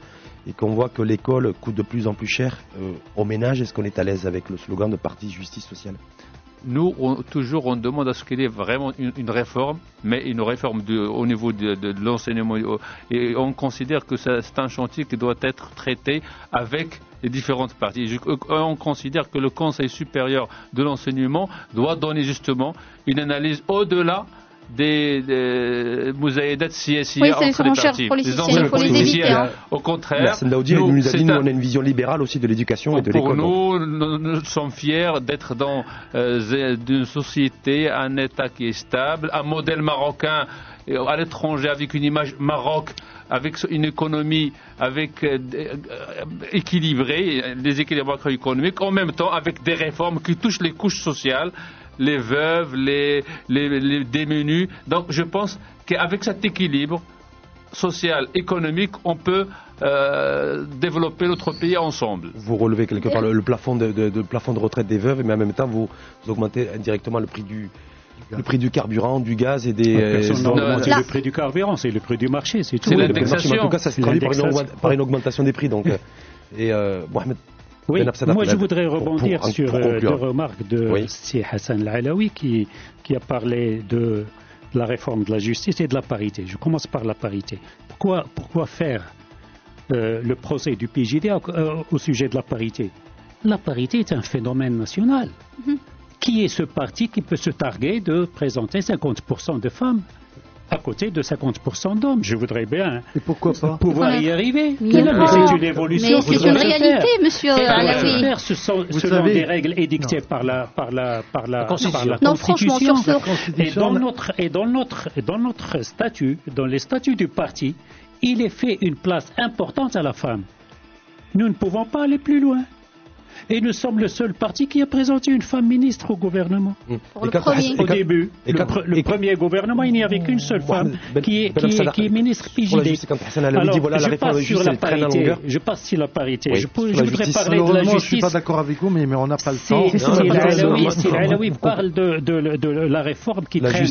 Speaker 4: et qu'on voit que l'école coûte de plus en plus cher aux ménages, est-ce qu'on est à l'aise avec le slogan de parti justice sociale?
Speaker 8: Nous, on demande à ce qu'il y ait vraiment une réforme, mais une réforme au niveau de l'enseignement. Et on considère que c'est un chantier qui doit être traité avec les différentes parties. On considère que le Conseil supérieur de l'enseignement doit donner justement une analyse au-delà des moussaïdats siyassiya entre les partis.
Speaker 6: Il faut les éviter.
Speaker 8: Au contraire,
Speaker 4: nous on a une vision libérale aussi de l'éducation et de l'école.
Speaker 8: Pour nous sommes fiers d'être dans une société, un État qui est stable, un modèle marocain à l'étranger avec une image Maroc, avec une économie équilibrée, des équilibres macroéconomiques, en même temps avec des réformes qui touchent les couches sociales, les veuves, les démunis. Donc je pense qu'avec cet équilibre social, économique, on peut développer notre pays ensemble.
Speaker 4: Vous relevez quelque part le plafond de retraite des veuves, mais en même temps vous augmentez indirectement le prix du carburant, du gaz et des...
Speaker 7: C'est le prix du carburant, c'est le prix du marché, c'est tout.
Speaker 8: C'est l'indexation.
Speaker 4: En tout cas, ça se traduit par une augmentation des prix. Donc, Mohamed,
Speaker 7: oui, moi je voudrais rebondir sur deux remarques de Si Hassan Al-Alaoui qui a parlé de la réforme de la justice et de la parité. Je commence par la parité. Pourquoi faire le procès du PJD au sujet de la parité? La parité est un phénomène national. Qui est ce parti qui peut se targuer de présenter 50% de femmes à côté de 50% d'hommes? Je voudrais bien pouvoir y arriver. Mais c'est une évolution.
Speaker 6: Mais c'est une réalité, monsieur Alaoui.
Speaker 7: Ce sont des règles édictées par la Constitution.
Speaker 6: Non, franchement, sur ce...
Speaker 7: Et dans notre statut, dans les statuts du parti, il est fait une place importante à la femme. Nous ne pouvons pas aller plus loin. Et nous sommes le seul parti qui a présenté une femme ministre au gouvernement. Au début, le premier gouvernement, il n'y avait qu'une seule femme qui est ministre PJD. Alors, je passe sur la parité. Je voudrais parler de la justice.
Speaker 9: Je ne suis pas d'accord avec vous, mais on n'a pas le temps.
Speaker 7: Si Alaoui parle de la réforme qui traîne.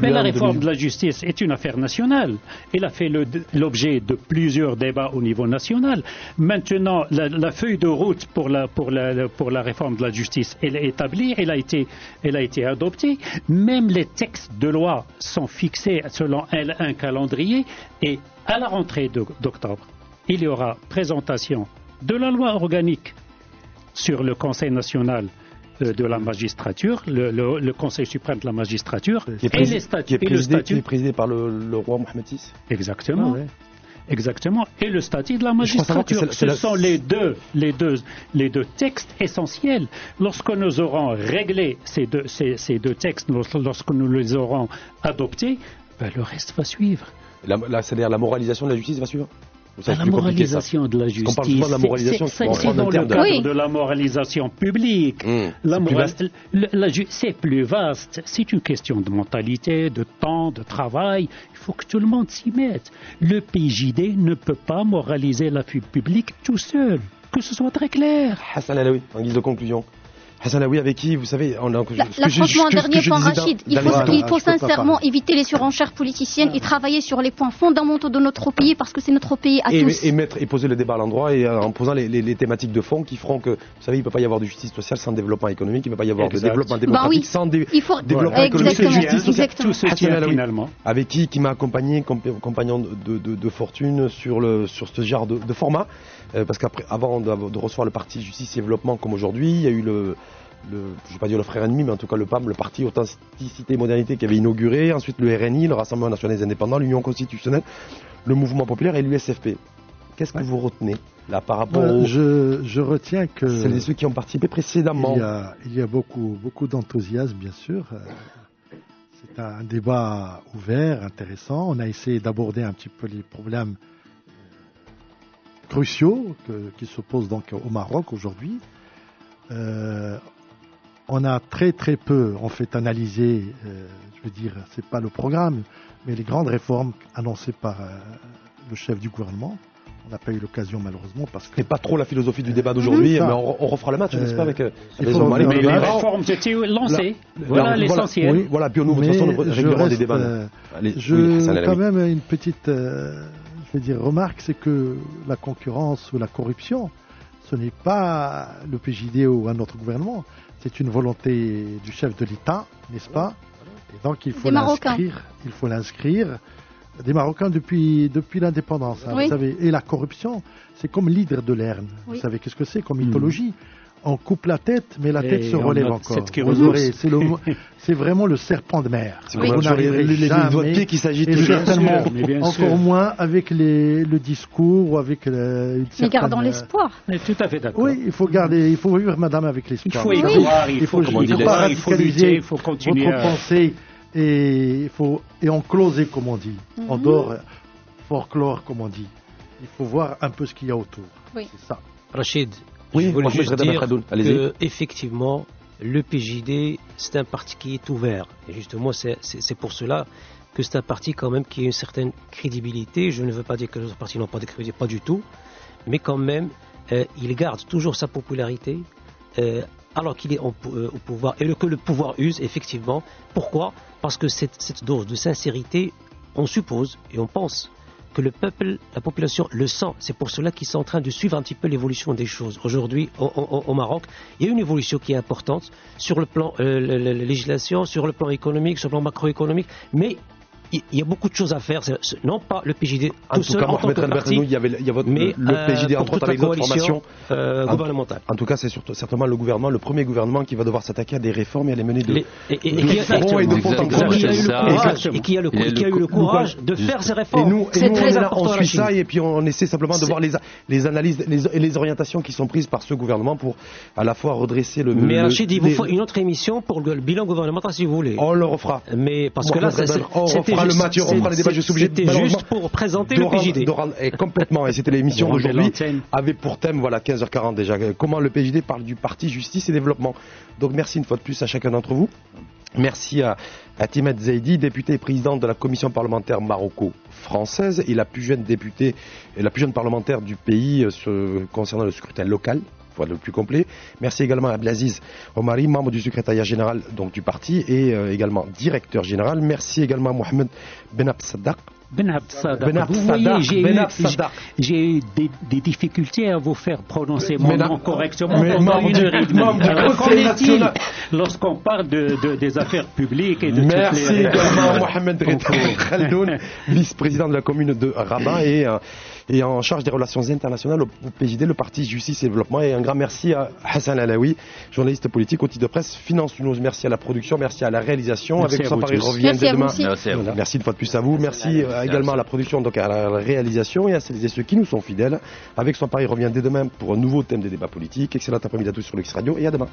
Speaker 7: Mais la réforme de la justice est une affaire nationale. Elle a fait l'objet de plusieurs débats au niveau national. Maintenant, la feuille de route pour la réforme de la justice, elle est établie, elle a été adoptée. Même les textes de loi sont fixés selon un calendrier et à la rentrée d'octobre, il y aura présentation de la loi organique sur le Conseil national de la magistrature, le Conseil suprême de la magistrature,
Speaker 4: qui est présidé par le roi Mohamed VI.
Speaker 7: Exactement. Ah ouais. Exactement. Et le statut de la magistrature. Ce sont les deux textes essentiels. Lorsque nous aurons réglé ces deux textes, lorsque nous les aurons adoptés, le reste va suivre.
Speaker 4: C'est-à-dire la moralisation de la justice va suivre?
Speaker 7: La moralisation de la justice, c'est dans le cadre de la moralisation publique. C'est plus vaste. C'est une question de mentalité, de temps, de travail. Il faut que tout le monde s'y mette. Le PJD ne peut pas moraliser la vie publique tout seul. Que ce soit très clair.
Speaker 4: Hassan Alaoui, en guise de conclusion. Hassan Alaoui, avec qui, vous savez,
Speaker 6: franchement, un dernier point, Rachid. Il faut sincèrement éviter les surenchères politiciennes et travailler sur les points fondamentaux de notre pays, parce que c'est notre pays à tous.
Speaker 4: Et poser le débat à l'endroit et en posant les thématiques de fond qui feront que, vous savez, il ne peut pas y avoir de justice sociale sans développement économique, il ne peut pas y avoir de développement démocratique sans développement économique et justice sociale.
Speaker 7: Hassan Alaoui, finalement.
Speaker 4: Avec qui m'a accompagné, compagnon de fortune sur ce genre de format. Parce qu'avant de recevoir le parti Justice et Développement comme aujourd'hui, il y a eu je ne vais pas dire le frère ennemi, mais en tout cas le PAM, le parti Authenticité et Modernité qui avait inauguré, ensuite le RNI, le Rassemblement National des Indépendants, l'Union Constitutionnelle, le Mouvement Populaire et l'USFP. Qu'est-ce que vous retenez là par rapport
Speaker 9: je retiens que
Speaker 4: celles et ceux qui ont participé précédemment.
Speaker 9: Il y a beaucoup d'enthousiasme, bien sûr. C'est un débat ouvert, intéressant. On a essayé d'aborder un petit peu les problèmes cruciaux qui se posent donc au Maroc aujourd'hui. On a très peu en fait analysé, je veux dire, c'est pas le programme, mais les grandes réformes annoncées par le chef du gouvernement. On n'a pas eu l'occasion malheureusement parce que.
Speaker 4: C'est pas trop la philosophie du débat d'aujourd'hui, mais on refera le match, n'est-ce pas, avec
Speaker 7: les réformes étaient lancées. Voilà l'essentiel.
Speaker 4: Oui, voilà, puis on ouvre de toute façon régulièrement des débats.
Speaker 9: Quand même une petite, je veux dire, remarque, c'est que la concurrence ou la corruption, ce n'est pas le PJD ou un autre gouvernement, c'est une volonté du chef de l'État, n'est-ce pas? Et donc il faut l'inscrire. Des Marocains depuis l'indépendance,
Speaker 6: oui.
Speaker 9: Vous savez. Et la corruption, c'est comme l'hydre de Lerne. Oui. Vous savez qu'est-ce que c'est comme mythologie? On coupe la tête, mais la tête se relève encore. C'est vraiment le serpent de mer.
Speaker 4: C'est comme les doigts de pied qui s'agitent.
Speaker 9: Certainement, encore moins avec le discours ou avec une certaine...
Speaker 6: Mais gardons l'espoir.
Speaker 7: Tout à fait d'accord.
Speaker 9: Oui, il faut vivre, madame, avec l'espoir.
Speaker 7: Il faut y croire, il faut lutter, il faut continuer
Speaker 9: votre pensée. Et en closer, comme on dit, en dehors, folklore, comme on dit. Il faut voir un peu ce qu'il y a autour.
Speaker 6: Oui.
Speaker 9: C'est ça.
Speaker 5: Rachid, je voulais juste dire que, effectivement, le PJD, c'est un parti qui est ouvert. Et justement, c'est pour cela que c'est un parti quand même qui a une certaine crédibilité. Je ne veux pas dire que les autres partis n'ont pas de crédibilité, pas du tout. Mais quand même, il garde toujours sa popularité. Alors qu'il est au pouvoir et que le pouvoir use, effectivement. Pourquoi? Parce que cette dose de sincérité, on suppose et on pense que le peuple, la population le sent. C'est pour cela qu'ils sont en train de suivre un petit peu l'évolution des choses. Aujourd'hui, au Maroc, il y a une évolution qui est importante sur le plan la législation, sur le plan économique, sur le plan macroéconomique, mais il y a beaucoup de choses à faire. Non pas le PJD tout seul en tant que parti,
Speaker 4: il y a le PJD entre autres avec d'autres formations
Speaker 5: gouvernementales.
Speaker 4: En tout cas, c'est certainement le gouvernement, le premier gouvernement qui va devoir s'attaquer à des réformes et à les mener
Speaker 5: et qui a eu le courage de faire ces réformes.
Speaker 4: Et nous, on suit ça et puis on essaie simplement de voir les analyses et les orientations qui sont prises par ce gouvernement pour à la fois redresser le.
Speaker 5: Mais Rachid, il vous faut une autre émission pour le bilan gouvernemental si vous voulez.
Speaker 4: On le refera.
Speaker 5: Mais parce que là,
Speaker 4: on fera les débats, je suis obligé.
Speaker 5: C'était juste pour présenter le PJD.
Speaker 4: Complètement, et c'était l'émission d'aujourd'hui, avait pour thème, 15h40 déjà, comment le PJD parle du parti Justice et Développement. Donc merci une fois de plus à chacun d'entre vous. Merci à Timet Zaidi, député et présidente de la commission parlementaire maroco-française et la plus jeune députée et la plus jeune parlementaire du pays concernant le scrutin local. Le plus complet. Merci également à Abdelaziz Omari, membre du secrétariat général donc, du parti et également directeur général. Merci également à Mohamed Benabsadak.
Speaker 7: J'ai eu des difficultés à vous faire prononcer mon nom correctement pendant une heure et demie. Qu'en est-il lorsqu'on parle des affaires publiques et de
Speaker 4: Merci
Speaker 7: toutes les...
Speaker 4: également à Mohamed Khaldoun, vice-président de la commune de Rabat et en charge des relations internationales au PJD, le parti Justice et Développement. Et un grand merci à Hassan Alaoui, journaliste politique au titre de presse Finance News. Merci à la production, merci à la réalisation.
Speaker 7: Merci
Speaker 4: avec ça, Paris revient dès demain.
Speaker 8: Merci
Speaker 4: une fois de plus à vous. Merci également à la production, donc à la réalisation et à celles et ceux qui nous sont fidèles. Avec son Paris revient dès demain pour un nouveau thème des débats politiques. Excellent après-midi à tous sur l'X Radio et à demain.